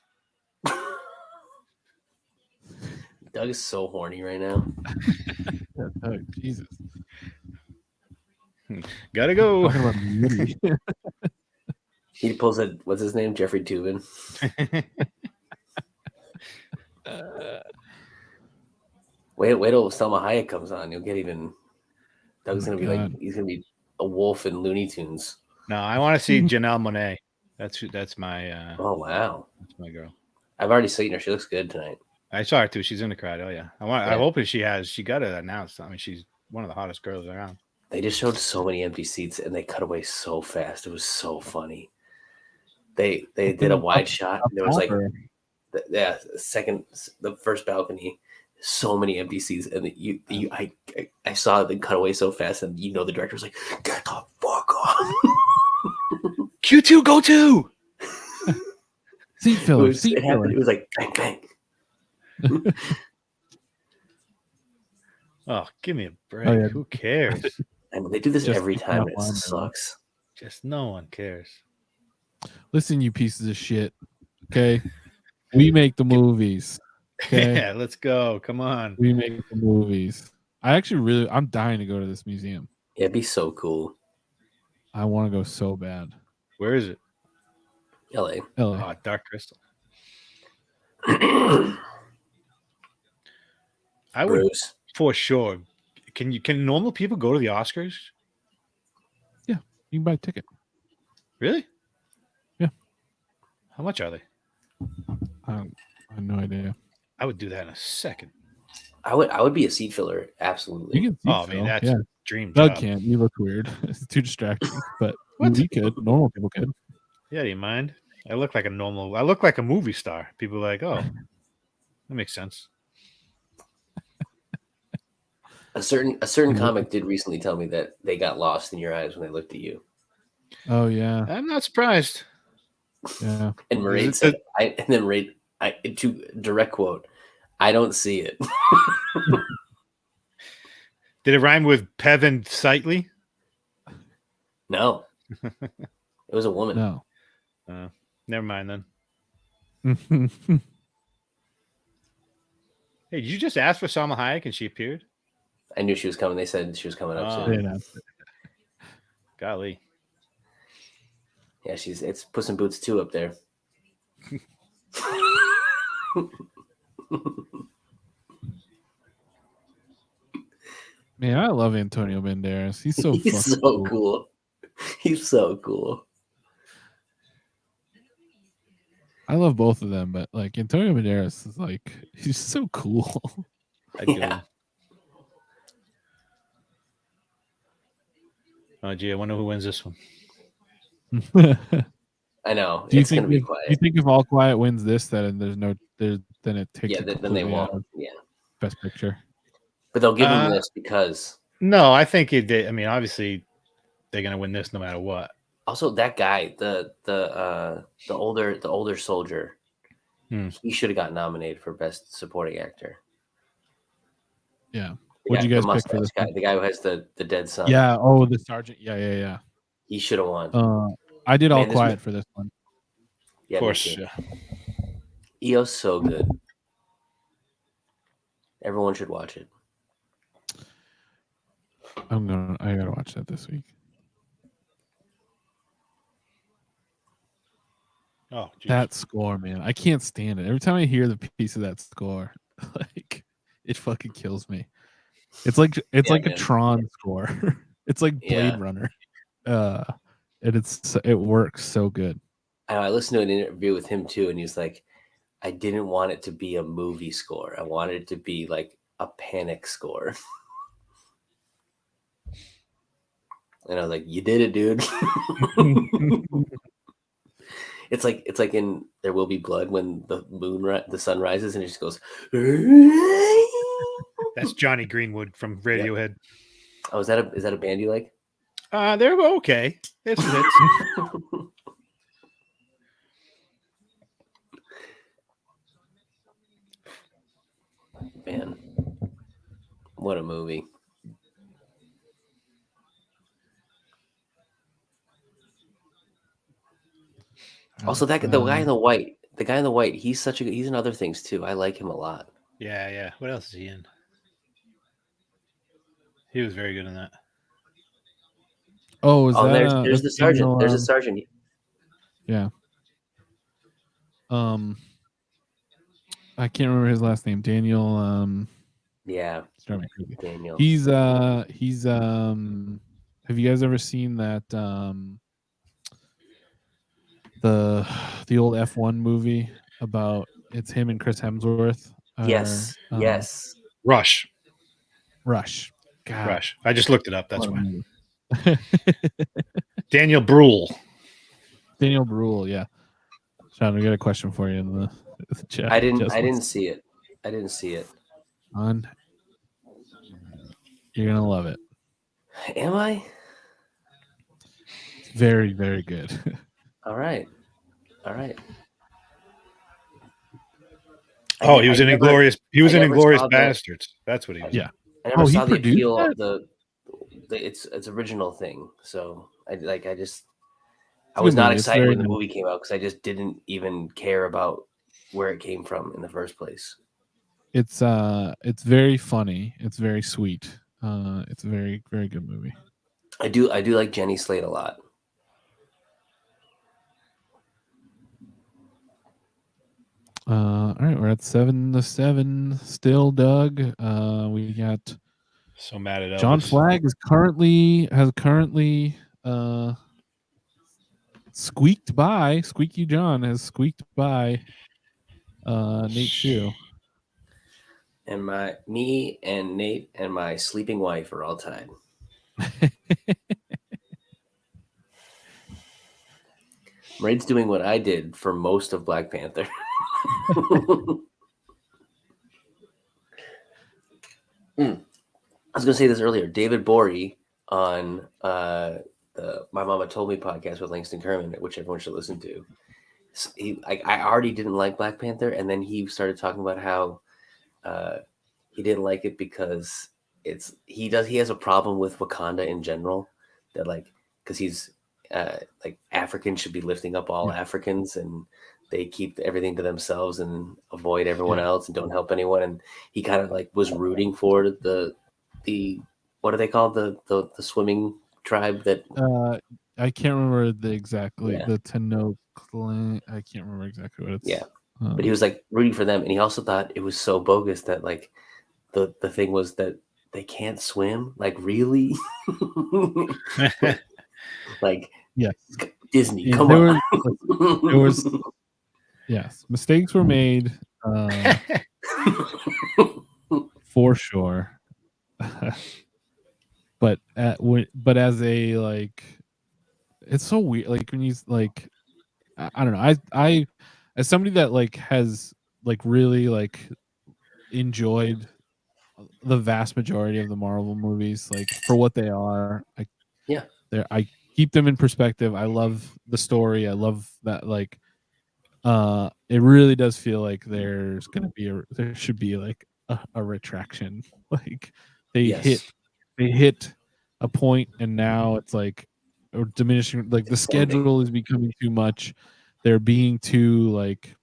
Doug is so horny right now. Oh, Jesus. Gotta go. He pulls a, what's his name? Jeffrey Tubin. Wait till Selma Hayek comes on. You'll get even. Doug's gonna be like, he's gonna be a wolf in Looney Tunes. No, I want to see Janelle Monáe. That's my. Oh wow, that's my girl. I've already seen her. She looks good tonight. I saw her too. She's in the crowd. Oh yeah. I hope she has. She got it announced. I mean, she's one of the hottest girls around. They just showed so many empty seats, and they cut away so fast. It was so funny. They did a wide shot. And there was like, the first balcony, so many empty seats, and I saw them cut away so fast, and the director was like, "Get the fuck off." Q2, go to seat filler. It was like bang bang. Oh, give me a break. Oh, yeah. Who cares? I mean, they do this every time, and it sucks. Just no one cares. Listen, you pieces of shit. Okay, we make the movies. Okay? Yeah, let's go. Come on. We make the movies. I'm dying to go to this museum. Yeah, it'd be so cool. I want to go so bad. Where is it? LA. Oh, Dark Crystal. I would for sure. Can normal people go to the Oscars? Yeah, you can buy a ticket. Really? Yeah. How much are they? I have no idea. I would do that in a second. I would be a seat filler. Absolutely. You can see Oh, I mean, that's dream Doug job. can't. You look weird. It's too distracting. But What? we could. Normal people could. Yeah, do you mind? I look like a movie star. People are like, oh, that makes sense. A certain comic did recently tell me that they got lost in your eyes when they looked at you. Oh yeah. I'm not surprised. Yeah. And Mairead said, to direct quote, I don't see it. Did it rhyme with Pevan Sightly? No. It was a woman. No. Never mind then. Hey, did you just ask for Salma Hayek and she appeared? I knew she was coming. They said she was coming up soon. Golly. Yeah, it's Puss in Boots 2 up there. Man, I love Antonio Banderas. He's so cool. He's so cool. I love both of them, but like Antonio Banderas is like he's so cool. Yeah. Oh gee, I wonder who wins this one. I know. Do you it's think gonna be if, quiet. do you think if All Quiet wins this, then then it takes then they won't. Yeah. Best Picture. But they'll give him this because no, I think I mean, obviously they're gonna win this no matter what. Also, that guy, the older soldier, he should have got nominated for Best Supporting Actor. Yeah. What'd you guys pick for this guy? The guy who has the dead son. Yeah. Oh, the sergeant. Yeah. He should have won. I did All Quiet for this one. Yeah, of course. Yeah. EO's so good. Everyone should watch it. I gotta watch that this week. Oh, geez. That score, man. I can't stand it. Every time I hear the piece of that score, like it fucking kills me. It's like a Tron score. It's like Blade Runner. And it works so good. I listened to an interview with him too, and he was like, I didn't want it to be a movie score. I wanted it to be like a panic score. And I was like, you did it, dude. It's like in There Will Be Blood when the sun rises and it just goes. That's Johnny Greenwood from Radiohead. Yep. Oh, is that a band you like? They're okay. It's Man, what a movie! Also, the guy in the white, he's in other things too. I like him a lot. Yeah. What else is he in? He was very good in that. Oh, there's the sergeant. There's a sergeant. Yeah. I can't remember his last name. Daniel. Yeah. Daniel. He's have you guys ever seen that the old F1 movie about it's him and Chris Hemsworth? Yes. Rush. God. Rush. I just looked it up. That's why. Daniel Bruhl. Yeah. Sean, we got a question for you in the chat. I didn't see it. You're gonna love it. Am I? It's very, very good. All right. Oh, he was in Inglorious. He was in Inglorious Bastards. That's what he was. Yeah. I never saw the appeal of its original thing. So I was not excited when the movie came out because I just didn't even care about where it came from in the first place. It's very funny. It's very sweet. It's a very, very good movie. I do like Jenny Slate a lot. All right, we're at 7-7 still, Doug. We got so mad at Elvis. John Flagg has currently squeaked by. Squeaky John has squeaked by Nate Shue. And me and Nate and my sleeping wife are all tied. Raid's doing what I did for most of Black Panther. I was going to say this earlier. David Borey on the My Mama Told Me podcast with Langston Kerman, which everyone should listen to. I already didn't like Black Panther, and then he started talking about how he didn't like it because he has a problem with Wakanda in general, that like because he's like Africans should be lifting up all Africans, and they keep everything to themselves and avoid everyone else and don't help anyone. And he kind of like was rooting for the what are they called, the swimming tribe that I can't remember the Tenno clan. I can't remember exactly what it's. Yeah, but he was like rooting for them, and he also thought it was so bogus that like the thing was that they can't swim. Like, really? Like, yes, Disney, come on. There was yes, mistakes were made for sure. But as a like, it's so weird. Like when he's like, I don't know. I as somebody that like has like really like enjoyed the vast majority of the Marvel movies, like for what they are. I keep them in perspective. I love the story. I love that like it really does feel like there should be like a retraction. Like they hit a point and now it's like or diminishing, like the schedule is becoming too much. They're being too like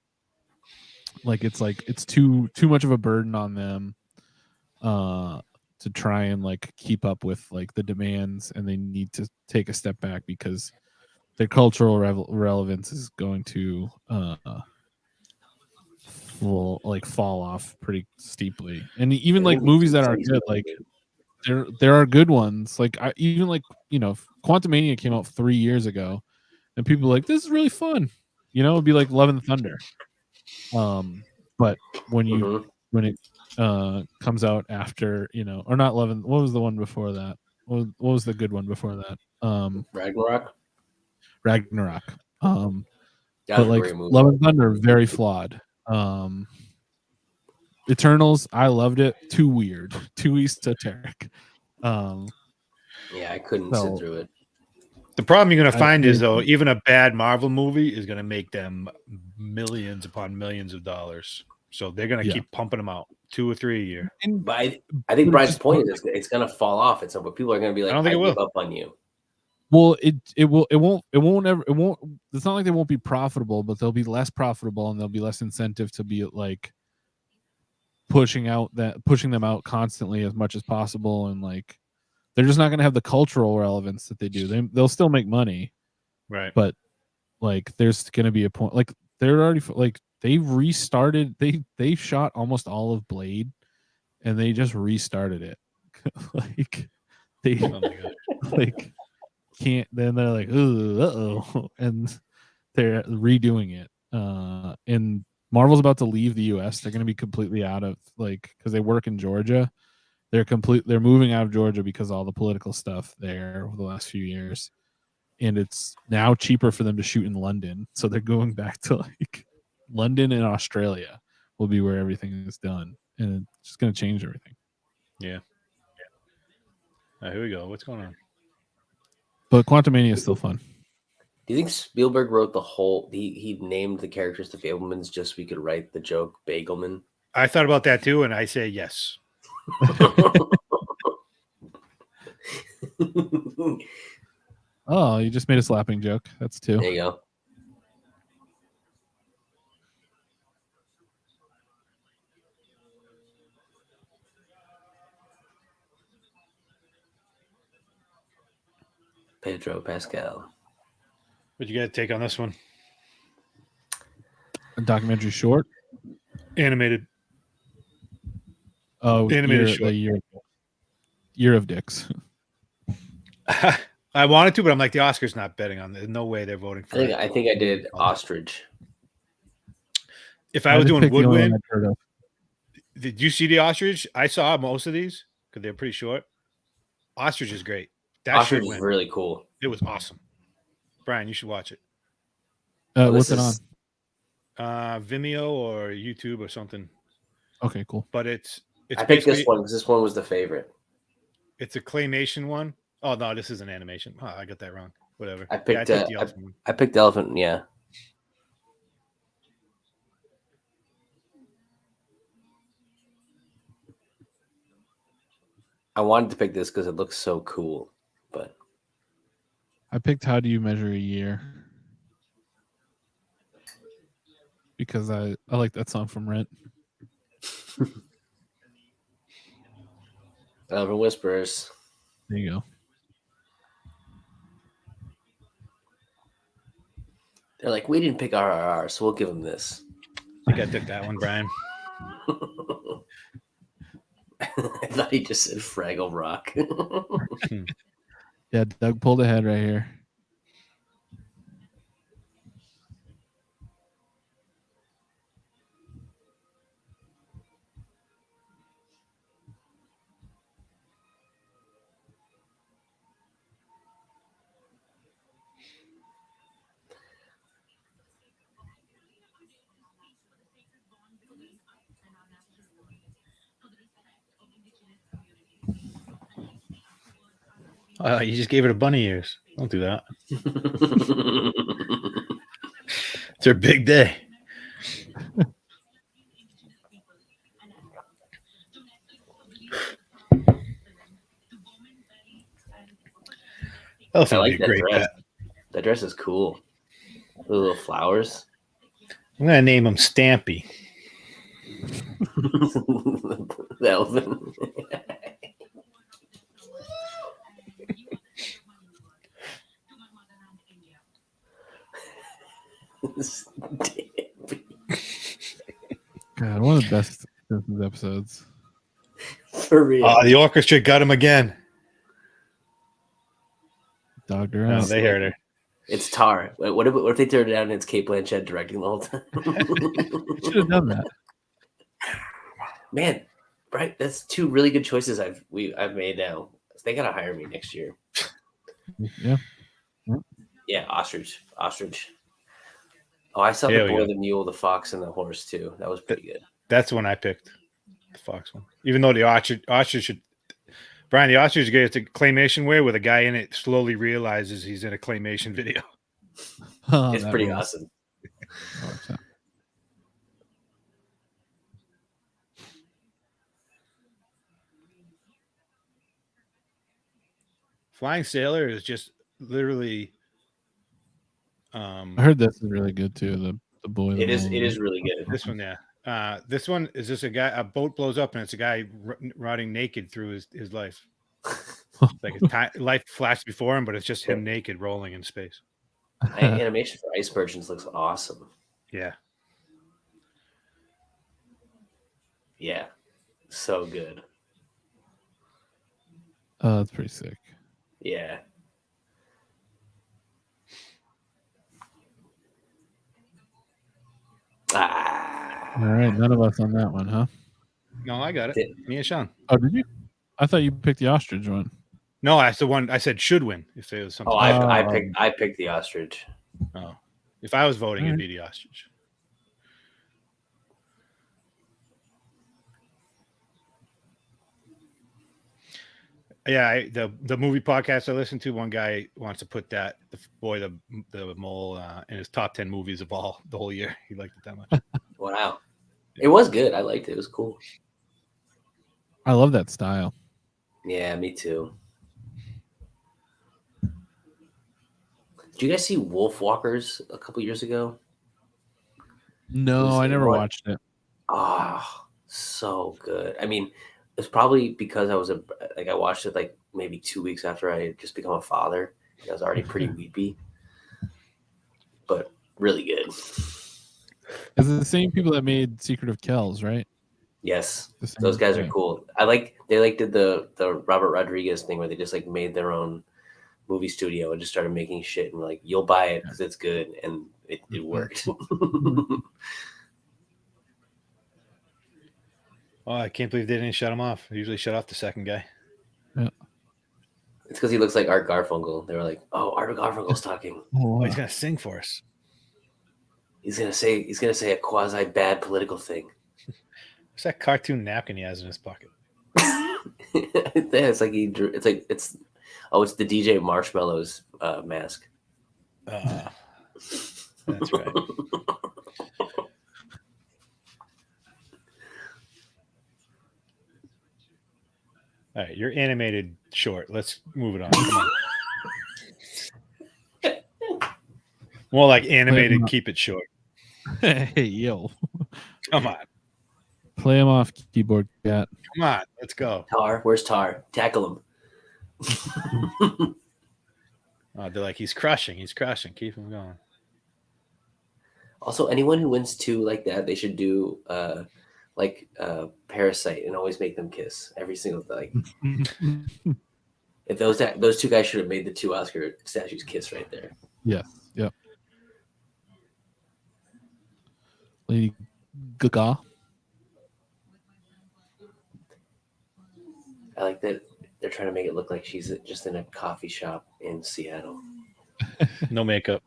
it's too much of a burden on them to try and like keep up with like the demands, and they need to take a step back because their cultural relevance is going to fall off pretty steeply. And even like movies that are good, like there are good ones. Like even like, you know, Quantumania came out 3 years ago and people were like, this is really fun, you know. It'd be like Love and Thunder, but when it comes out after, you know, or not what was the one before that, what was the good one before that? Ragnarok. But like Love and Thunder, very flawed. Eternals, I loved it. Too weird, too esoteric. I couldn't sit through it. The problem you're going to find is, though, even a bad Marvel movie is going to make them millions upon millions of dollars. So they're going to keep pumping them out 2 or 3 a year. But I think Brian's point is it's going to fall off at some point. People are going to be like, I give up on you. Well, it won't. It's not like they won't be profitable, but they'll be less profitable and there'll be less incentive to be like pushing them out constantly as much as possible, and like they're just not going to have the cultural relevance that they do. They'll still make money, right? But like there's going to be a point, like they're already like they've restarted. They shot almost all of Blade, and they just restarted it. Like they like can't. Then they're like, uh-oh, and they're redoing it. And Marvel's about to leave the US. They're going to be completely out of like, because they work in Georgia. They're moving out of Georgia because of all the political stuff there over the last few years, and it's now cheaper for them to shoot in London. So they're going back to like London and Australia will be where everything is done, and it's just going to change everything. Yeah. Here we go. What's going on? But Quantumania is still fun. Do you think Spielberg wrote the whole? He named the characters the Fablemans just so we could write the joke Bagelman? I thought about that too, and I say yes. Oh, you just made a slapping joke. That's 2. There you go. Pedro Pascal. What you got to take on this one? A documentary short? Animated. Oh, animated short. Year of Dicks. I wanted to, but I'm like, the Oscars not betting on it. No way they're voting for it. I think I did Ostrich. If I was doing Woodwind, Did you see the ostrich? I saw most of these because they're pretty short. Ostrich is great. That Ostrich should is win. really cool. It was awesome. Brian, you should watch it. What's it on? Vimeo or YouTube or something. Okay, cool. But it's I picked this one because this one was the favorite. It's a claymation one. Oh no, this is an animation. Oh, I got that wrong. Whatever. I picked the elephant one. I picked the elephant. Yeah. I wanted to pick this because it looks so cool, but I picked How Do You Measure a Year? Because I like that song from Rent. Elephant Whispers. There you go. They're like, we didn't pick RRR, so we'll give them this. I think I took that one, Brian. I thought he just said Fraggle Rock. Yeah, Doug pulled ahead right here. You just gave it a bunny ears. Don't do that. It's her big day. I like that dress. That dress is cool. The little flowers. I'm gonna name him Stampy. The elephant. God, one of the best Simpsons episodes. For real. Oh, the orchestra got him again. Dogged her No, out. they heard her. It's Tar. Wait, what if they turned it down and it's Kate Blanchett directing the whole time? Should have done that. Man, right? That's two really good choices I've made now. They gotta hire me next year. Yeah. Yeah, ostrich. Oh, I saw Here the we boy, go. the mule, the fox, and the horse too. That was pretty good. That's the one I picked. The fox one. Even though the ostrich should. Brian, the ostrich gets a claymation way where the guy in it slowly realizes he's in a claymation video. Oh, It's that pretty rules. awesome. Flying Sailor is just literally. I heard this is really good too. The boy. It is really good. This one, yeah. This one is just a boat blows up and it's a guy rotting naked through his life. Like life flashed before him, but it's just him naked rolling in space. Animation for Ice Merchants looks awesome. Yeah. Yeah. So good. Oh, that's pretty sick. Yeah. All right, none of us on that one, huh? No, I got it. Me and Shaun. Oh, did you? I thought you picked the ostrich one. No, that's the one I said should win. If there was something. Oh, I picked the ostrich. Oh, if I was voting, it'd be the ostrich. Yeah, the movie podcast I listen to, one guy wants to put the mole in his top 10 movies of the whole year. He liked it that much. Wow. It was good. I liked it. It was cool. I love that style. Yeah, me too. Did you guys see Wolf Walkers a couple years ago? No, I never watched it. Ah, so good. I mean, it's probably because I watched it like maybe 2 weeks after I had just become a father. I was already pretty weepy, but really good. It's the same people that made Secret of Kells, right? Yes, those guys are cool. They did the Robert Rodriguez thing where they just like made their own movie studio and just started making shit and like you'll buy it because it's good, and it worked. Oh, I can't believe they didn't shut him off. They usually shut off the second guy. Yeah. It's because he looks like Art Garfunkel. They were like, "Oh, Art Garfunkel's talking. Oh, he's gonna sing for us. He's gonna say a quasi bad political thing." What's that cartoon napkin he has in his pocket? It's like he drew. It's like it's. Oh, it's the DJ Marshmallows mask. That's right. All right, your animated short. Let's move it on. Come on. More like animated. Keep it short. Hey, yo. Come on. Play him off, keyboard cat. Come on. Let's go. Tar, where's Tar? Tackle him. Oh, they're like, he's crushing. He's crushing. Keep him going. Also, anyone who wins 2 like that, they should do Parasite and always make them kiss every single like. If those 2 guys should have made the 2 Oscar statues kiss right there. Yes. Yep. Lady Gaga. I like that they're trying to make it look like she's just in a coffee shop in Seattle. No makeup.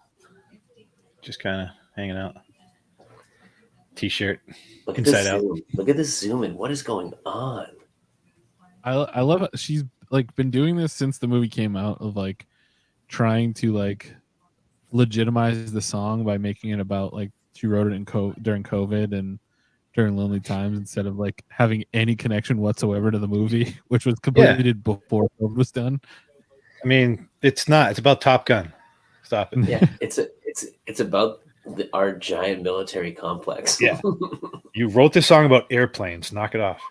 Just kind of hanging out. T-shirt. Look Inside out. Look at this zoom in. What is going on? I love it. She's like been doing this since the movie came out, of like trying to like legitimize the song by making it about like she wrote it during COVID and during lonely times, instead of like having any connection whatsoever to the movie, which was completed before COVID was done. I mean, it's not. It's about Top Gun. Stop it. Yeah, it's about our giant military complex. Yeah. You wrote this song about airplanes. Knock it off.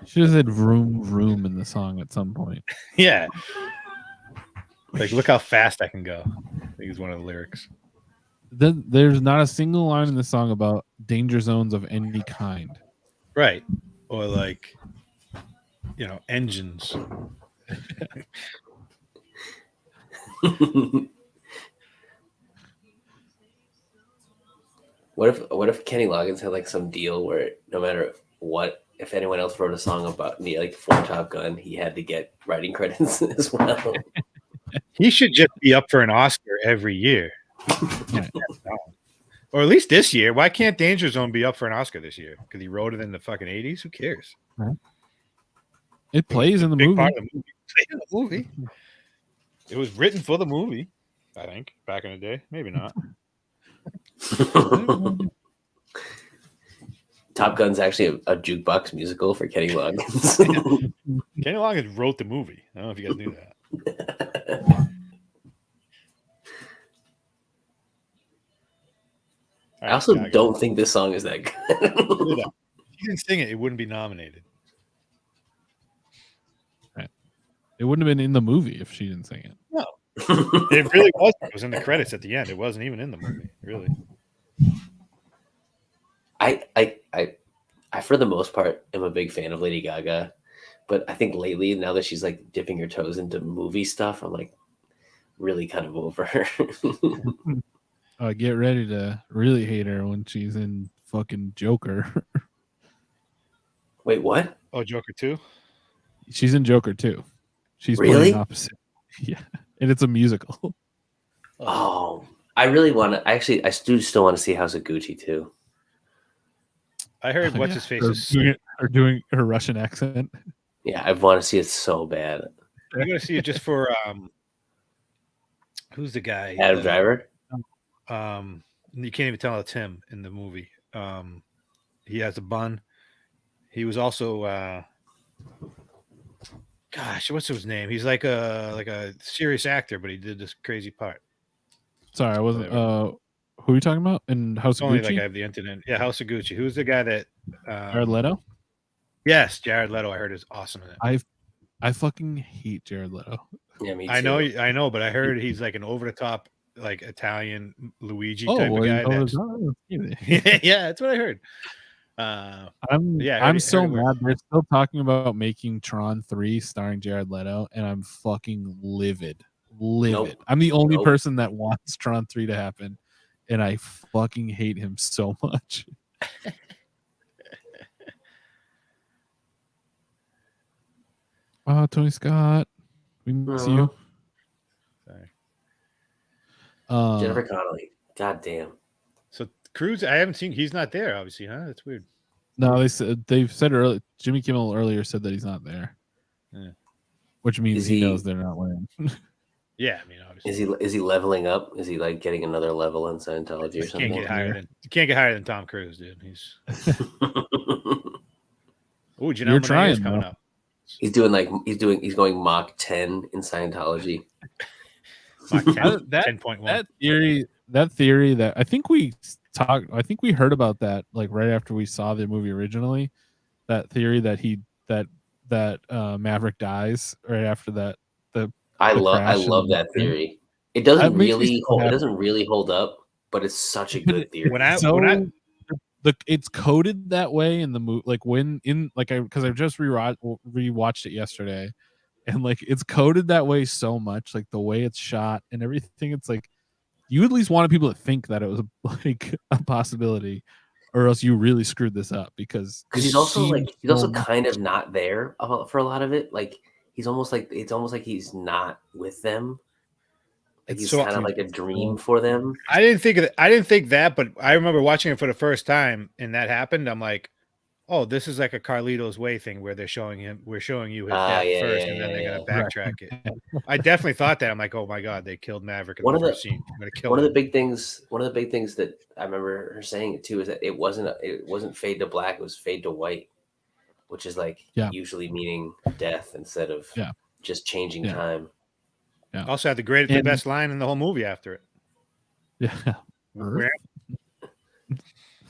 She just said vroom vroom in the song at some point. Yeah. Like, look how fast I can go. I think is one of the lyrics. There's not a single line in the song about danger zones of any kind. Right. Or like, engines. What if Kenny Loggins had like some deal where no matter what, if anyone else wrote a song about for Top Gun, he had to get writing credits as well. He should just be up for an Oscar every year. Or at least this year. Why can't Danger Zone be up for an Oscar this year? Because he wrote it in the fucking 80s? Who cares? It plays in the movie. Part of the movie. It played in the movie. It was written for the movie, I think, back in the day. Maybe not. Top Gun's actually a jukebox musical for Kenny Loggins. Kenny Loggins wrote the movie. I don't know if you guys knew that. I also don't think this song is that good. If he didn't sing it, it wouldn't be nominated. Right. It wouldn't have been in the movie if she didn't sing it. No. It really wasn't. It was in the credits at the end. It wasn't even in the movie, really. I for the most part am a big fan of Lady Gaga, but I think lately, now that she's like dipping her toes into movie stuff, I'm like really kind of over her. Get ready to really hate her when she's in fucking Joker. Wait, what? Oh, Joker 2? She's in Joker 2. She's really playing opposite. Yeah, and it's a musical. Oh, I really want to. Actually, I do still want to see House of Gucci too. I heard what's his face is doing her Russian accent. Yeah, I want to see it so bad. I'm gonna see it just for who's the guy? Adam Driver. You can't even tell it's him in the movie. He has a bun. He was also gosh, what's his name? He's like a serious actor, but he did this crazy part. Sorry, I wasn't. Who are you talking about? In House of Only Gucci? like I have the internet. Yeah, House of Gucci. Who's the guy that? Jared Leto. Yes, Jared Leto. I heard is awesome in it. I fucking hate Jared Leto. Yeah, me too. I know, but I heard he's like an over the top, like Italian Luigi type of guy. Yeah, that's what I heard. I'm so mad. They're still talking about making Tron 3 starring Jared Leto, and I'm fucking livid. Nope. I'm the only person that wants Tron 3 to happen, and I fucking hate him so much. Tony Scott. We miss you. Sorry. Jennifer Connelly. God damn. So Cruz, I haven't seen. He's not there, obviously, huh? That's weird. No, they've said earlier. Jimmy Kimmel earlier said that he's not there, which means he knows they're not winning. Yeah, I mean, obviously. Is he leveling up? Is he like getting another level in Scientology or something? You can't get higher than Tom Cruise, dude. He's. Oh, Janelle Monáe is coming up. He's going Mach 10 in Scientology. Mach 10, 10.1. That theory that I think we heard about that like right after we saw the movie originally. That theory that Maverick dies right after that. I love that theory. It doesn't really hold up, but it's such a good theory. It's coded that way in the movie, like because I just rewatched it yesterday, and like it's coded that way so much, like the way it's shot and everything. It's like you at least wanted people to think that it was like a possibility, or else you really screwed this up because he's also kind of not there for a lot of it. Like it's almost like he's not with them. Like he's kind of like a dream for them. I didn't think that, but I remember watching it for the first time, and that happened. I'm like, oh, this is like a Carlito's Way thing where we're showing you his death first, and then they're gonna backtrack it. I definitely thought that. I'm like, oh my god, they killed Maverick in the first scene. One of the big things that I remember her saying too is that it wasn't fade to black, it was fade to white, which is like usually meaning death instead of just changing time. Yeah. Also had the best line in the whole movie after it. Yeah.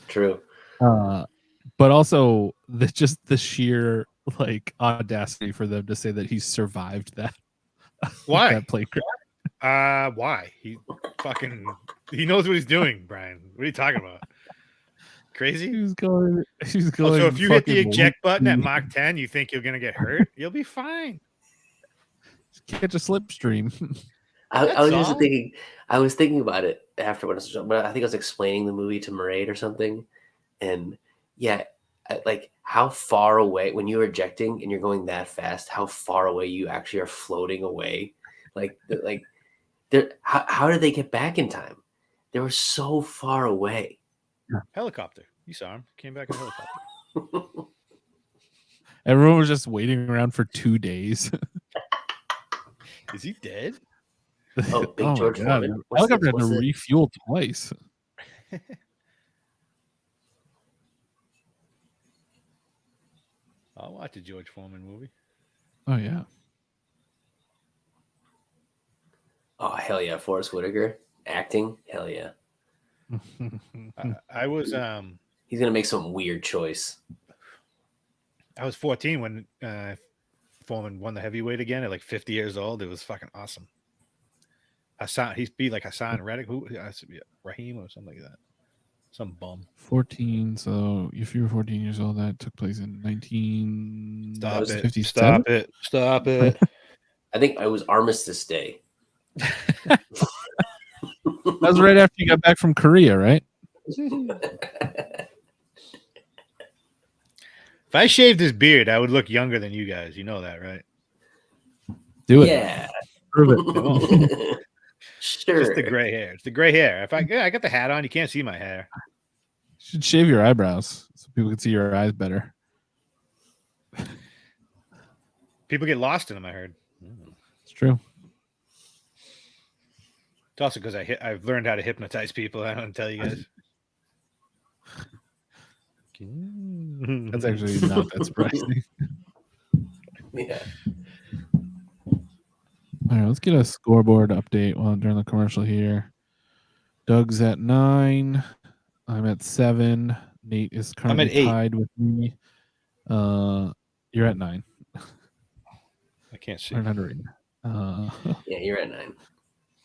True. But also the sheer like audacity for them to say that he survived that. Why? That plane crash. Why? He knows what he's doing, Brian. What are you talking about? Crazy? He's going. So if you hit the eject button at Mach 10, you think you're gonna get hurt? You'll be fine. Catch a slipstream. I was thinking about it afterwards, but I think I was explaining the movie to Mairead or something, and like how far away when you're ejecting and you're going that fast, how far away you actually are floating away. How did they get back in time? They were so far away. Helicopter. You saw him. Came back in a helicopter. Everyone was just waiting around for 2 days. Is he dead? Oh, Big George Foreman. Helicopter had to refuel twice. I'll watch a George Foreman movie. Oh yeah. Oh hell yeah, Forrest Whitaker acting. Hell yeah. I was He's gonna make some weird choice. I was 14 when Foreman won the heavyweight again at like 50 years old. It was fucking awesome. He beat like Hassan Reddick, Raheem or something like that. Some bum. 14. So if you were 14 years old, that took place in 1957. Stop it. I think it was Armistice Day. That was right after you got back from Korea, right? If I shaved his beard, I would look younger than you guys. You know that, right? Do it. Yeah. Prove it. Sure. Just the gray hair. It's the gray hair. If I got the hat on, you can't see my hair. You should shave your eyebrows so people can see your eyes better. People get lost in them, I heard. It's true. It's also because I've learned how to hypnotize people. I don't tell you guys. That's actually not that surprising. Yeah. All right, let's get a scoreboard update during the commercial here. Doug's at 9. I'm at 7. Nate is currently tied with me. You're at 9. I can't see. Yeah, you're at 9.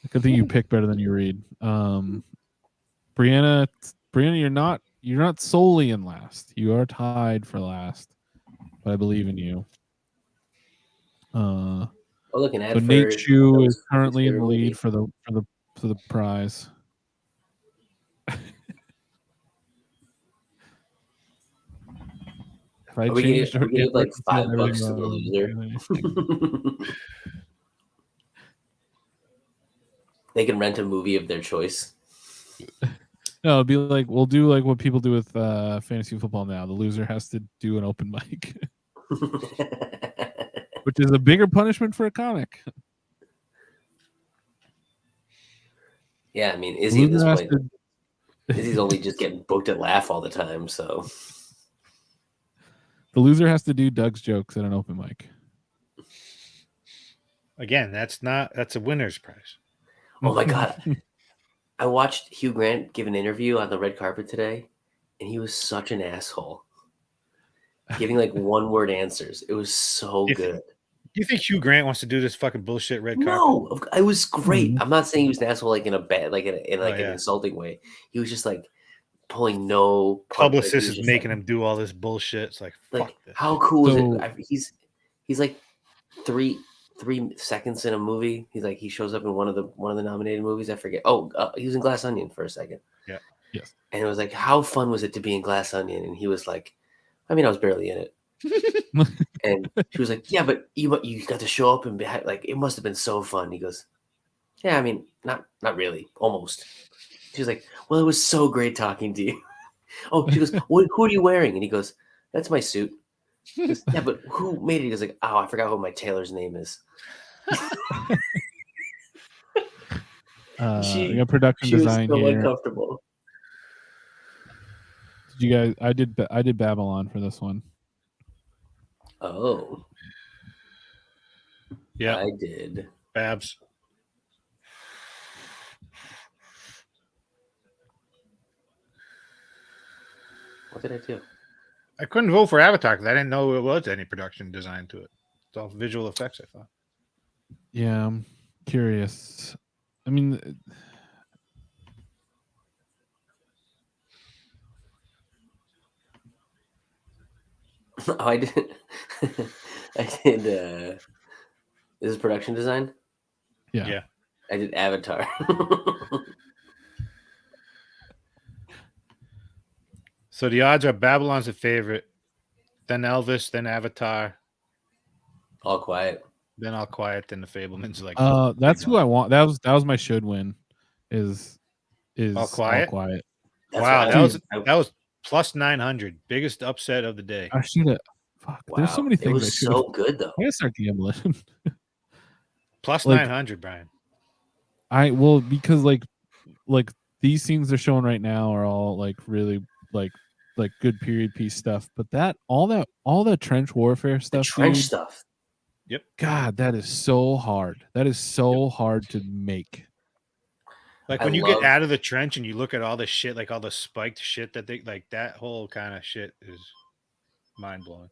Good thing you pick better than you read. Brianna, you're not solely in last. You are tied for last, but I believe in you. Looking at so Nate Chu is currently in the lead for the prize. If I Are we changed gonna give like everything $5 to the loser? They can rent a movie of their choice. No, it'd be like we'll do like what people do with fantasy football now. The loser has to do an open mic, which is a bigger punishment for a comic. Yeah, I mean, Izzy at Loser this has point, to- Izzy's only just getting booked at Laugh all the time. So The loser has to do Doug's jokes at an open mic. Again, that's a winner's prize. oh my god, I watched Hugh Grant give an interview on the red carpet today, and he was such an asshole, giving like one-word answers. It was so good. You think Hugh Grant wants to do this fucking bullshit red carpet? No, it was great. Mhm. I'm not saying he was an asshole like in a bad, like in an insulting way. He was just like pulling no publicist is making him do all this bullshit. It's like fuck this. How cool is it? He's like three seconds in a movie. He's like he shows up in one of the nominated movies. I forget. He was in Glass Onion for a second. Yeah. Yes. And it was like, how fun was it to be in Glass Onion? And he was like, I mean, I was barely in it. And she was like, yeah, but you got to show up and be like, it must have been so fun. He goes, yeah, I mean, not really, almost. She was like, well, it was so great talking to you. She goes, who are you wearing? And he goes, that's my suit. He goes, yeah, but who made it? He goes like, I forgot what my tailor's name is. We got production design was so here. uncomfortable. Did you guys? I did Babylon for this one. Oh, yeah, I did. Babs. What did I do? I couldn't vote for Avatar because I didn't know it was any production design to it. It's all visual effects, I thought. Yeah, I'm curious. I mean, I did. I did. This is production design. yeah. I did Avatar. So the odds are Babylon's a favorite, then Elvis, then Avatar, All Quiet, then All Quiet, then The Fabelmans. Like, that's who I want. That was my should win. Is All Quiet? All Quiet. Wow, that was plus 900, biggest upset of the day. I should have. Fuck. Wow, There's so many things. It was so good though. I gotta start gambling. Plus 900, Brian. Because like these scenes they're showing right now are all like really like good period piece stuff, but all that trench warfare stuff, Stuff. Yep. God, that is so hard. That is so hard to make. Like when you get out of the trench and you look at all the shit, like all the spiked shit that they like, that whole kind of shit is mind blowing.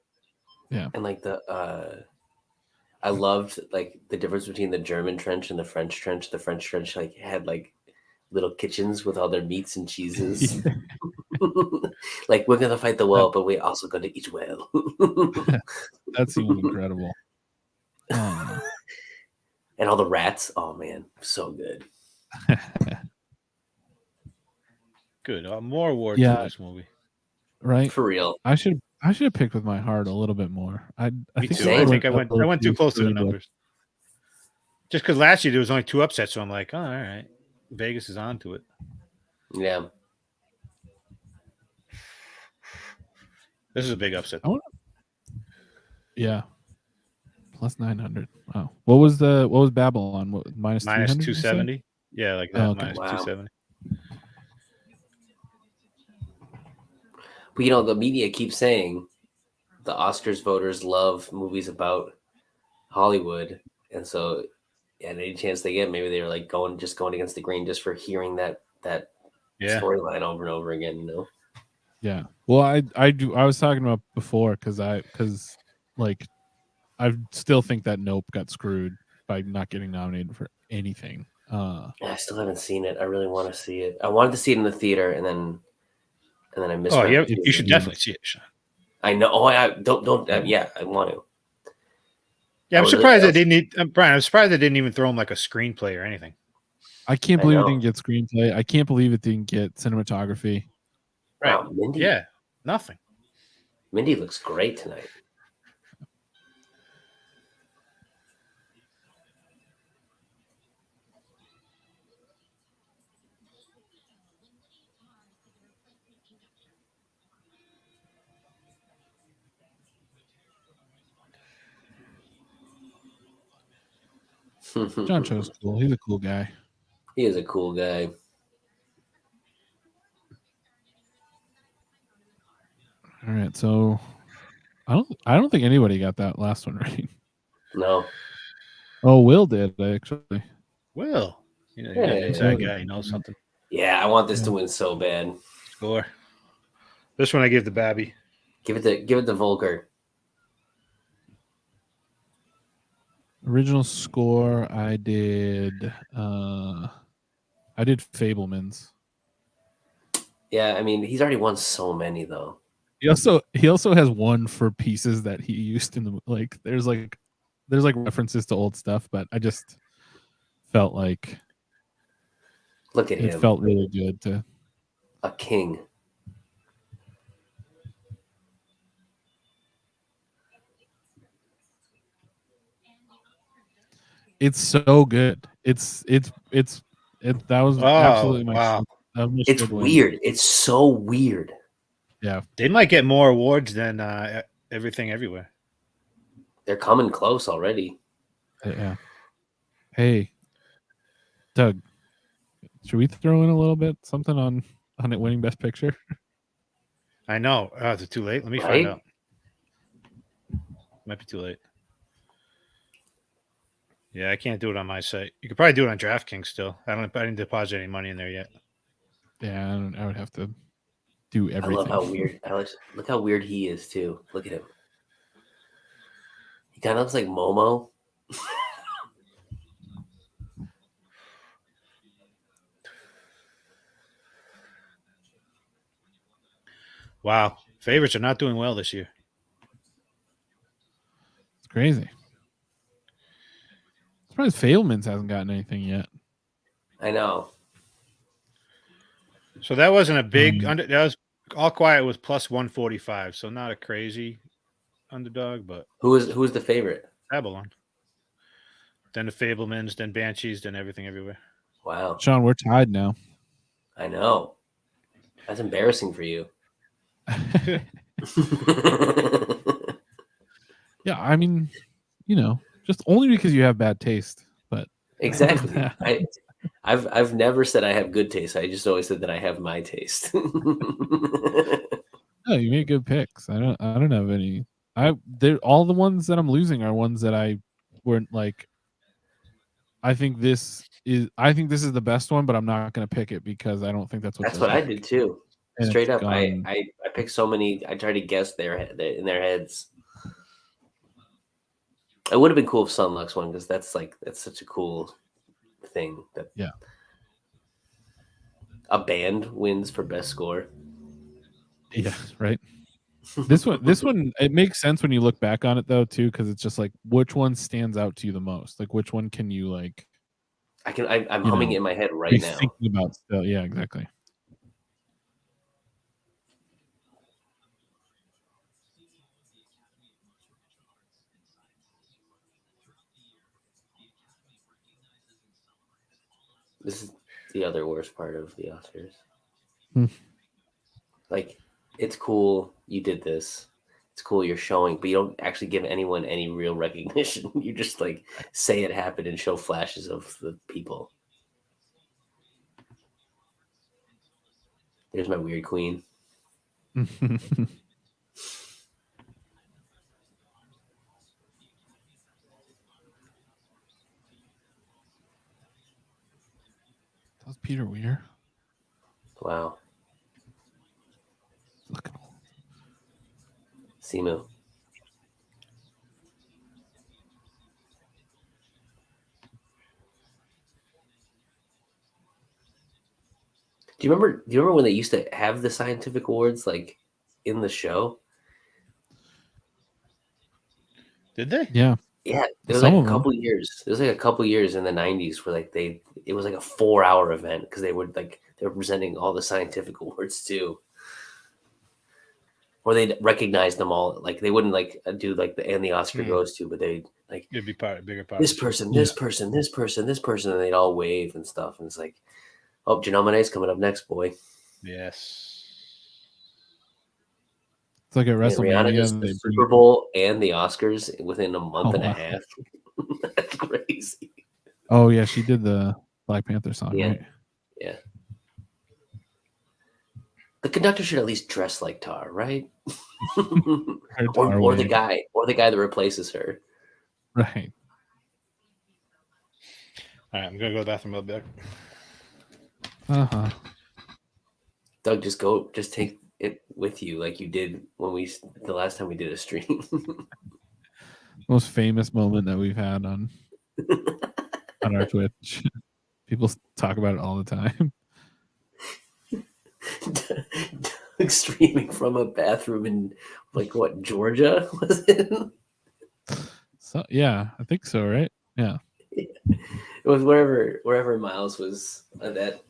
Yeah. And like I loved like the difference between the German trench and the French trench. The French trench like had like little kitchens with all their meats and cheeses. Like we're gonna fight the whale, but we're also gonna eat whale. That seemed incredible. And all the rats. Oh man, so good. Good. More awards for this movie. Right. For real. I should have picked with my heart a little bit more. I think I went too close to the numbers. Just because last year there was only 2 upsets, so I'm like, oh, all right, Vegas is on to it. Yeah. This is a big upset. Yeah. Plus 900. Wow. What was Babylon? What, minus 270? Yeah, like that. Okay. Minus 270. But the media keeps saying the Oscars voters love movies about Hollywood, and so any chance they get, maybe they're like going against the grain just for hearing that storyline over and over again. Yeah. Well, I was talking about before because I still think that Nope got screwed by not getting nominated for anything. I still haven't seen it. I really want to see it. I wanted to see it in the theater, and then I missed. Oh yeah, you should definitely see it, Sean. I know. Oh, I don't. Yeah, I want to. Yeah, I'm surprised they didn't. Brian, I'm surprised they didn't even throw him like a screenplay or anything. I can't believe it didn't get screenplay. I can't believe it didn't get cinematography. Right. Wow, Mindy. Yeah. Nothing. Mindy looks great tonight. John Cho's cool. He's a cool guy. He is a cool guy. All right, so I don't think anybody got that last one right. No. Oh, Will did actually. Will, you're Yeah, an inside guy. You know something. Yeah, I want this to win so bad. Score. This one I give the Babby. Give it to Volker. Original score, I did Fablemans. Yeah, I mean, he's already won so many though. He also has one for pieces that he used in the there's references to old stuff, but I just felt like Look at it him. felt really good to A king. It's so good. That was absolutely my wow. It's weird. It's so weird. Yeah. They might get more awards than Everything Everywhere. They're coming close already. Yeah. Hey, Doug, should we throw in a little bit something on it winning Best Picture? I know. Is it too late? Let me find out. Might be too late. Yeah, I can't do it on my site. You could probably do it on DraftKings still. I didn't deposit any money in there yet. Yeah, I would have to do everything. I love how weird Alex. Look how weird he is too. Look at him. He kind of looks like Momo. Wow, favorites are not doing well this year. It's crazy. I'm surprised Fablemans hasn't gotten anything yet. I know. So that wasn't a big that was All Quiet was plus 145, so not a crazy underdog, but who is the favorite? Babylon. Then the Fablemans, then Banshees, then Everything Everywhere. Wow. Sean, we're tied now. I know. That's embarrassing for you. Yeah, I mean, just only because you have bad taste, but exactly. I've never said I have good taste. I just always said that I have my taste. No, you make good picks. I don't have any. All the ones that I'm losing are ones that I weren't like. I think this is the best one, but I'm not going to pick it because I don't think that's what I did too. And straight up. I picked so many. I tried to guess in their heads. It would have been cool if Sunlux won because that's such a cool thing that a band wins for best score. Yeah, right. This one, it makes sense when you look back on it though too, because it's just like which one stands out to you the most. Like which one can you like? I'm humming it in my head right now. Thinking about still, yeah, exactly. This is the other worst part of the Oscars. Like, it's cool you did this. It's cool you're showing, but you don't actually give anyone any real recognition. You just like say it happened and show flashes of the people. There's my weird queen. That's Peter Weir. Wow. Simu. Do you remember when they used to have the scientific awards like in the show? Did they? Yeah. Yeah, there was like a couple years. There was like a couple years in the 90s where like it was like a 4-hour event because they were presenting all the scientific awards too. or they'd recognize them all. Like they wouldn't like do like the Oscar goes to, but they'd like It'd be bigger part. this person, this person, this person, this person, and they'd all wave and stuff. And it's like, oh, Janelle Monáe's coming up next, boy. Yes. It's like at And Rihanna WrestleMania. does the Super Bowl and the Oscars within a month and a wow. half. That's crazy. Oh yeah, she did the Black Panther song, Yeah. right? Yeah. The conductor should at least dress like Tar, right? or the guy that replaces her. Right. All right, I'm gonna go to the bathroom. I'll be back. Doug, just take it with you like you did when the last time we did a stream. Most famous moment that we've had on our Twitch. People talk about it all the time. Doug streaming from a bathroom in like what, Georgia was it? So yeah, I think so, right? Yeah. It was wherever Miles was at that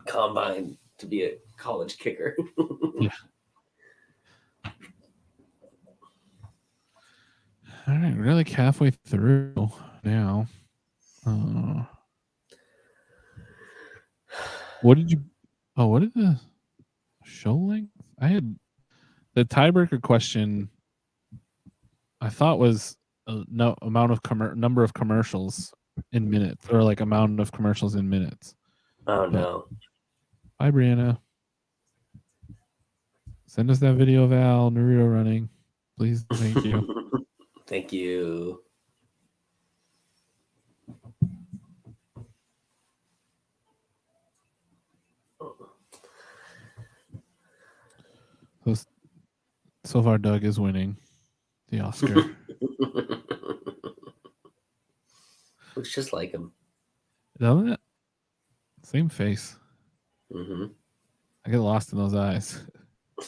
combine to be a college kicker. Yeah. All right, we're like halfway through now. What did the show length? I had the tiebreaker question. I thought was no amount of number of commercials in minutes, or like amount of commercials in minutes. Oh no! Hi, Brianna. Send us that video of Al Naruto running, please. Thank you. Thank you. So far, Doug is winning the Oscar. Looks just like him. Doesn't it? Same face. Mm-hmm. I get lost in those eyes.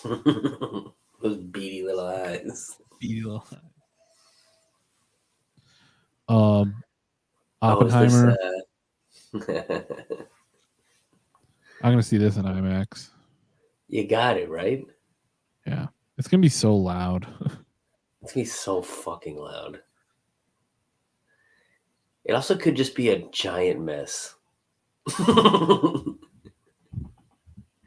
Those beady little eyes. Beady little eyes. Oppenheimer. I'm gonna see this in IMAX. You got it, right? Yeah. It's gonna be so loud. It's gonna be so fucking loud. It also could just be a giant mess. I'm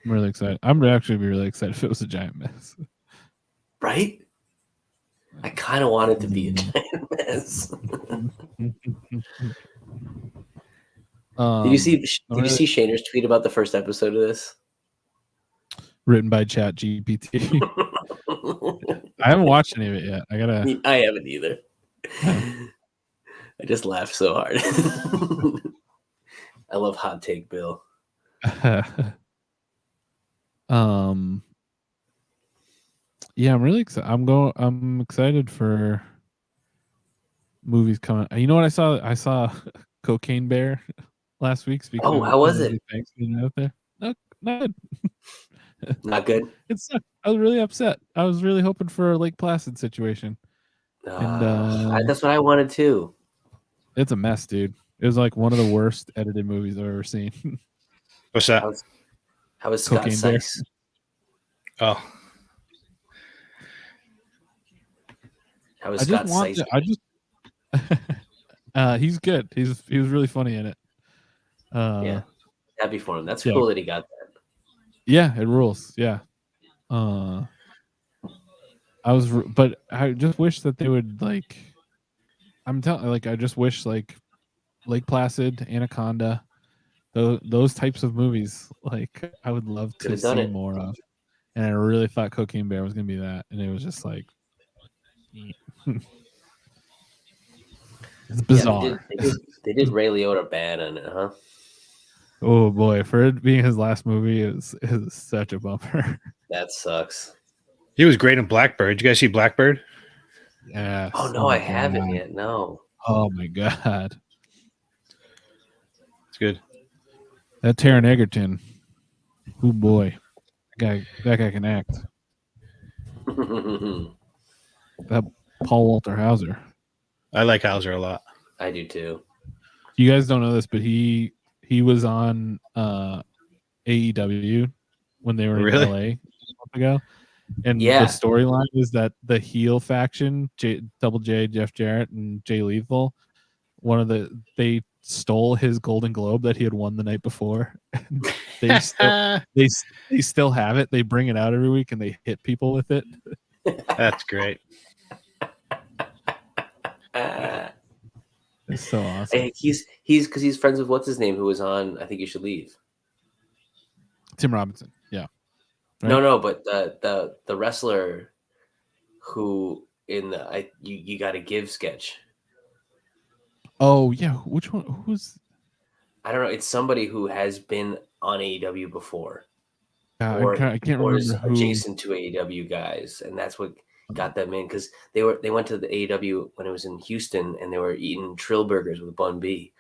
really excited. I'm actually really excited if it was a giant mess. Right? I kind of want it to be a giant mess. Did you see Shaner's tweet about the first episode of this? Written by Chat GPT. I haven't watched any of it yet. I haven't either. I just laughed so hard. I love Hot Take Bill. Yeah, I'm really excited. I'm excited for movies coming. You know what I saw? I saw Cocaine Bear last week. Oh, how was it? Thanks for being out there. No, not good. Not good. It sucked. I was really upset. I was really hoping for a Lake Placid situation. That's what I wanted too. It's a mess, dude. It was like one of the worst edited movies I've ever seen. What's that? How was Scott Sykes? Oh. How was Scott Sykes? He's good. He was really funny in it. Yeah. Happy for him. That's cool that he got that. Yeah, it rules. Yeah. But I just wish that they would like. I just wish like Lake Placid, Anaconda, those types of movies. Like I would love to see more of. And I really thought Cocaine Bear was gonna be that, and it was just like. It's bizarre. Yeah, they did Ray Liotta bad on it, huh? Oh boy, for it being his last movie is such a bummer. That sucks. He was great in Blackbird. Did you guys see Blackbird? Yeah. Oh no, I haven't yet. No. Oh my god. It's good. That Taron Egerton. Oh boy. That guy can act. That Paul Walter Hauser. I like Hauser a lot. I do too. You guys don't know this, but he was on AEW when they were in LA a month ago, And the storyline is that the heel faction, Double J, Jeff Jarrett, and Jay Lethal, they stole his Golden Globe that he had won the night before. they still have it. They bring it out every week and they hit people with it. That's great. It's so awesome. Hey, he's because he's friends with what's his name, who was on I Think You Should Leave. Tim Robinson. Yeah. Right? No, but the wrestler who in the you got to give sketch. Oh yeah, which one? Who's? I don't know. It's somebody who has been on AEW before, or I can't remember is who. Adjacent to AEW guys, and that's what got them in because they went to the AEW when it was in Houston, and they were eating Trill burgers with Bun B.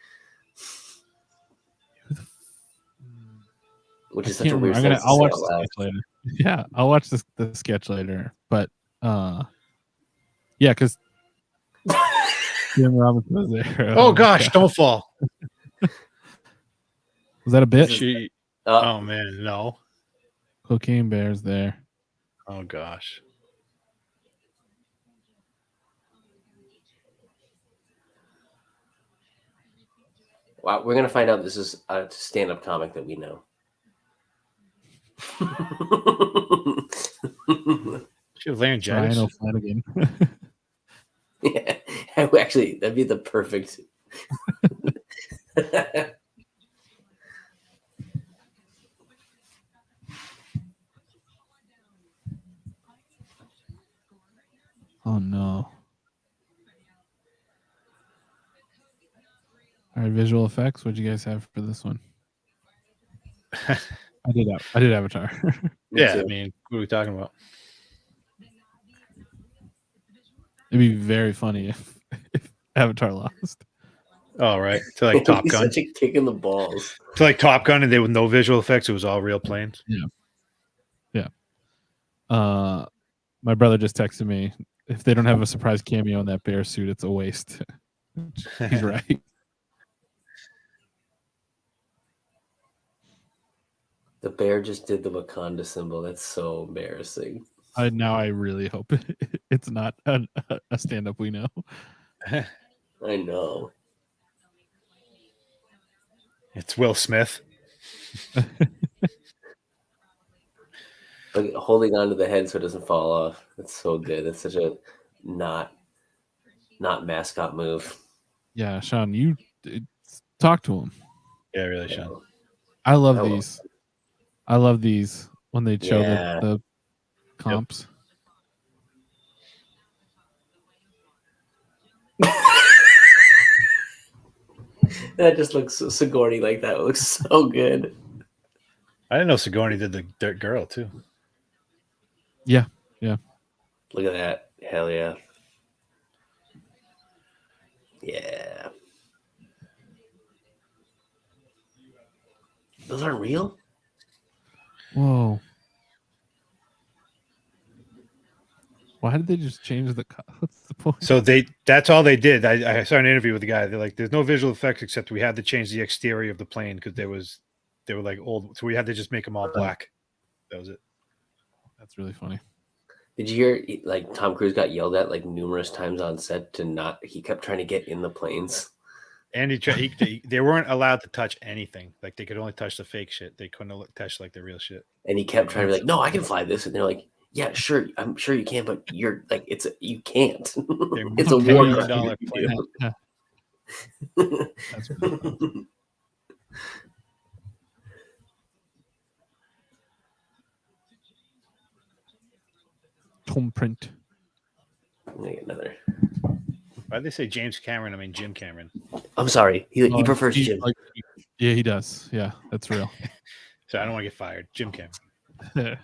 Which is such a weird thing. I'll watch the sketch later. Yeah, I'll watch the sketch later. But yeah, because Tim Robinson was there. Oh gosh, don't fall. Was that a bit? Oh man, no. Cocaine Bear's there. Oh gosh. Wow, we're gonna find out this is a stand-up comic that we know. She have laryngitis. Ryan O'Flanagan. Yeah, actually, that'd be the perfect. Oh no! All right, visual effects. What'd you guys have for this one? I did Avatar. Yeah, I mean, what are we talking about? It'd be very funny if Avatar lost. Oh, right. To like Top Gun. Such a kick in the balls. To like Top Gun, and they with no visual effects. It was all real planes. Yeah. My brother just texted me. If they don't have a surprise cameo in that bear suit, it's a waste. He's right. The bear just did the Wakanda symbol. That's so embarrassing. Now I really hope it's not a stand-up we know. I know. It's Will Smith. Like holding onto the head so it doesn't fall off. That's so good. That's such a not mascot move. Yeah, Shaun, you talk to him. Yeah, really, Shaun. I love these. I love these when they show the comps. Yep. That just looks so Sigourney like that. It looks so good. I didn't know Sigourney did the Dirt Girl too. Yeah. Look at that. Hell yeah. Yeah. Those aren't real? Whoa. Why did they just change the what's the point? So that's all they did. I saw an interview with the guy. They're like, there's no visual effects except we had to change the exterior of the plane because they were like old. So we had to just make them all black. That was it. That's really funny. Did you hear like Tom Cruise got yelled at like numerous times on set he kept trying to get in the planes. And they weren't allowed to touch anything. Like they could only touch the fake shit. They couldn't touch like the real shit. And he kept trying to be like, no, I can fly this. And they're like, yeah, sure. I'm sure you can, but you're like, you can't. It's a war $1 plane. That's really fun. Home print. Let me get another. Why'd they say James Cameron? I mean Jim Cameron. I'm sorry. He prefers Jim. Yeah, he does. Yeah, that's real. So I don't want to get fired. Jim Cameron.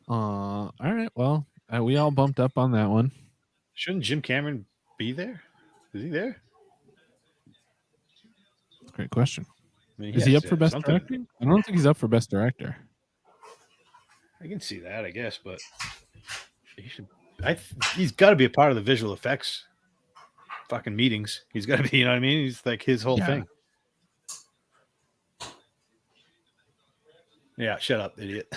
All right. Well, we all bumped up on that one. Shouldn't Jim Cameron be there? Is he there? Great question. I mean, is he up for best director? I don't think he's up for best director. I can see that, I guess, but he should. He's got to be a part of the visual effects fucking meetings. He's got to be. You know what I mean? He's like his whole thing. Yeah, shut up, idiot.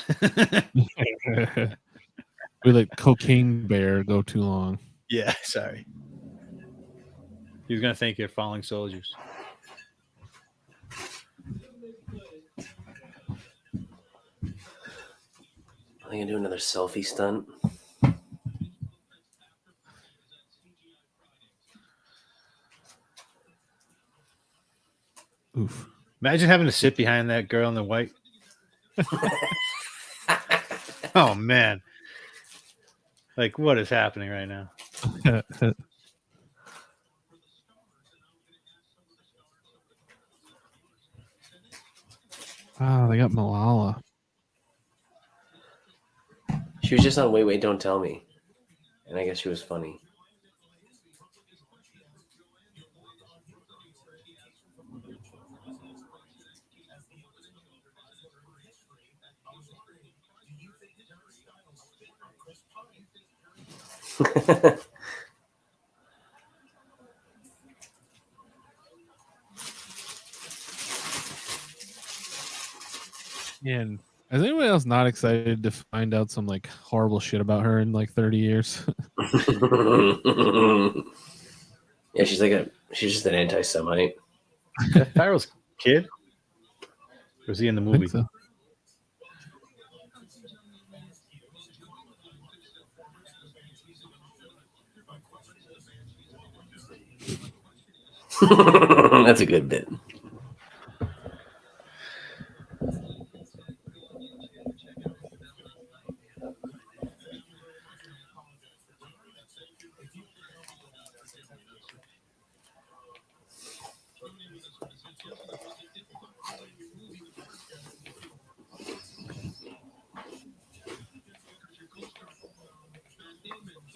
We let Cocaine Bear go too long. Yeah, sorry. He was gonna thank your falling soldiers. I'm gonna do another selfie stunt. Oof. Imagine having to sit behind that girl in the white. Oh man. Like, what is happening right now? Oh, they got Malala. She was just on Wait, Wait, Don't Tell Me. And I guess she was funny. Man, is anyone else not excited to find out some like horrible shit about her in like 30 years? Yeah, she's just an anti-Semite. Is that Farrell's kid? Or was he in the I movie? think so. That's a good bit.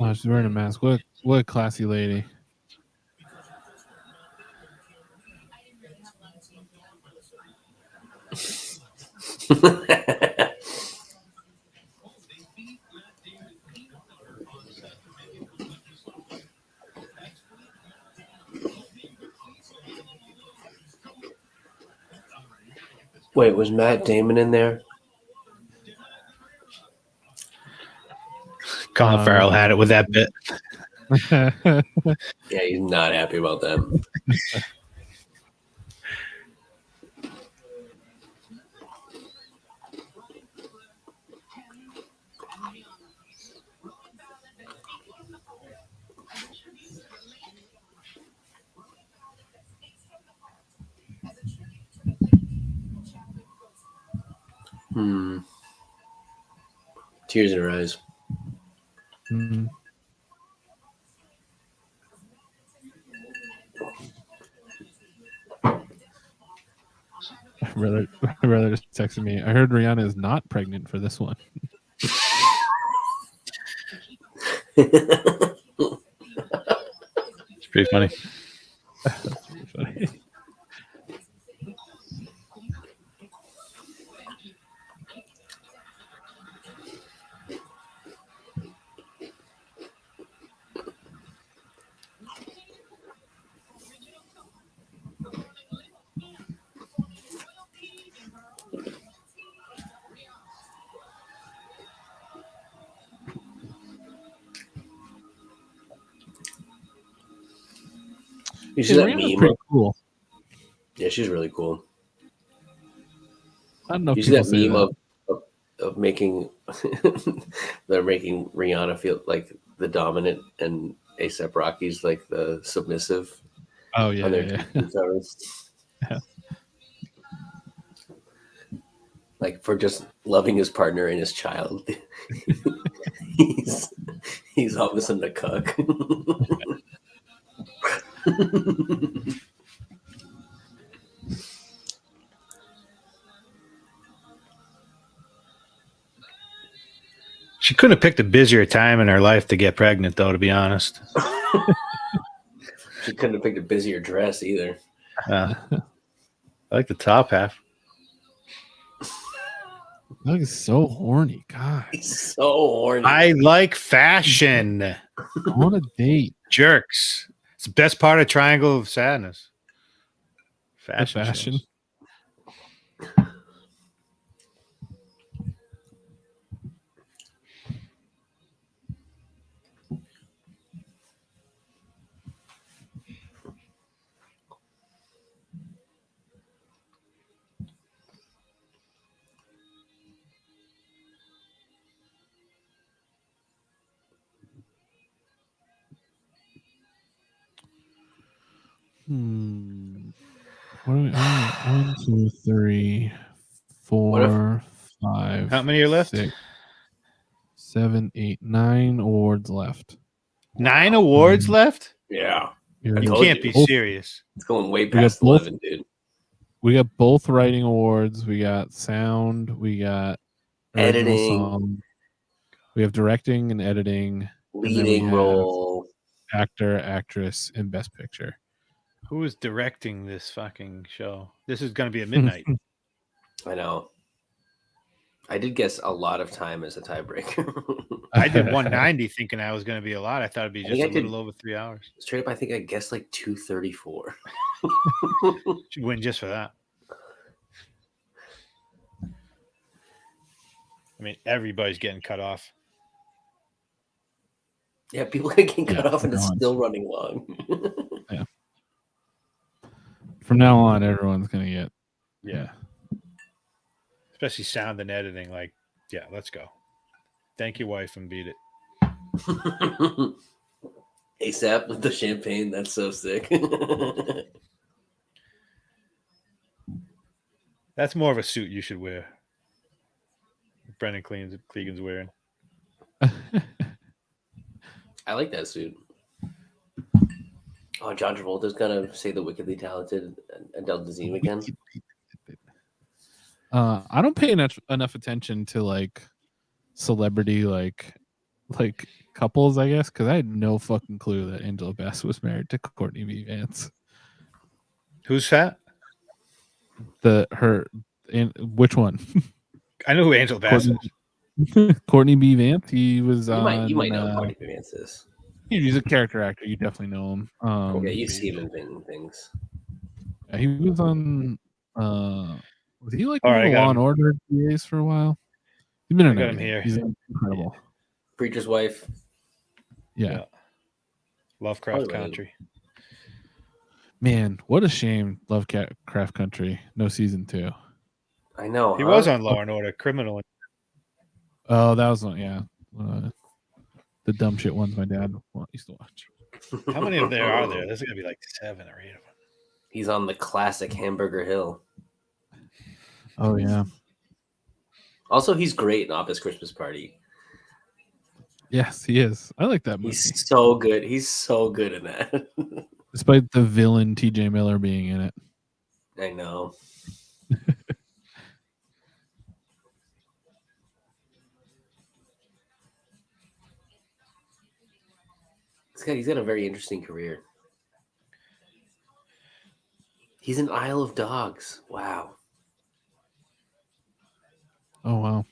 Oh, she's wearing a mask. What a classy lady. Wait, was Matt Damon in there? Colin Farrell had it with that bit. Yeah, he's not happy about that. Tears in her eyes. Mm. My brother just texted me. I heard Rihanna is not pregnant for this one. It's pretty funny. That's pretty funny. You see Hey, that Rihanna's meme? pretty cool. Yeah, she's really cool. I don't know You if see people that say meme that. of making they're making Rihanna feel like the dominant and ASAP Rocky's like the submissive Oh yeah, on their yeah. TV covers. Yeah. Like for just loving his partner and his child. he's all missing the cuck. She couldn't have picked a busier time in her life to get pregnant, though, to be honest. She couldn't have picked a busier dress either. I like the top half. That is so horny. God. He's so horny. I like fashion. I want a date. Jerks. It's the best part of Triangle of Sadness. Fashion. shows. What are we? 1, 2, 3, 4, 5. How many are left? 6, 7, 8, 9 awards left. 9 awards left? Yeah. You told can't you. be serious. It's going way We got past both- 11, dude. We got both writing awards. We got sound. We got original Editing. song. We have directing and editing. Leading have role. Actor, actress, and best picture. Who is directing this fucking show? This is going to be at midnight. I know. I did guess a lot of time as a tiebreaker. I did 190 thinking I was going to be a lot. I thought it'd be just a little over 3 hours. Straight up, I think I guessed like 234. Should win just for that. I mean, everybody's getting cut off. Yeah, people are getting cut off and it's still running long. Yeah. From now on, everyone's going to get. Yeah. Especially sound and editing. Like, yeah, let's go. Thank you, wife, and beat it. ASAP with the champagne. That's so sick. That's more of a suit you should wear. Brendan Clegan's wearing. I like that suit. Oh, John Travolta's gonna say the wickedly talented Adele Dazeem again. I don't pay enough attention to like celebrity like couples, I guess, because I had no fucking clue that Angela Bassett was married to Courtney B. Vance. Who's that? Which one? I know who Angela Bassett is. Courtney B. Vance. He was You might know who Courtney B. Vance is. He's a character actor. You definitely know him. Okay, you see him in things. Yeah, he was on. Was he like All right, Law and Order DAs for a while? He's been in I got him everything. here. He's incredible. Preacher's Wife. Yeah. Lovecraft Country. Man, what a shame. Lovecraft Country. No season 2. I know. He was on Law and Order, Criminal. Oh, that was one. Yeah. The dumb shit ones my dad used to watch. How many of there are there? There's going to be like 7 or 8 of them. He's on the classic Hamburger Hill. Oh, yeah. Also, he's great in Office Christmas Party. Yes, he is. I like that movie. He's so good. He's so good in that. Despite the villain TJ Miller being in it. I know. He's got a very interesting career. He's in Isle of Dogs. Wow. Oh, wow.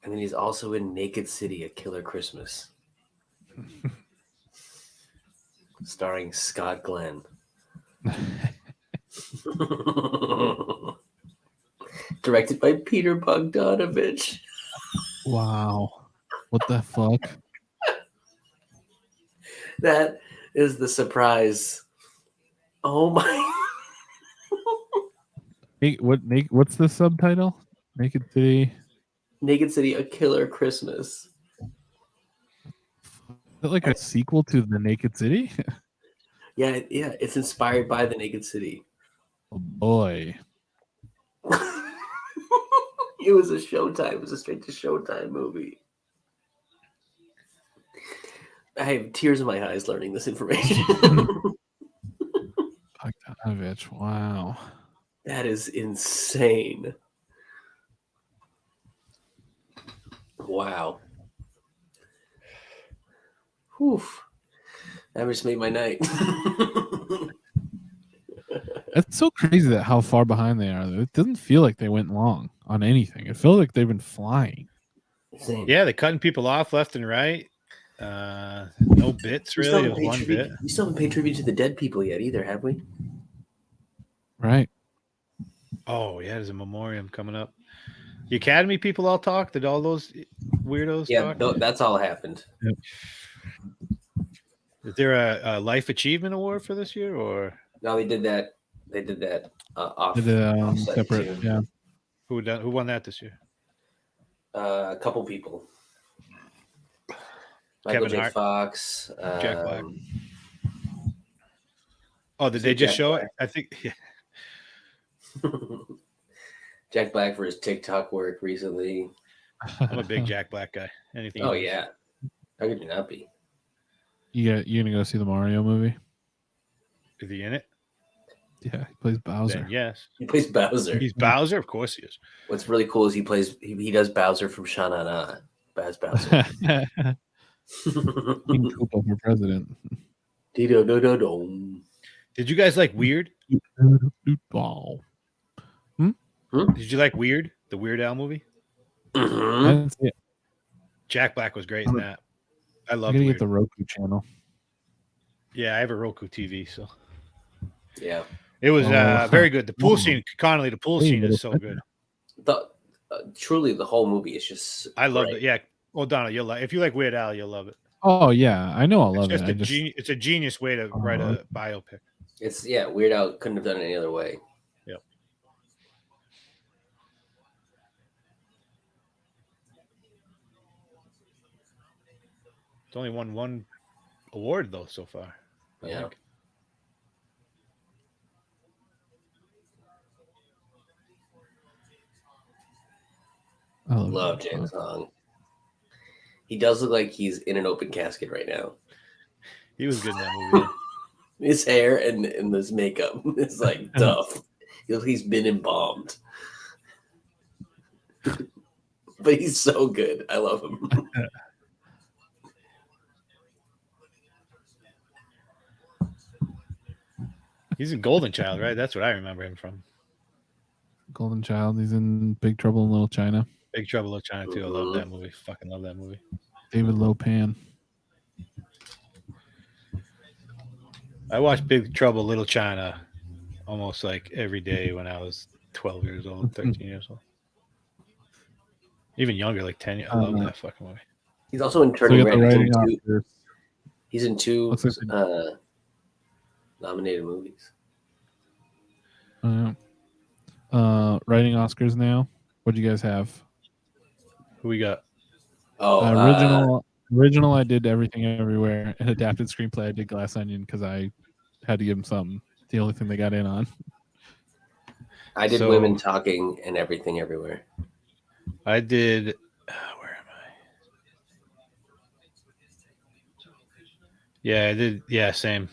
And then he's also in Naked City, A Killer Christmas. Starring Scott Glenn. Directed by Peter Bogdanovich. Wow. What the fuck? That is the surprise. Oh my. Hey, what's the subtitle? Naked City. Naked City, A Killer Christmas. Is it like a sequel to The Naked City? Yeah, it's inspired by The Naked City. Oh boy. It was a straight to Showtime movie. I have tears in my eyes learning this information. Bogdanovich, wow. That is insane. Wow. Whew. That just made my night. It's so crazy that how far behind they are. It doesn't feel like they went long on anything. It feels like they've been flying. Insane. Yeah, they're cutting people off left and right. No bits really. It was one bit. We still haven't paid tribute to the dead people yet either, have we? Right. Oh yeah, there's a memoriam coming up. The Academy people all talk. Did all those weirdos talk? Yeah, that's all happened. Yep. Is there a life achievement award for this year, or no? They did that. Off. Separate. Too. Yeah. Who won that this year? A couple people. Michael Kevin J. Hart. Fox. Jack Black. Oh, did they just show it? I think. Yeah. Jack Black for his TikTok work recently. I'm a big Jack Black guy. Anything? Oh yeah, how could you not be? You gonna go see the Mario movie? Is he in it? Yeah, he plays Bowser. Then yes, He plays Bowser. He's Bowser, of course he is. What's really cool is he does Bowser from Sha-Na-Na as Bowser. King Koopa for president. Did you guys like Weird? Wow. Did you like Weird? The Weird Al movie? Mm-hmm. I didn't see it. Jack Black was great in that. I love. I'm gonna get the Roku channel. Yeah, I have a Roku TV, so Yeah, it was very good. The pool scene, Connolly, the pool scene is so good. Truly, the whole movie is just. I love it. Yeah. Well, Donald, you'll if you like Weird Al, you'll love it. Oh yeah, I know. I love it. It's a genius way to write a biopic. It's Weird Al couldn't have done it any other way. Yep. It's only won one award though so far. I think. I love James Hong. He does look like he's in an open casket right now. He was good in that movie. His hair and his makeup is like tough. He's been embalmed. But he's so good. I love him. He's a Golden Child, right? That's what I remember him from. Golden Child. He's in Big Trouble in Little China. Big Trouble in Little China too. I love that movie. Fucking love that movie. David Lopan. I watched Big Trouble in Little China almost like every day when I was 12 years old, 13 years old. Even younger, like 10 years. I love that fucking movie. He's also in Turning Red. He's in two nominated movies. Writing Oscars now. What do you guys have? Who we got? Original. I did Everything Everywhere, and adapted screenplay. I did Glass Onion because I had to give them something. The only thing they got in on. I did Women Talking and Everything Everywhere. I did. Where am I? Yeah, I did. Yeah, same.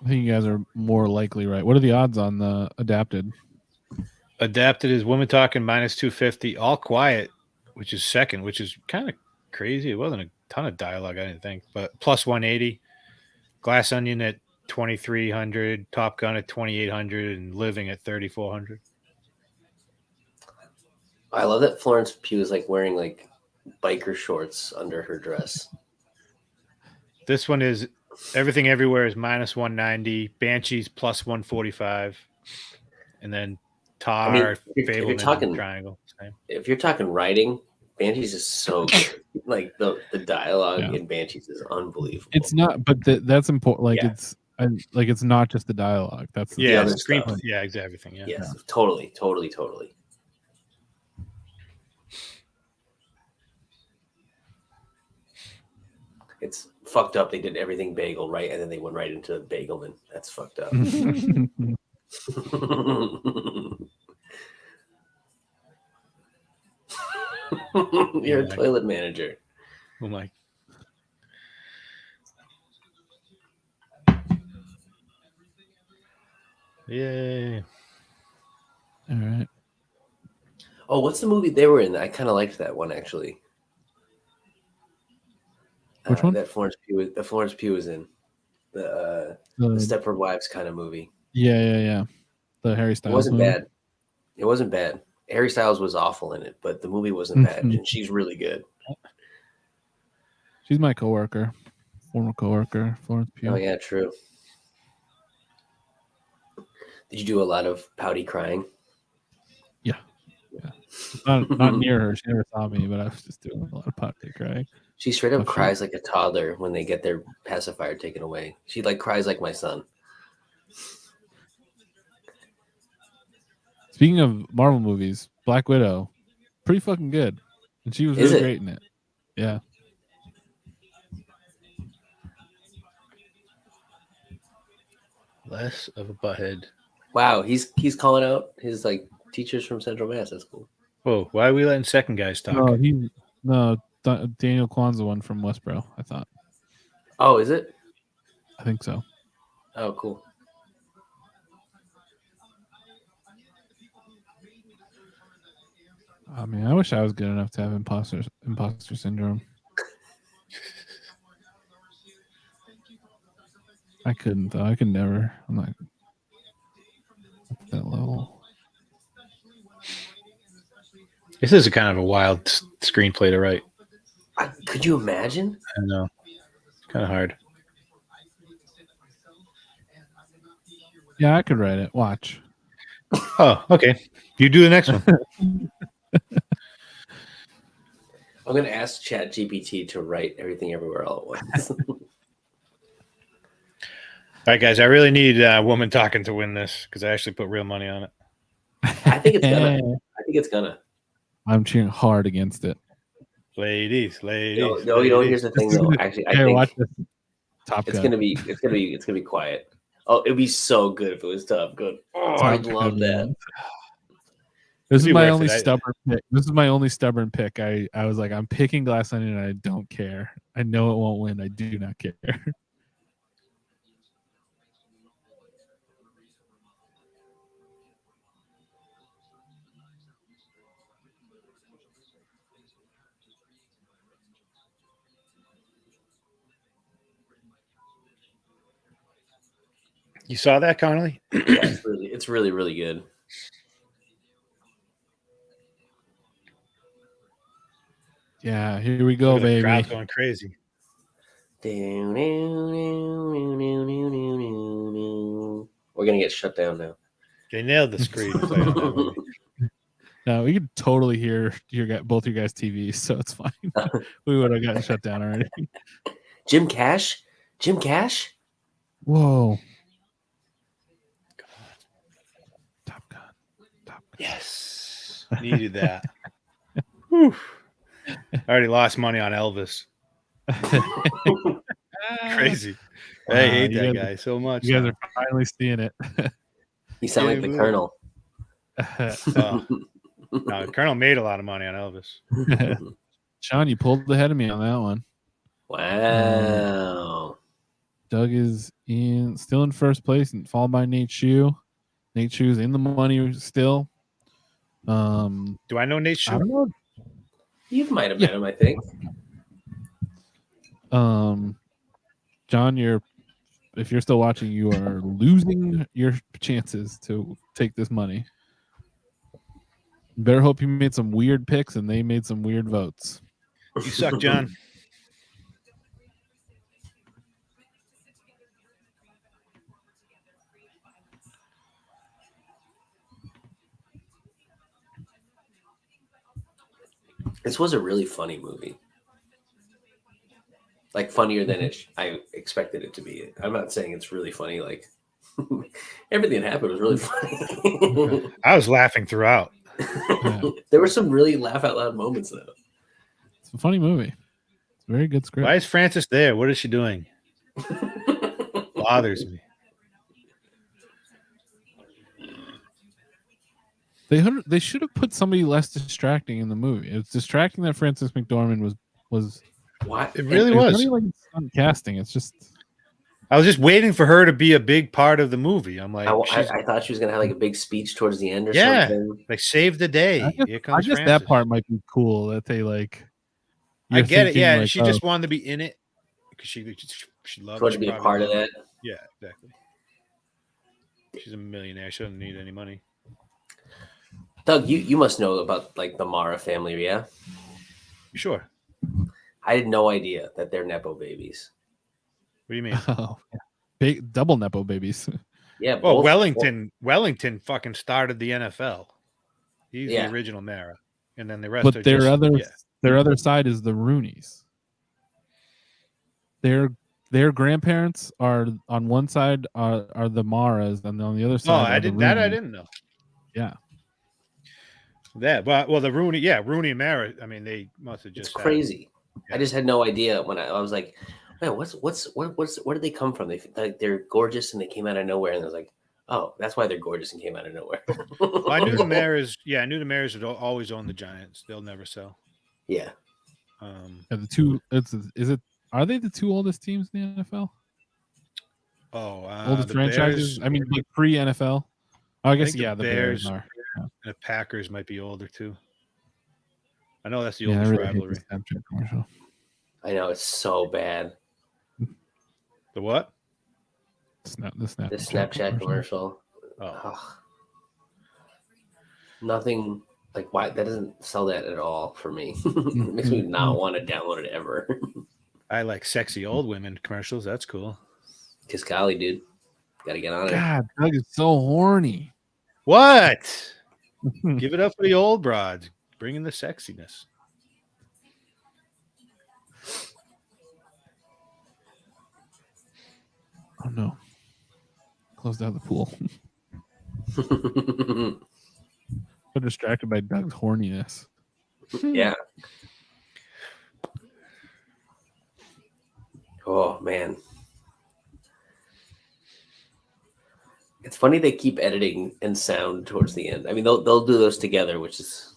I think you guys are more likely right. What are the odds on the adapted? Adapted is Women Talking -250. All Quiet, which is second, which is kind of crazy. It wasn't a ton of dialogue, I didn't think, but +180. Glass Onion at 2,300. Top Gun at 2,800, and Living at 3,400. I love that Florence Pugh is like wearing like biker shorts under her dress. This one is Everything Everywhere is -190. Banshees +145, and then Tar, Fableman, Triangle. Same. If you're talking writing, Banshees is so good. Like the dialogue in Banshees is unbelievable. It's not, but that's important. Like it's not just the dialogue. That's the other screenplay. Yeah, exactly. Everything. Yeah. Yes, totally. It's fucked up. They did everything bagel, right? And then they went right into Bagelman. That's fucked up. You're a toilet manager. Oh my. Yay. All right. Oh, what's the movie they were in? I kind of liked that one, actually. Which one? That Florence Pugh was in. The Stepford Wives kind of movie. Yeah. The Harry Styles movie. It wasn't bad. Harry Styles was awful in it, but the movie wasn't bad, and she's really good. She's my coworker, former coworker, Florence Pugh. Oh yeah, true. Did you do a lot of pouty crying? Yeah. Not near her. She never saw me, but I was just doing a lot of pouty crying. She straight up cries like a toddler when they get their pacifier taken away. She like cries like my son. Speaking of Marvel movies, Black Widow, pretty fucking good, and she was really great in it. Yeah. Less of a butthead. Wow, he's calling out his like teachers from Central Mass. That's cool. Whoa, why are we letting second guys talk? Daniel Kwan's the one from Westboro, I thought. Oh, is it? I think so. Oh, cool. I mean, I wish I was good enough to have imposter syndrome. I couldn't though. I could never. I'm not at that level. This is a kind of a wild screenplay to write. Could you imagine? I know. It's kind of hard. Yeah, I could write it. Watch. Oh, okay. You do the next one. I'm going to ask ChatGPT to write Everything Everywhere All at Once. All right, guys. I really need a woman talking to win this because I actually put real money on it. I think it's gonna. I'm cheering hard against it. Ladies. Here's the thing, though. Actually, I think watch this. Top it's Gun. gonna be quiet. Oh, it'd be so good if it was Top Gun. Oh, I'd love that. This is my only stubborn pick. This is my only stubborn pick. I was like, I'm picking Glass Onion and I don't care. I know it won't win. I do not care. You saw that, Connolly? Yeah, it's really, really good. Yeah, here we go, baby. Crowd's going crazy. We're gonna get shut down now. They nailed the screen. No, we could totally hear both your guys' TVs, so it's fine. We would have gotten shut down already. Jim Cash. Whoa. Top Gun. Yes. Needed that. Whew. I already lost money on Elvis. Crazy. I hate that guy so much. You guys are finally seeing it. You sound like the Colonel. No, Colonel made a lot of money on Elvis. Shaun, you pulled ahead of me on that one. Wow. Doug is still in first place and followed by Nate Shue. Nate Shue's in the money still. Do I know Nate Shue? I don't know. You might have met him, I think. John, if you're still watching, you are losing your chances to take this money. You better hope you made some weird picks and they made some weird votes. You suck, John. This was a really funny movie. Like funnier than I expected it to be. I'm not saying it's really funny. Like everything that happened was really funny. I was laughing throughout. Yeah. There were some really laugh out loud moments though. It's a funny movie. It's a very good script. Why is Frances there? What is she doing? Bothers me. They should have put somebody less distracting in the movie. It's distracting that Frances McDormand was. What? It really was. It's not like stunt casting. It's just. I was just waiting for her to be a big part of the movie. I'm like, I thought she was gonna have like a big speech towards the end or something. Like save the day. Here comes Frances. That part might be cool. That they like. I get it. Yeah, like, she just wanted to be in it because she loved. She wanted to be a part of that. Yeah, exactly. She's a millionaire. She doesn't need any money. Doug, you must know about like the Mara family, yeah? Sure. I had no idea that they're Nepo babies. What do you mean? Oh, big double Nepo babies. Yeah. Well, Wellington fucking started the NFL. He's the original Mara, and then the rest. But their other side is the Rooneys. Their grandparents are on one side are the Maras, and on the other side. I didn't know. Yeah. That, well, the Rooney and Mara. I mean, they must have just. It's crazy. I just had no idea when I was like, Man, where did they come from? They're gorgeous and they came out of nowhere, and I was like, oh, that's why they're gorgeous and came out of nowhere. Well, I knew the Mariners. Yeah, I knew the Mariners would always own the Giants. They'll never sell. Yeah. The two. Is it? Are they the two oldest teams in the NFL? Oldest The franchises. Bears, I mean, like pre NFL. I guess think the Bears are. and the Packers might be older too. I know that's the Yeah, I oldest really hate rivalry. this Snapchat commercial. I know, it's so bad. The what? The Snapchat commercial. Oh. Ugh. Nothing like why that doesn't sell that at all for me. It makes me not want to download it ever. I like sexy old women commercials. That's cool. Kisqali, dude. Gotta get on it. God, Doug is so horny. What? Give it up for the old broads. Bring in the sexiness. Oh no. Closed out the pool. So distracted by Doug's horniness. Yeah. Oh man. It's funny they keep editing and sound towards the end. I mean, they'll do those together, which is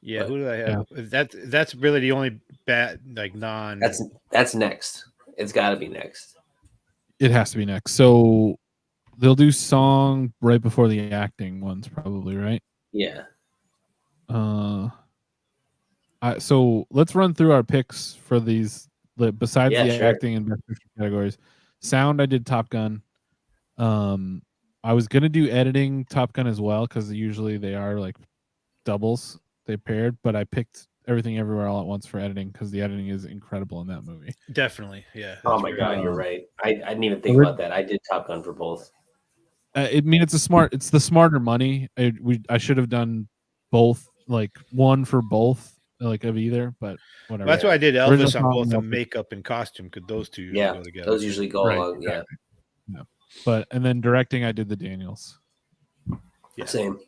Yeah, who do I have? Yeah. That's really the only bad non. That's next. It's got to be next. It has to be next. So they'll do song right before the acting ones, probably, right? Yeah. So let's run through our picks for these. Besides the sure. acting and best picture categories, sound I did Top Gun. I was gonna do editing Top Gun as well because usually they are like doubles, they paired. But I picked Everything Everywhere All at Once for editing because the editing is incredible in that movie. Definitely, yeah. Oh my god, you're right. I didn't even think about that. I did Top Gun for both. It's the smarter money. I should have done both, like one for both, like of either, but whatever. Well, that's why I did Elvis on both the makeup and costume because those two usually go together. Those usually go along. Yeah. But and then directing, I did the Daniels. Yeah. Same.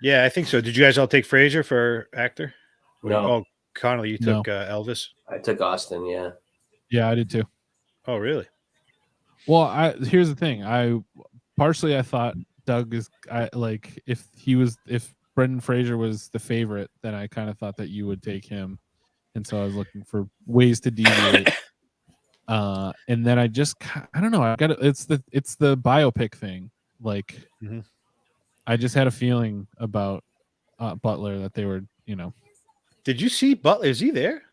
Yeah, I think so. Did you guys all take Fraser for actor? No. Oh, Connolly, you took Elvis. I took Austin. Yeah. Yeah, I did too. Oh, really? Well, here's the thing. I thought Doug is if Brendan Fraser was the favorite, then I kind of thought that you would take him, and so I was looking for ways to deviate. And then I don't know. It's the biopic thing. Like, I just had a feeling about Butler that they were, Did you see Butler? Is he there?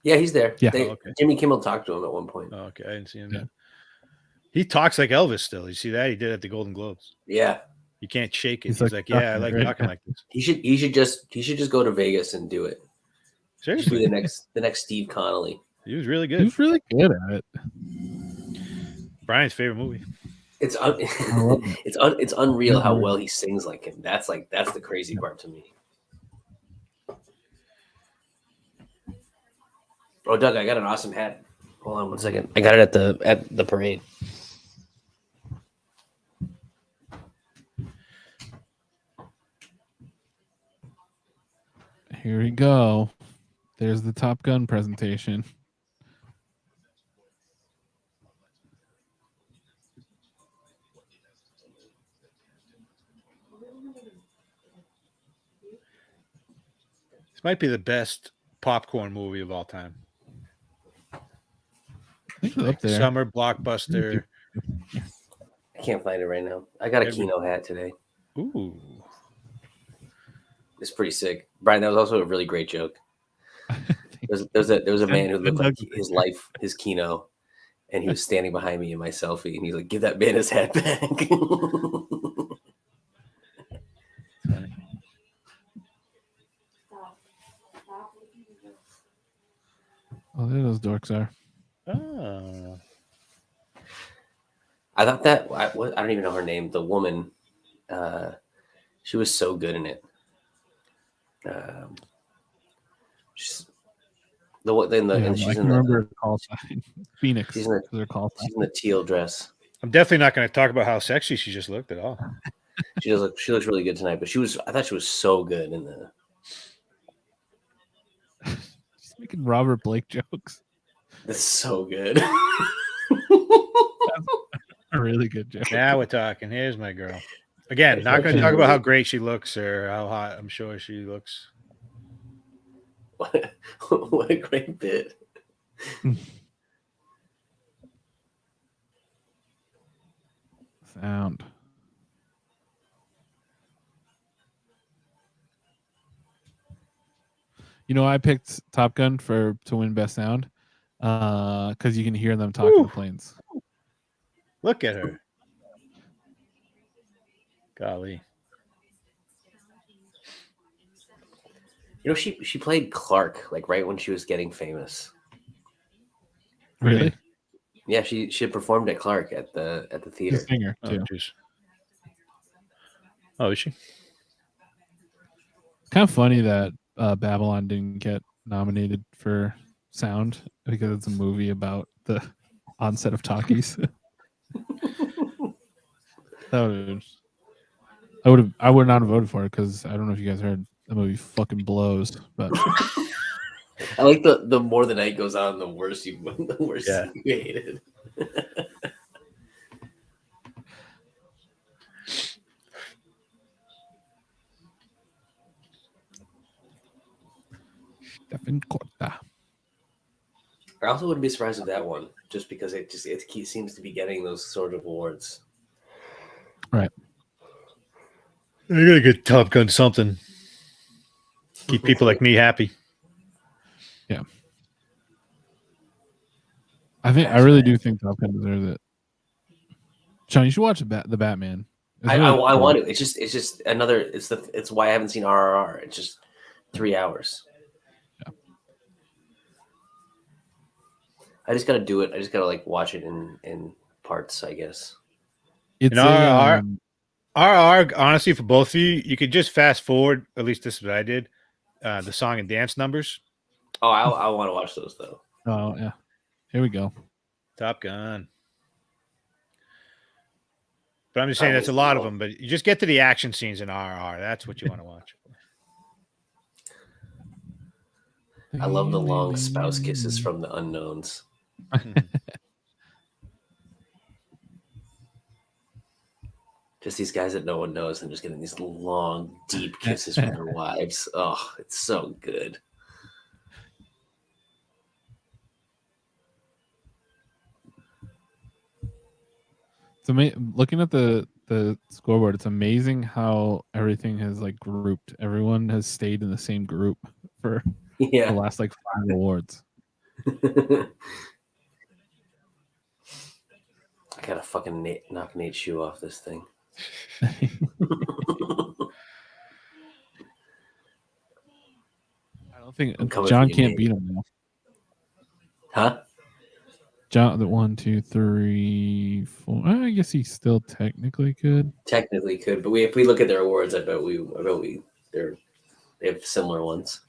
Yeah, he's there. Yeah. Okay. Jimmy Kimmel talked to him at one point. Oh, okay. I didn't see him. Yeah. He talks like Elvis still. You see that? He did at the Golden Globes. Yeah. You can't shake it. He's like, yeah, I like talking like this. He should just go to Vegas and do it. Seriously. Be the next Steve Connolly. He was really good. He was really good at it. Brian's favorite movie. It's unreal how well he sings like him. That's the crazy part to me. Oh, Doug, I got an awesome hat. Hold on one second. I got it at the parade. Here we go. There's the Top Gun presentation. This might be the best popcorn movie of all time. I think it's up there. Summer blockbuster. I can't find it right now. I got a Kino hat today. Ooh. It's pretty sick. Brian, that was also a really great joke. There was a man who looked like his Kino, and he was standing behind me in my selfie, and he's like, "Give that man his hat back." Oh, there those dorks are. Oh. I thought that I don't even know her name. The woman, she was so good in it. She's remember her call sign. Phoenix. She's in the teal dress. I'm definitely not going to talk about how sexy she just looked at all. She looks really good tonight, but I thought she was so good in the. making Robert Blake jokes. That's so good. A really good joke. Now we're talking. Here's my girl. Again, not going to talk about how great she looks or how hot I'm sure she looks. What a great bit. Sound. You know, I picked Top Gun to win Best Sound because you can hear them talking to planes. Look at her. Golly. You know, she played Clark like right when she was getting famous. Really? Yeah, she had performed at Clark at the The theater. singer too. Oh, is she? Kind of funny that Babylon didn't get nominated for sound because it's a movie about the onset of talkies. I would not have voted for it because I don't know if you guys heard the movie fucking blows, but I like the more the night goes on, the worse you hate it. Stephen Corta. I also wouldn't be surprised with that one, just because it seems to be getting those sort of awards. Right. You gotta get Top Gun something. Keep people like me happy. Yeah. I really do think Top Gun deserves it. Sean, you should watch the Batman. I want to. It's just another. It's why I haven't seen RRR. It's just 3 hours. Yeah. I just gotta do it. I just gotta like watch it in parts, I guess. It's RR, honestly, for both of you, you could just fast forward. At least this is what I did. The song and dance numbers. Oh, I want to watch those though. Oh yeah. Here we go. Top Gun. But I'm just saying that's a lot of them. But you just get to the action scenes in RR. That's what you want to watch. I love the long spouse kisses from the unknowns. Just these guys that no one knows and just getting these long, deep kisses from their wives. Oh, it's so good. Looking at the scoreboard, it's amazing how everything has like grouped. Everyone has stayed in the same group for the last like 5 awards. I gotta fucking knock Nate's shoe off this thing. I don't think John can't beat him now. Huh? John, the 1, 2, 3, 4. I guess he still technically could. Technically could, but if we look at their awards, I bet we they have similar ones.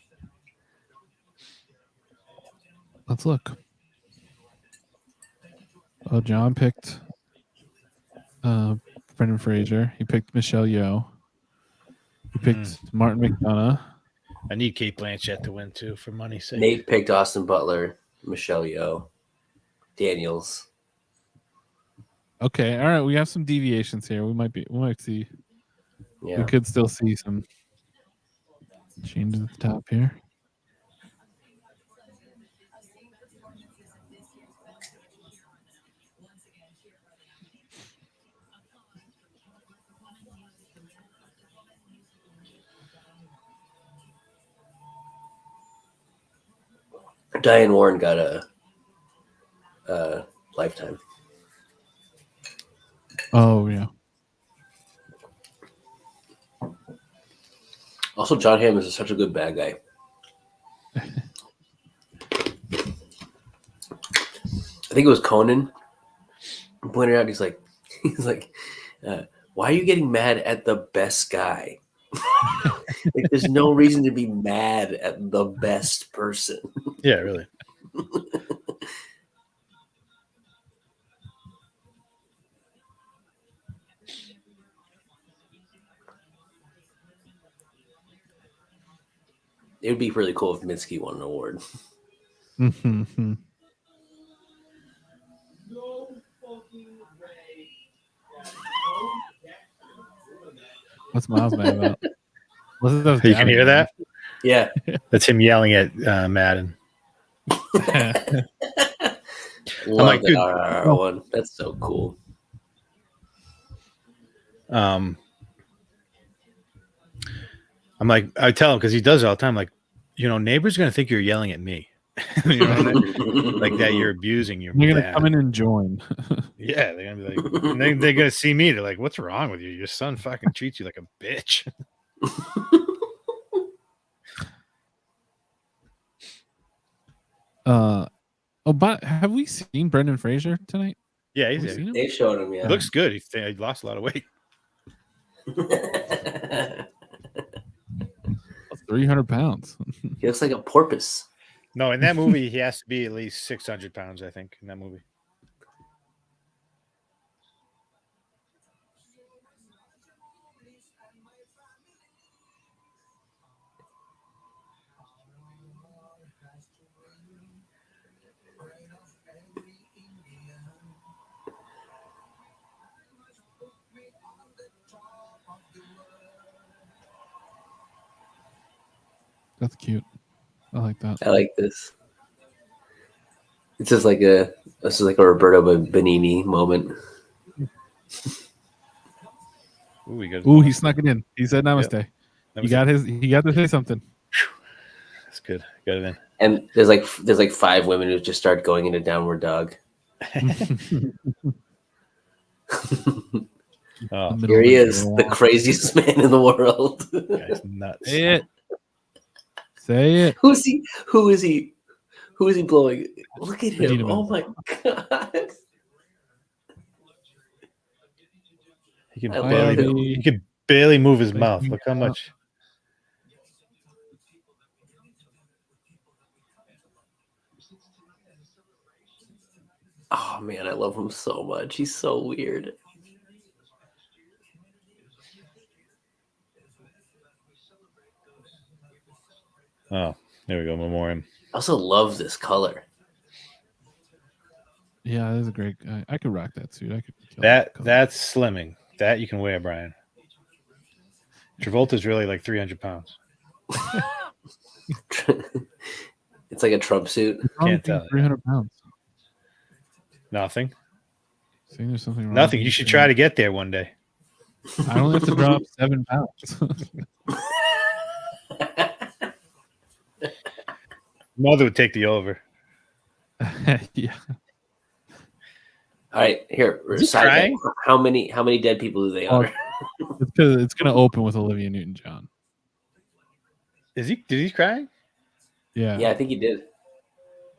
Let's look. Oh, John picked Brendan Fraser. He picked Michelle Yeoh. He picked Martin McDonough. I need Kate Blanchett to win too, for money's sake. Nate picked Austin Butler, Michelle Yeoh, Daniels. Okay, all right. We have some deviations here. We might see. Yeah. We could still see some changes at the top here. Diane Warren got a Lifetime. Oh yeah. Also, John Hamm is such a good bad guy. I think it was Conan who pointed out. He's like, why are you getting mad at the best guy? Like, there's no reason to be mad at the best person. Yeah, really. It would be really cool if Mitski won an award. Mhm. What's Miles mad about? Wasn't those You can hear that? Yeah. That's him yelling at Madden. Love like, that dude, RRR one. That's so cool. I'm like, I tell him because he does it all the time. Like, neighbors are gonna think you're yelling at me. You know what I mean? Like that you're abusing your You're gonna dad. come in and join. Yeah, they're gonna be like, and they're gonna see me. They're like, "What's wrong with you? Your son fucking treats you like a bitch." But have we seen Brendan Fraser tonight? Yeah, Have he's we there. seen him? They showed him, He yeah. looks good. He lost a lot of weight. That's 300 pounds. He looks like a porpoise. No, in that movie, he has to be at least 600 pounds. I think in that movie. That's cute. I like that. I like this. This is like a Roberto Benigni moment. Ooh, He snuck it in. He said namaste. Yep. He got to say something. That's good. Got it in. And there's like 5 women who just start going into downward dog. Oh, Here he is, the craziest man in the world. guy's nuts. Say it. Say it. Who is he? Who is he blowing? Look at him. Regina Oh my god. He can I love barely. him. He can barely move his mouth. Look how much. Oh man, I love him so much. He's so weird. Oh, there we go. Memoriam. I also love this color. Yeah, that's a great. I could rock that suit. I could. Kill That's slimming. That you can wear, Brian. Travolta's really like 300 pounds. It's like a Trump suit. Can't tell. 300 pounds. Nothing. Saying there's something wrong. Nothing. You should try to get there one day. I only have to drop 7 pounds. Mother would take the over. Yeah. All right, here. Side note, how many dead people do they honor? It's gonna open with Olivia Newton-John. Did he cry? Yeah. Yeah, I think he did.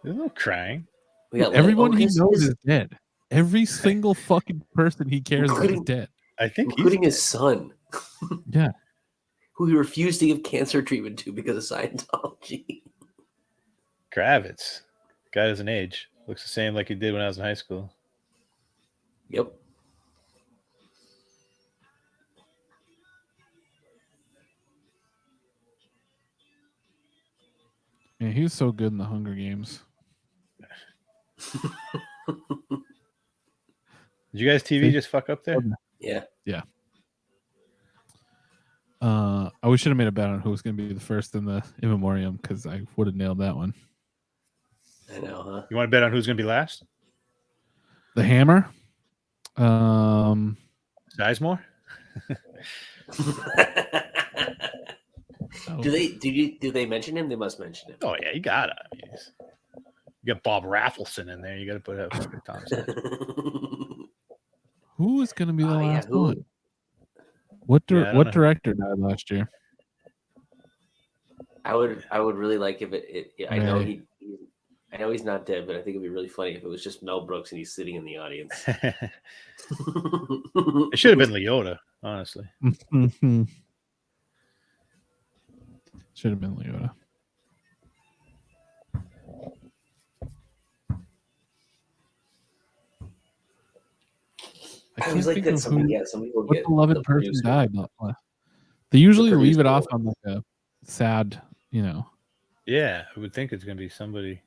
There's no crying. We got Everyone he knows is dead. Every single fucking person he cares about is Including- dead. I think including his son, Yeah. who he refused to give cancer treatment to because of Scientology. Kravitz. Guy doesn't age. Looks the same like he did when I was in high school. Yep. Man, he was so good in the Hunger Games. Did you guys TV just fuck up there? Yeah. Yeah. We should have made a bet on who was going to be the first in the in memoriam because I would have nailed that one. I know, huh? You want to bet on who's going to be last? The Hammer. Sizemore? Do they mention him? They must mention him. Oh yeah, you gotta. You got Bob Raffleson in there. You got to put a fucking Tom Selleck. Who is going to be the last who? one? What Yeah, I don't know. director died last year? I would really like if it I know Right. I know he's not dead, but I think it'd be really funny if it was just Mel Brooks and he's sitting in the audience. It should have been Leota, honestly. Should have been Leota. I I always can't like think that of who, somebody will what get beloved the person producer. died. They usually The leave it producer off on like a sad, Yeah, I would think it's going to be somebody.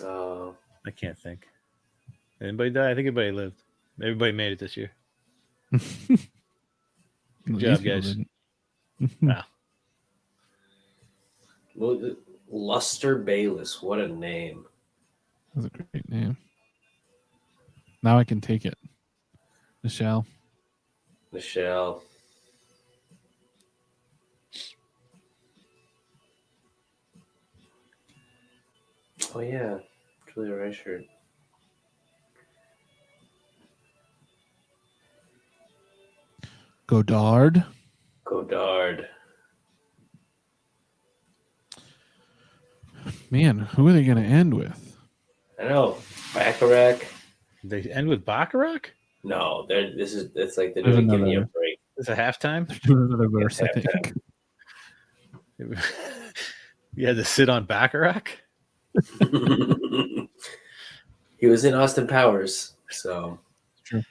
I can't think. Anybody died? I think everybody lived. Everybody made it this year. Good job, guys. Wow. Luster Bayless. What a name. That's a great name. Now I can take it. Michelle. Oh, yeah. Julia Reichert. Godard. Man, who are they going to end with? I know. Bacharach. They end with Bacharach? No, it's like they're There's doing giving you a another- break. It's a halftime? They're doing another verse, I think. You had to sit on Bacharach? He was in Austin Powers, so True.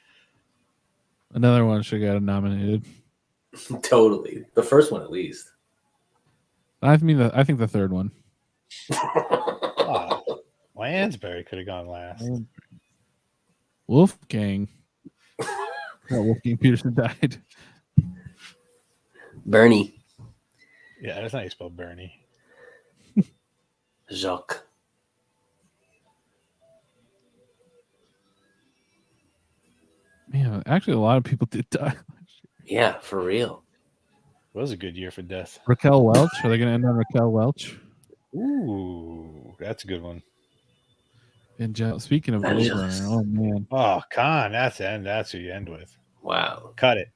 Another one should get nominated. totally. The first one, at least. I think the third one. Oh, Lansbury could have gone last. Wolfgang. Wolfgang Peterson died. Bernie. Yeah, that's not how you spell Bernie. Jacques. Man, actually, a lot of people did die. Yeah, for real. It was a good year for death. Raquel Welch. Are they going to end on Raquel Welch? Ooh, that's a good one. And speaking of Blade Runner, oh man. Oh, Khan, that's who you end with. Wow. Cut it.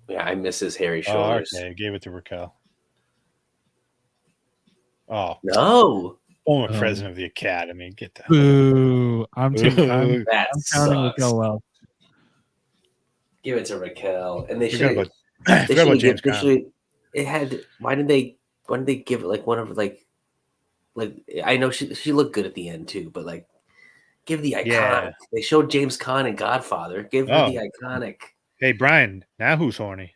Yeah, I miss his hairy Oh, shoulders. okay, gave it to Raquel. Oh no. Former president of the Academy. Get that. Boo. I'm counting sucks. Raquel Welch. Give it to Raquel. And they Forgot should about James Conner. It had why didn't they give it like one of like I know she looked good at the end too, but like give the iconic. Yeah. They showed James Caan in Godfather. Give her the iconic. Hey Brian, now who's horny?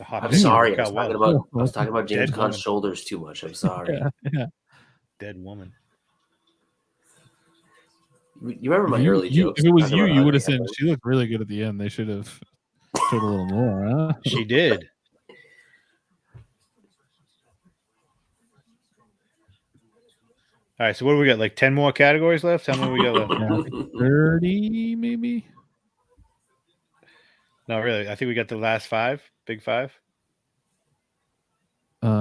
I'm sorry. I was talking about James Caan's shoulders too much. I'm sorry. Yeah. Dead woman. You remember my early jokes? If it was you would have said she looked really good at the end. They should have showed a little more, huh? She did. All right, so what do we got? Like 10 more categories left? How many we got left? Yeah, 30 maybe? No, really. I think we got the last 5, big 5.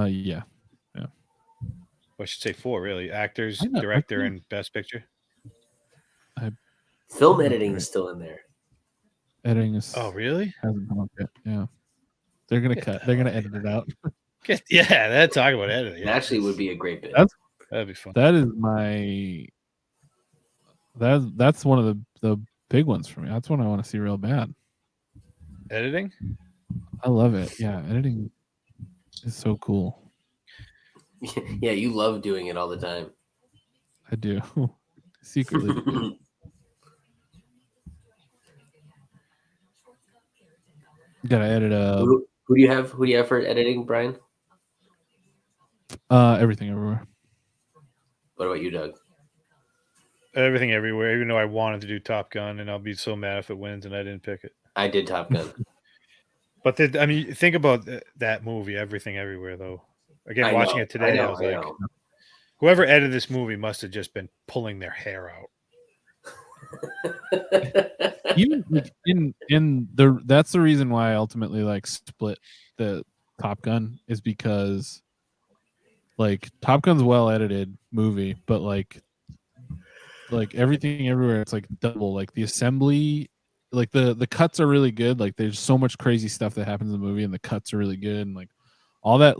Yeah. Or I should say 4, really. Actors, director, and best picture. Film editing is still in there. Editing is. Oh, really? Hasn't come up yet. Yeah. They're gonna cut. They're gonna edit it out. Yeah, that's talking about editing. It actually would be a great bit. That'd be fun. That is my. That's one of the big ones for me. That's one I want to see real bad. Editing? I love it. Yeah, editing is so cool. Yeah, you love doing it all the time. I do. Secretly. Do. Gotta edit Who do you have? Who do you have for editing, Brian? Everything Everywhere. What about you, Doug? Everything Everywhere, even though I wanted to do Top Gun, and I'll be so mad if it wins and I didn't pick it. I did Top Gun. But think about that movie, Everything Everywhere, though. Again, watching it today, I was like, whoever edited this movie must have just been pulling their hair out. Even that's the reason why I ultimately split the Top Gun is because Top Gun's well edited movie, but like Everything Everywhere, it's double. The assembly, the cuts are really good. There's so much crazy stuff that happens in the movie, and the cuts are really good, and all that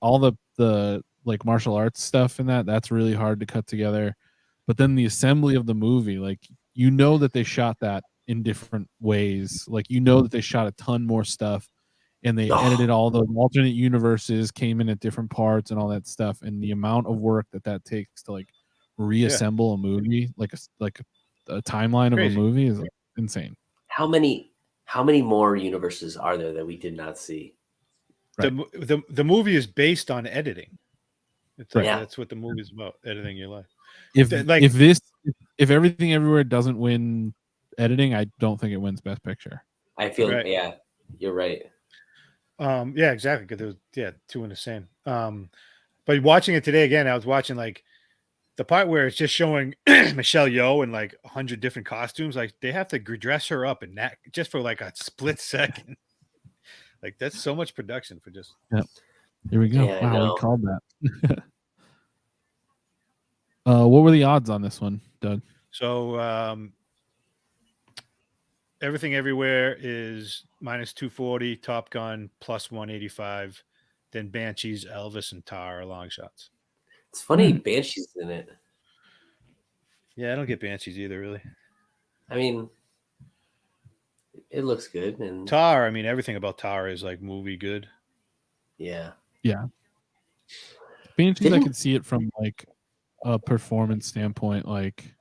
all the martial arts stuff in that's really hard to cut together. But then the assembly of the movie, that they shot that in different ways. That they shot a ton more stuff, and they edited all the alternate universes, came in at different parts and all that stuff. And the amount of work that takes to reassemble a movie, a timeline of a movie, is insane. How many more universes are there that we did not see? Right. The movie is based on editing. It's like that's what the movie's about, editing your life. If Everything Everywhere doesn't win editing, I don't think it wins Best Picture. I feel you're right. Yeah, exactly. Because there was two in the same. But watching it today again, I was watching like the part where it's just showing Michelle Yeoh in like 100 different costumes. Like they have to dress her up in that just for like a split second. Like that's so much production for just. Yep. Here we go. Yeah, wow, we called that. What were the odds on this one, Doug? So Everything Everywhere is minus 240, Top Gun plus 185, then Banshees, Elvis, and Tar are long shots. It's funny, Banshees in it. Yeah, I don't get Banshees either, really. I mean, it looks good. And Tar, I mean, everything about Tar is like movie good. Yeah. Banshees, I could see it from like a performance standpoint, like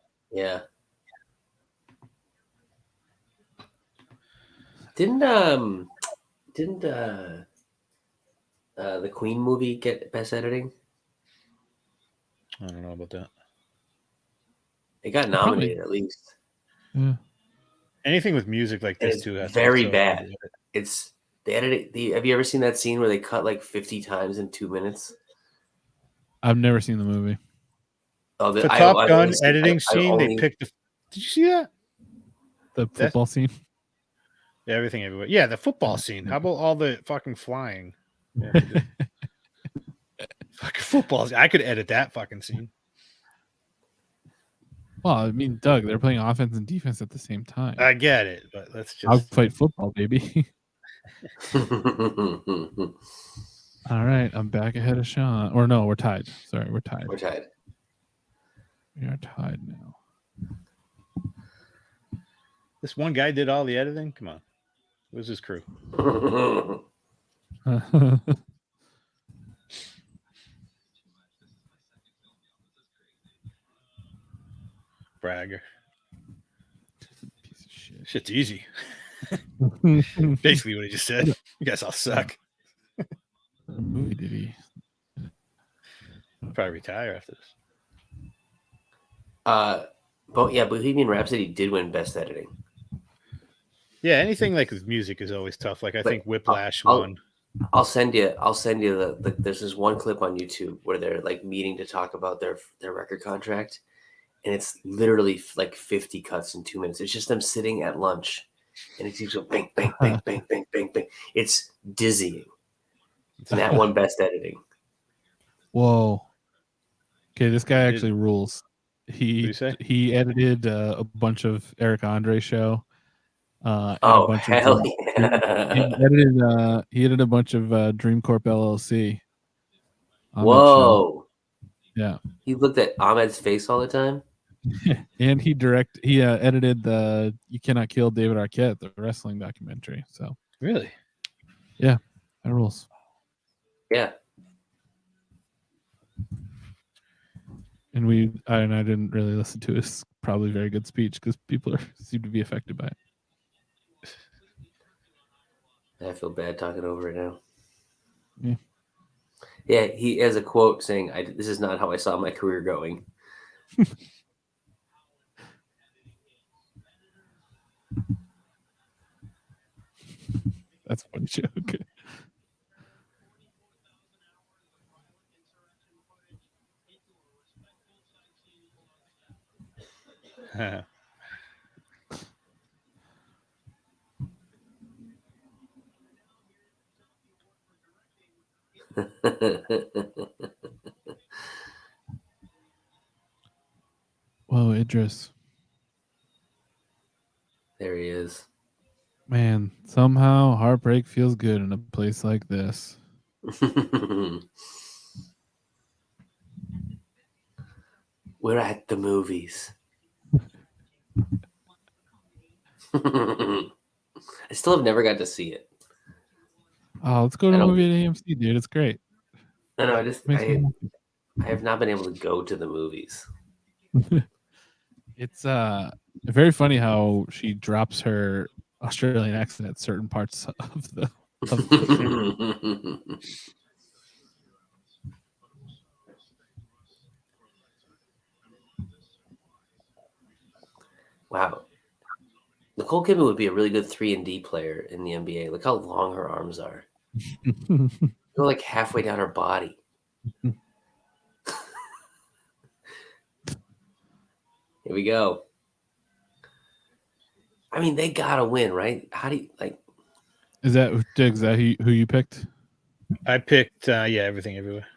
Didn't the Queen movie get best editing? I don't know about that. It got nominated at least. Yeah. Anything with music like this too has very bad. It's they edited. Have you ever seen that scene where they cut like 50 times in 2 minutes? I've never seen the movie. Oh, the Top Gun editing scene. They picked the. Did you see that? The football scene. Yeah, Everything Everywhere. Yeah, the football scene. How about all the fucking flying? Yeah, fucking football. I could edit that fucking scene. Well, I mean, Doug, they're playing offense and defense at the same time. I get it, but let's just. I'll fight football, baby. All right, I'm back ahead of Shaun. Or no, we're tied. Sorry, we're tied. We're tied. We are tied now. This one guy did all the editing? Come on. Who's his crew? Bragger. Piece of shit. Shit's easy. Basically what he just said. You guys all suck. What movie did he? Probably retire after this. Bohemian Rhapsody did win best editing. Yeah, anything like with music is always tough. Like I think Whiplash won. I'll send you the there's this one clip on YouTube where they're like meeting to talk about their record contract, and it's literally like 50 cuts in 2 minutes. It's just them sitting at lunch, and it keeps going bang bang bang bang bang bang bang. It's dizzying. And that one best editing. Whoa. Okay, this guy actually rules. He edited a bunch of Eric Andre show. He edited a bunch of Dreamcorp LLC. Whoa! Yeah, he looked at Ahmed's face all the time. And he edited the "You Cannot Kill David Arquette," the wrestling documentary. So really, yeah, that rules. Yeah. And I didn't really listen to his probably very good speech because people seem to be affected by it. I feel bad talking over it now. Yeah. Yeah, he has a quote saying, "This is not how I saw my career going." That's a funny joke. Whoa, Idris. There he is. Man, somehow heartbreak feels good in a place like this. We're at the movies. I still have never got to see it. Oh, let's go to a movie at AMC, dude. It's great. No, I have not been able to go to the movies. It's very funny how she drops her Australian accent at certain parts of the film. Nicole Kidman would be a really good 3-and-D player in the NBA. Look how long her arms are. Go like halfway down her body. Here we go. I mean, they gotta win, right? How do you like? Is that who you picked? I picked Everything Everywhere.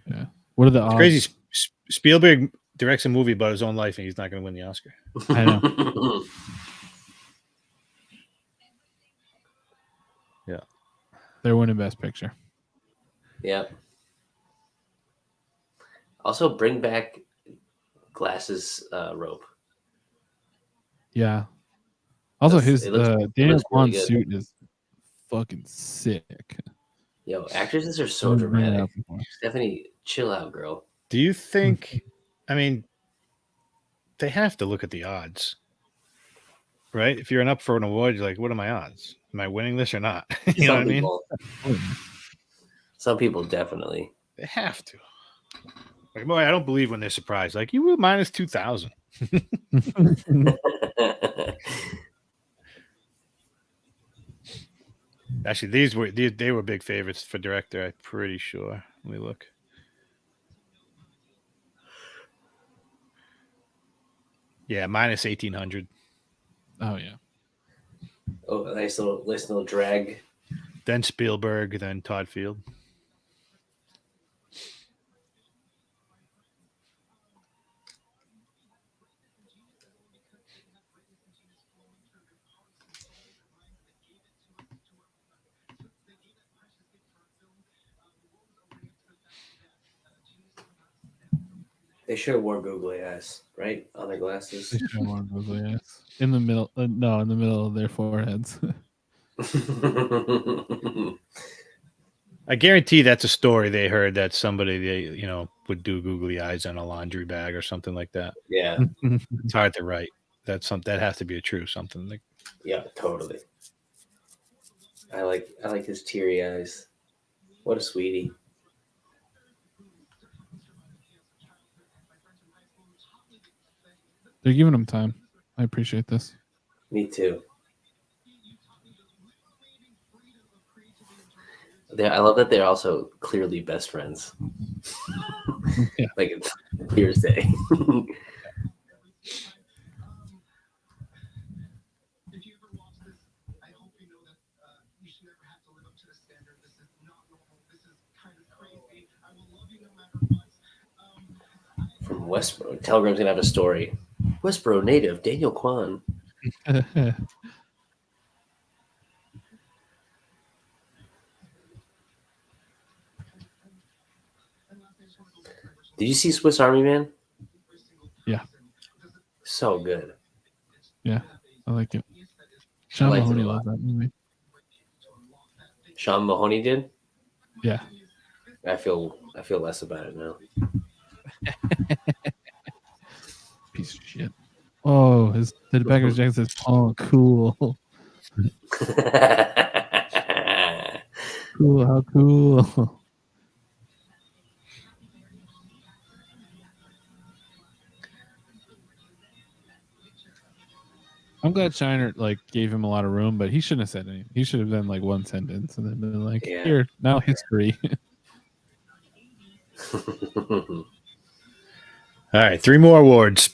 Yeah. What are the odds? Crazy. Spielberg directs a movie about his own life, and he's not going to win the Oscar. I know. Yeah. They're winning Best Picture. Yeah. Also, bring back Glass's rope. Yeah. Also, his Daniel Kwan really suit is fucking sick. Yo, actresses are so dramatic. Stephanie, chill out, girl. Do you think? I mean, they have to look at the odds, right? If you're up for an award, you're like, what are my odds? Am I winning this or not? You know what I mean? Some people definitely. They have to. Like, boy, I don't believe when they're surprised. Like, you were minus 2,000. Actually, they were big favorites for director. I'm pretty sure. Let me look. Yeah, minus 1,800. Oh yeah. Oh, a nice little drag. Then Spielberg, then Todd Field. They should have worn googly eyes, right, on their glasses. They should have worn googly eyes in the middle. No, in the middle of their foreheads. I guarantee that's a story they heard that somebody would do googly eyes on a laundry bag or something like that. Yeah, it's hard to write. That has to be a true something. Like, yeah, totally. I like his teary eyes. What a sweetie. They're giving him time. I appreciate this. Me too. I love that they're also clearly best friends. Yeah. Like it's hearsay. From Westboro. Telegram's gonna have a story. Westboro native Daniel Kwan. Did you see Swiss Army Man? Yeah. So good. Yeah, I like it. Sean Mahoney loves that movie. Sean Mahoney did? Yeah. I feel less about it now. Piece of shit. Oh, his Teddy Becker's jacket says, "Oh, cool." Cool, how cool. I'm glad Shiner gave him a lot of room, but he shouldn't have said anything. He should have done one sentence and then been like, "Here, now history." All right, 3 more awards.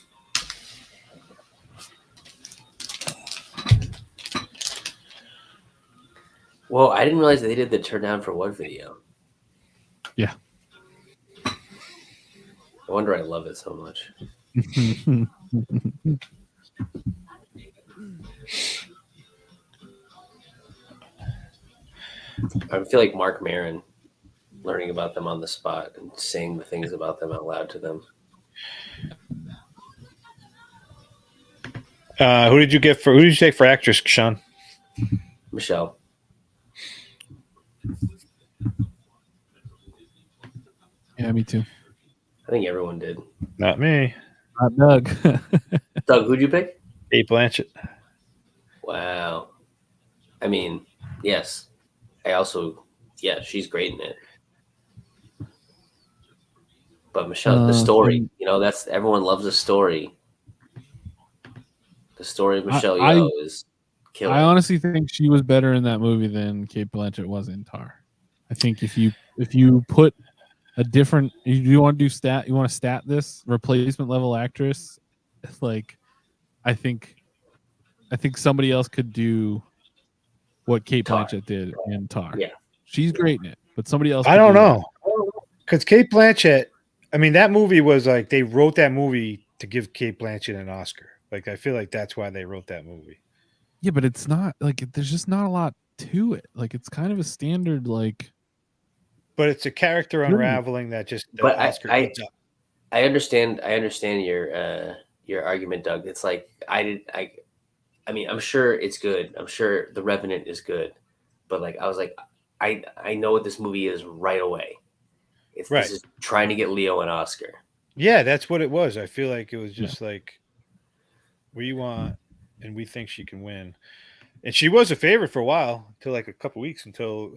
Well, I didn't realize they did the turn down for what video. Yeah. No wonder I love it so much. I feel like Mark Maron learning about them on the spot and saying the things about them out loud to them. Who did you take for actress, Sean? Michelle. Yeah, me too. I think everyone did. Not me. Not Doug. Doug, who'd you pick? Kate Blanchett. Wow. I mean, yes. She's great in it. But Michelle, the story, that's everyone loves a story. The story of Michelle I Yeoh is killer. I honestly think she was better in that movie than Kate Blanchett was in Tar. I think if you put a different, you want to do you want to stat this replacement level actress, like I think somebody else could do what Kate Tar. Blanchett did in Tar. Yeah. She's great in it, but somebody else. I don't know, because Kate Blanchett. I mean, that movie was like they wrote that movie to give Kate Blanchett an Oscar. Like I feel like that's why they wrote that movie. Yeah, but it's not like there's just not a lot to it. Like it's kind of a standard like. But it's a character unraveling that just the But Oscar I eats up. I understand your argument, Doug. It's like I mean, I'm sure it's good. I'm sure The Revenant is good. But like I was like, I know what this movie is right away. Right. This is trying to get Leo an Oscar. Yeah, that's what it was. I feel like it was just like we want and we think she can win. And she was a favorite for a while, until like a couple weeks until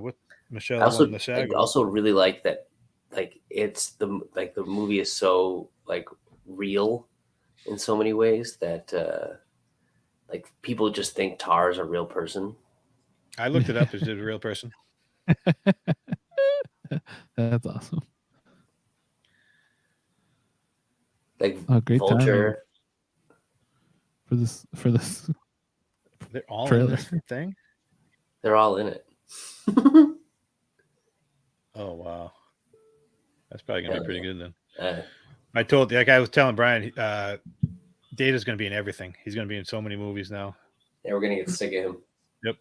what Michelle won the SAG. I also really like that, like it's the movie is so like real in so many ways that like people just think Tar is a real person. I looked it up. Is it a real person? That's awesome. Like great Vulture. For this They're all trailer. in this thing. They're all in it. Oh wow, that's probably gonna be pretty good then. I I was telling Brian, Data's gonna be in everything. He's gonna be in so many movies now. Yeah, we're gonna get sick of him. Yep,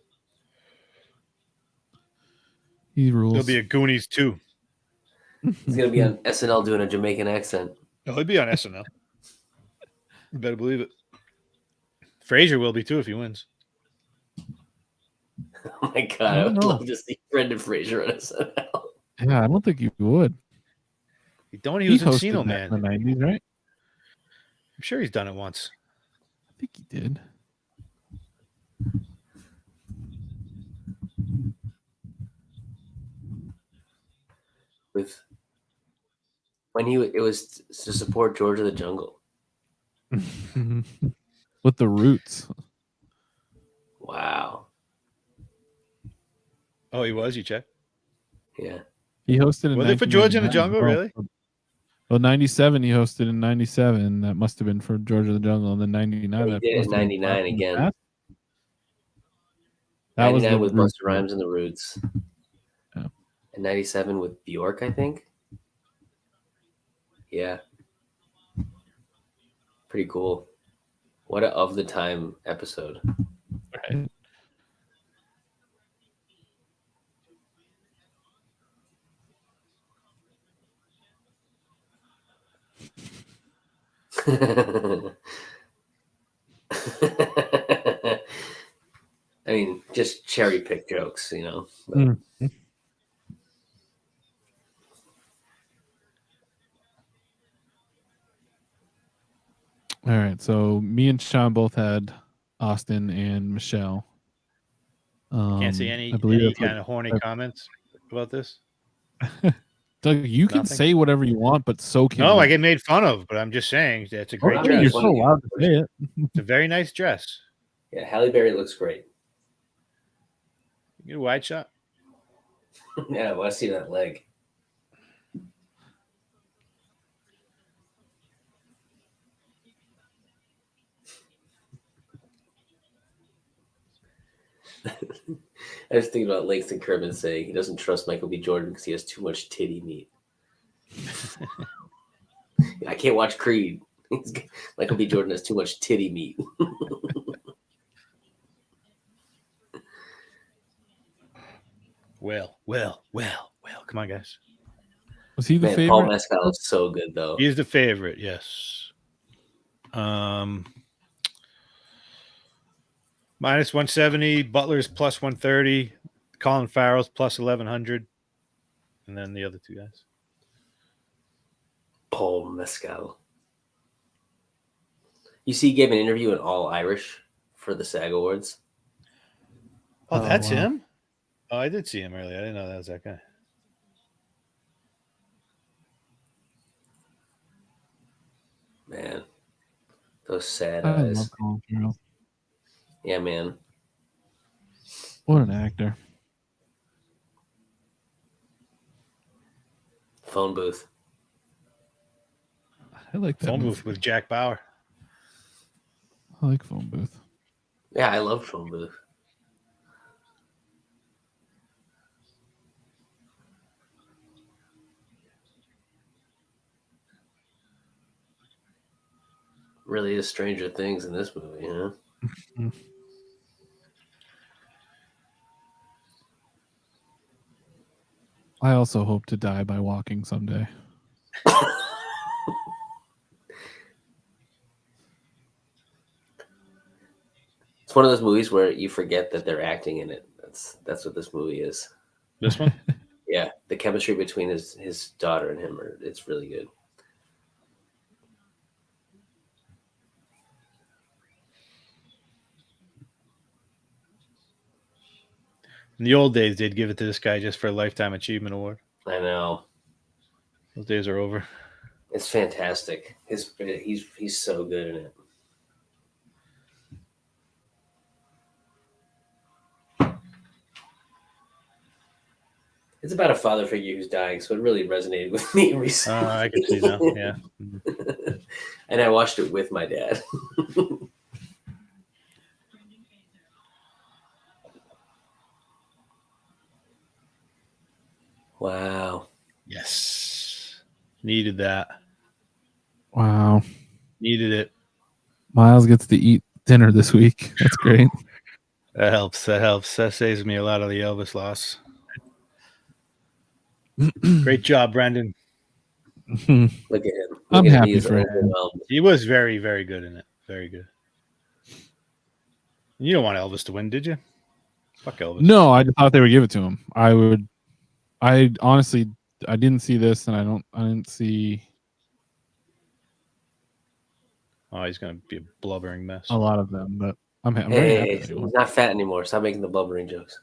He rules. there'll be a Goonies too. He's gonna be on SNL doing a Jamaican accent. Oh, he'll be on SNL. You better believe it. Frasier will be too if he wins. Oh my god, I would love to see Brendan Fraser on SNL. Yeah, I don't think you would. He was hosted Encino Man in the 90s, right? I'm sure he's done it once. I think he did. With when it was to support George of the Jungle. With the Roots. Wow. Oh, he was. You check. Yeah. He hosted in. Was it for George in the Jungle? Really? Well, 97 he hosted in 97. That must have been for George of the Jungle. And then 99. He did it in 99 again. That was 99 with Roots. Busta Rhymes and the Roots. Yeah. And 97 with Bjork, I think. Yeah. Pretty cool. What a of the time episode. Right. I mean, just cherry pick jokes, you know. Mm-hmm. All right, so me and Sean both had Austin and Michelle. Can't see any kind of horny comments about this. Doug, you can say whatever you want, but so can no, you. I get made fun of, but I'm just saying that's a great dress. You're so allowed to say it. It's a very nice dress. Yeah, Halle Berry looks great. You get a wide shot. Yeah, I want to see that leg. I was thinking about Langston Kerman saying he doesn't trust Michael B. Jordan because he has too much titty meat. I can't watch Creed. Michael B. Jordan has too much titty meat. Well. Come on, guys. Was he the favorite? Paul Mescal is so good, though. He's the favorite, yes. Minus 170, Butler's plus 130, Colin Farrell's plus 1100, and then the other two guys. Paul Mescal. You see, he gave an interview in all Irish for the SAG Awards. Oh, that's him? Oh, I did see him earlier. I didn't know that was that guy. Man. Those sad I eyes. love Colin Farrell. Yeah, man. What an actor. Phone booth. I like that Phone movie. booth with Jack Bauer. I like Phone Booth. Yeah, I love phone booth. Really is Stranger Things in this movie, you know? I also hope to die by walking someday. It's one of those movies where you forget that they're acting in it. That's what this movie is. This one? Yeah, the chemistry between his daughter and him it's really good. In the old days, they'd give it to this guy just for a Lifetime Achievement Award. I know. Those days are over. It's fantastic. He's so good in it. It's about a father figure who's dying, so it really resonated with me recently. I can see now. Yeah. And I watched it with my dad. Wow. Yes. Needed that. Wow. Needed it. Miles gets to eat dinner this week. That's great. That helps. That helps. That saves me a lot of the Elvis loss. Great job, Brendan. Look at him. I'm Look at happy He is for him. overwhelmed. He was very, very good in it. Very good. You don't want Elvis to win, did you? Fuck Elvis. No, I thought they would give it to him. I honestly, I didn't see this, and I didn't see Oh, he's going to be a blubbering mess. a lot of them, but I'm very happy. He's not fat anymore. Stop making the blubbering jokes.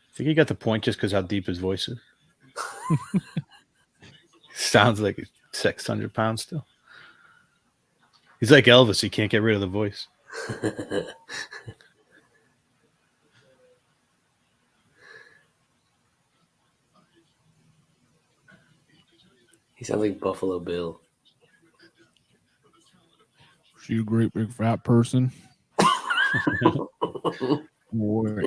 I think he got the point just because how deep his voice is. Sounds like he's 600 pounds still. He's like Elvis. He can't get rid of the voice. He sounds like Buffalo Bill. She a great big fat person. Boy.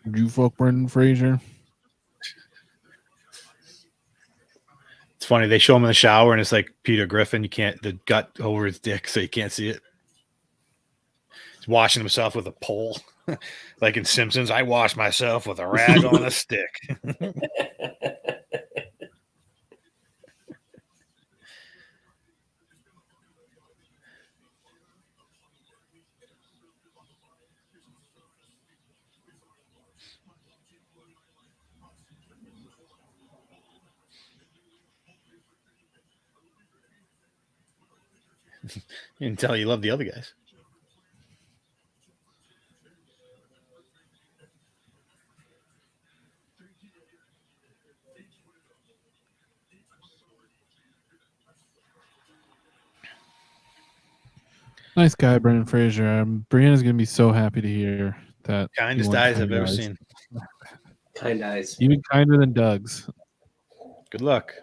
Did you fuck Brendan Fraser? It's funny. They show him in the shower, and it's like Peter Griffin. You can't the gut over his dick, so you can't see it. He's washing himself with a pole, like in Simpsons. I wash myself with a rag on a stick. You can tell you love the other guys. Nice guy, Brendan Fraser. Brianna's gonna be so happy to hear that. Kindest eyes I've ever seen. Kind eyes. Even kinder than Doug's. Good luck.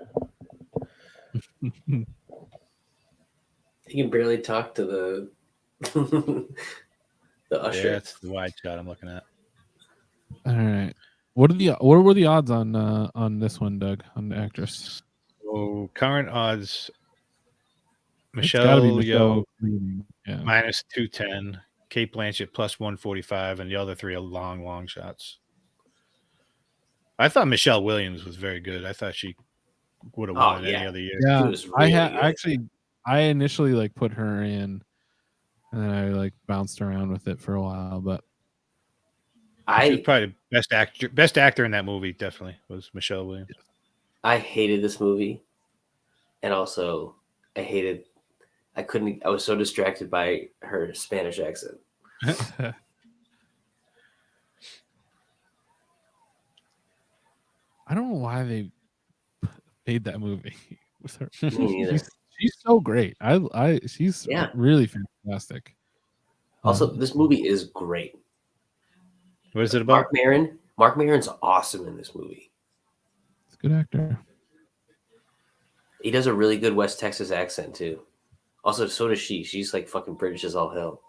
He can barely talk to the the usher. Yeah, that's the wide shot I'm looking at. All right. What were the odds on this one, Doug, on the actress? So current odds: It's gotta be Michelle Yeoh, yeah. minus 210, Kate Blanchett plus 145, and the other three are long shots. I thought Michelle Williams was very good. I thought she would have won it any other year. Yeah, was really I initially like put her in, and then I like bounced around with it for a while. But she was probably the best actor in that movie. Definitely was Michelle Williams. I hated this movie, and also I was so distracted by her Spanish accent. I don't know why they made that movie with her. Me neither. She's so great. She's really fantastic. Also, this movie is great. What is it about? Mark Maron's awesome in this movie. He's a good actor. He does a really good West Texas accent too. Also, so does she. She's like fucking British as all hell.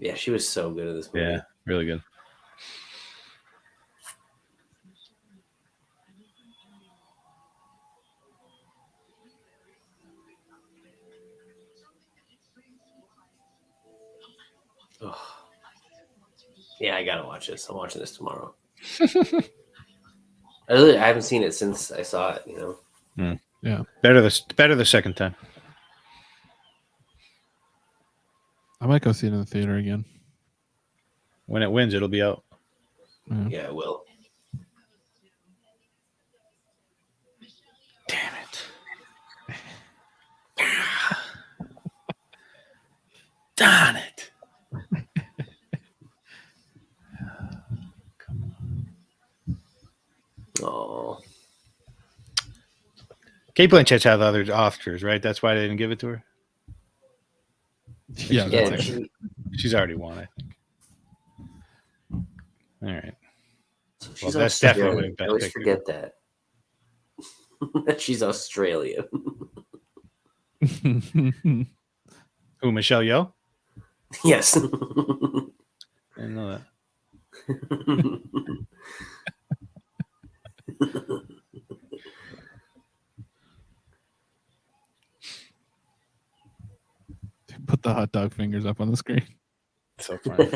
Yeah, she was so good in this movie. Yeah, really good. Ugh. Yeah, I gotta watch this. I'm watching this tomorrow. I haven't seen it since I saw it. You know. Yeah, better the second time. I might go see it in the theater again. When it wins, it'll be out. Yeah, I will. Damn it! Darn it! Oh. Kate Blanchett's had other Oscars, right? That's why they didn't give it to her. Yeah, she's already won, I think. All right. So she's that's definitely. I always forget that. She's Australian. Who, Michelle Yeoh? Yes. I didn't know that. Put the hot dog fingers up on the screen. So funny.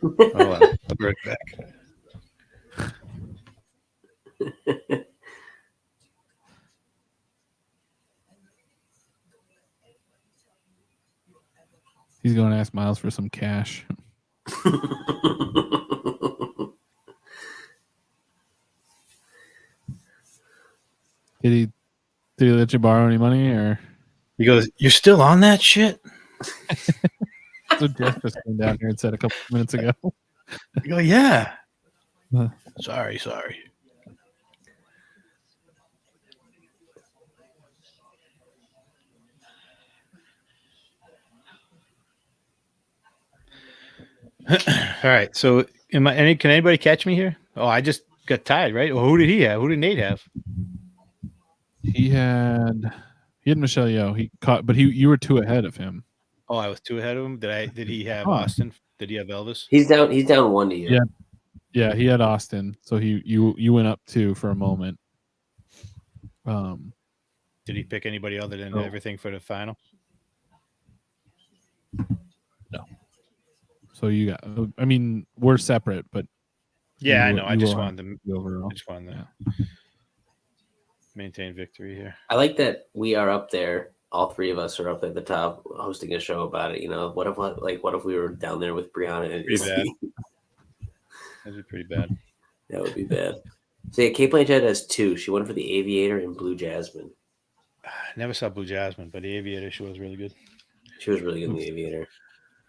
Hold on. I'll be right back. He's going to ask Miles for some cash. Did he let you borrow any money, or? He goes, "You're still on that shit?" So Jeff just came down here and said a couple minutes ago. I go, "Yeah." Sorry. All right. So, can anybody catch me here? Oh, I just got tied, right? Well, who did he have? Who did Nate have? He had Michelle Yeoh. He caught, but you were 2 ahead of him. Oh, I was 2 ahead of him. Did he have Austin? Did he have Elvis? He's down 1 to you. Yeah, he had Austin. So you went up 2 for a moment. Did he pick anybody other than everything for the final? No. So you got. I mean, we're separate, but yeah, I know. I just wanted to maintain victory here. I like that we are up there. All 3 of us are up at the top hosting a show about it. You know, what if we were down there with Brianna and pretty bad. That'd be pretty bad. That would be bad. So yeah, Kate Blanchett has 2. She won for The Aviator and Blue Jasmine. I never saw Blue Jasmine, but The Aviator, she was really good. She was really good in The Aviator.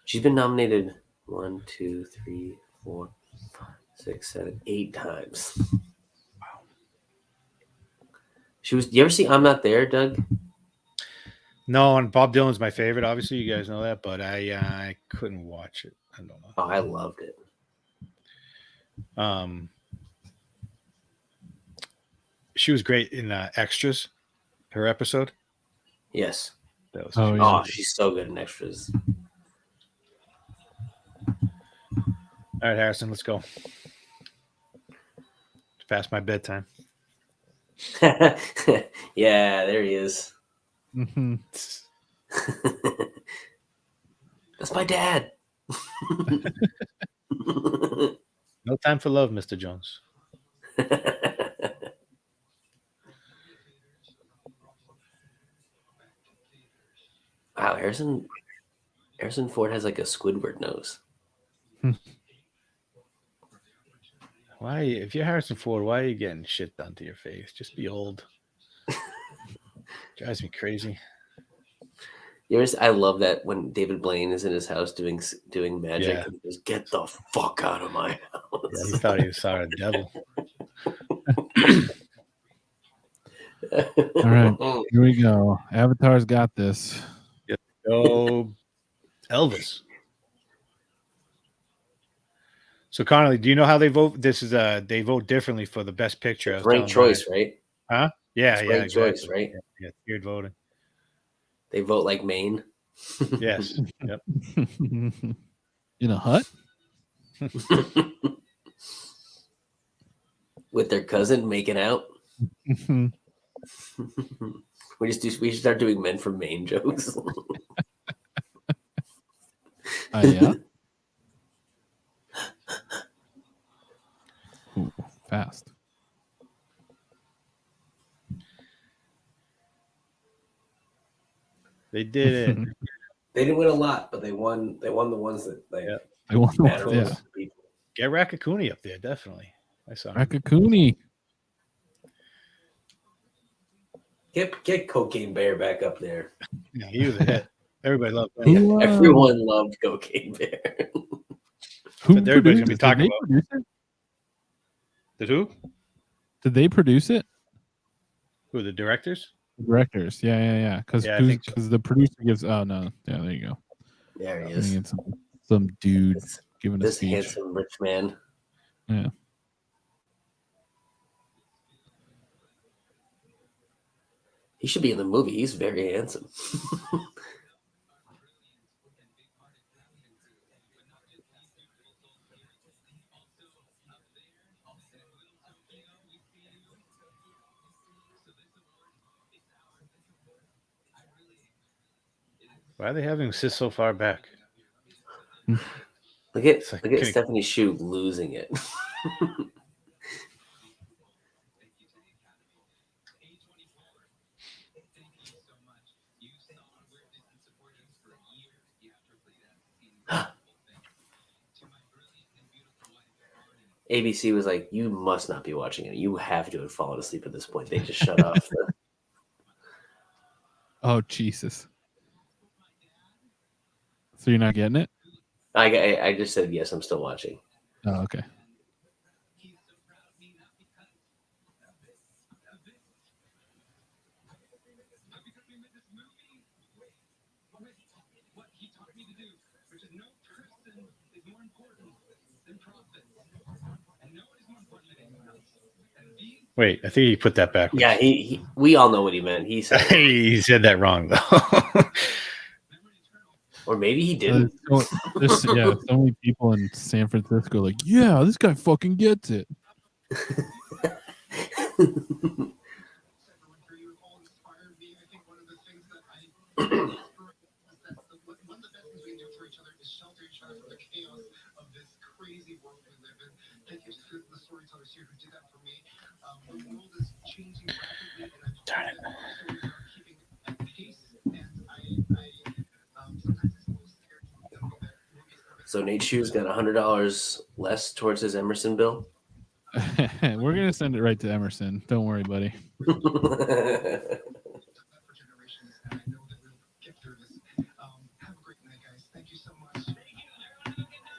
She's been nominated 1, 2, 3, 4, 5, 6, 7, 8 times. Wow. You ever see I'm Not There, Doug? No, and Bob Dylan's my favorite. Obviously, you guys know that, but I couldn't watch it. I don't know. Oh, I loved it. She was great in Extras, her episode. Yes. That was she's so good in Extras. All right, Harrison, let's go. It's past my bedtime. Yeah, there he is. Mm-hmm. That's my dad. No time for love, Mr. Jones. Wow, Harrison Ford has like a Squidward nose. Why, if you're Harrison Ford, why are you getting shit done to your face? Just be old. Drives me crazy. I love that when David Blaine is in his house doing magic, Yeah. and he goes, "Get the fuck out of my house!" Yeah, he thought he saw a devil. All right, here we go. Avatar's got this. Go, Elvis. So Connolly, do you know how they vote? This is they vote differently for the best picture. It's ranked choice, right? Huh? Yeah, It's yeah, ranked exactly. choice, right? Yeah, tiered voting. They vote like Maine. Yes. Yep. In a hut? With their cousin making out. We should start doing men from Maine jokes. Yeah. Ooh, fast. They did it. They didn't win a lot, but they won the ones that They won the matter ones, most to people. Get Rakakuni up there, definitely. I saw him. Rakakuni. Get Cocaine Bear back up there. Yeah, he was a hit. Everybody loved him. Who, Everyone loved Cocaine Bear. Who But everybody's gonna be produced it? talking Did they about produce it? Did who? Did they produce it? Who, the directors? Directors. Yeah. Because Yeah, I think so. the producer gives. Oh no. Yeah, there you go. There he I think is. it's some dude giving a This speech. handsome rich man. Yeah. He should be in the movie. He's very handsome. Why are they having him sit so far back? Look at okay. Stephanie Shu losing it. ABC was like, "You must not be watching it. You have to have fallen asleep at this point." They just shut off. Oh Jesus. So you're not getting it? I just said yes. I'm still watching. Oh, okay. Wait, I think he put that backwards. Yeah, we all know what he meant. He said he said that wrong though. Or maybe he didn't. There's so many people in San Francisco like, yeah, this guy fucking gets it. Darn it. So Nate Shoe's got $100 less towards his Emerson bill. We're gonna send it right to Emerson. Don't worry, buddy.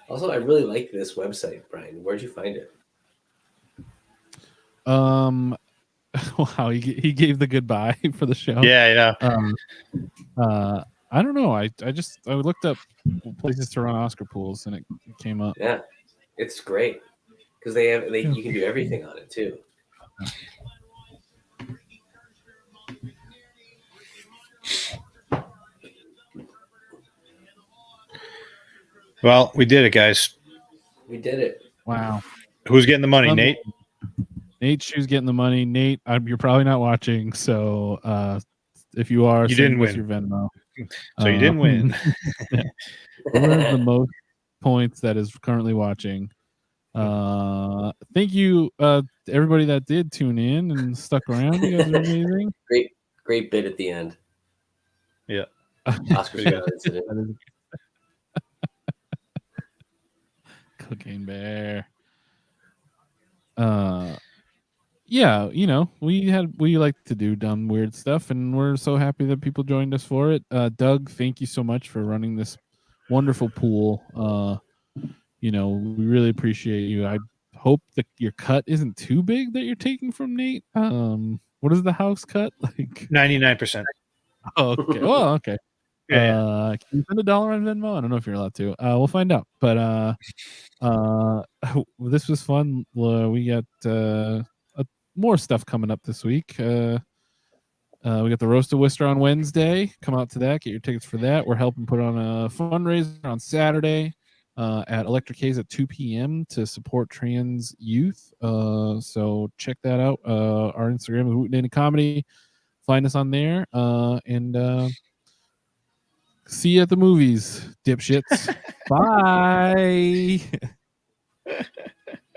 Also, I really like this website, Brian. Where'd you find it? Wow, he gave the goodbye for the show. Yeah. I don't know. I looked up places to run Oscar pools and it came up. Yeah, it's great because you can do everything on it too. Well, we did it, guys. We did it. Wow. Who's getting the money, Nate? Nate Shoe's getting the money. Nate, you're probably not watching, so if you are, you send didn't us win. your Venmo. So you didn't win. Whoever has the most points that is currently watching. Thank you to everybody that did tune in and stuck around. You guys are amazing. Great bit at the end. Yeah. Oscar Scott incident. Cocaine Bear. Yeah, we like to do dumb, weird stuff, and we're so happy that people joined us for it. Doug, thank you so much for running this wonderful pool. We really appreciate you. I hope that your cut isn't too big that you're taking from Nate. What is the house cut like? 99%. Oh, okay. Well, okay. Yeah. Can you send $1 on Venmo? I don't know if you're allowed to. We'll find out. But this was fun. We got more stuff coming up this week. We got the Roast of Worcester on Wednesday. Come out to that. Get your tickets for that. We're helping put on a fundraiser on Saturday at Electric Haze at 2 p.m. to support trans youth. So check that out. Our Instagram is Wootenanny Comedy. Find us on there. And see you at the movies, dipshits. Bye.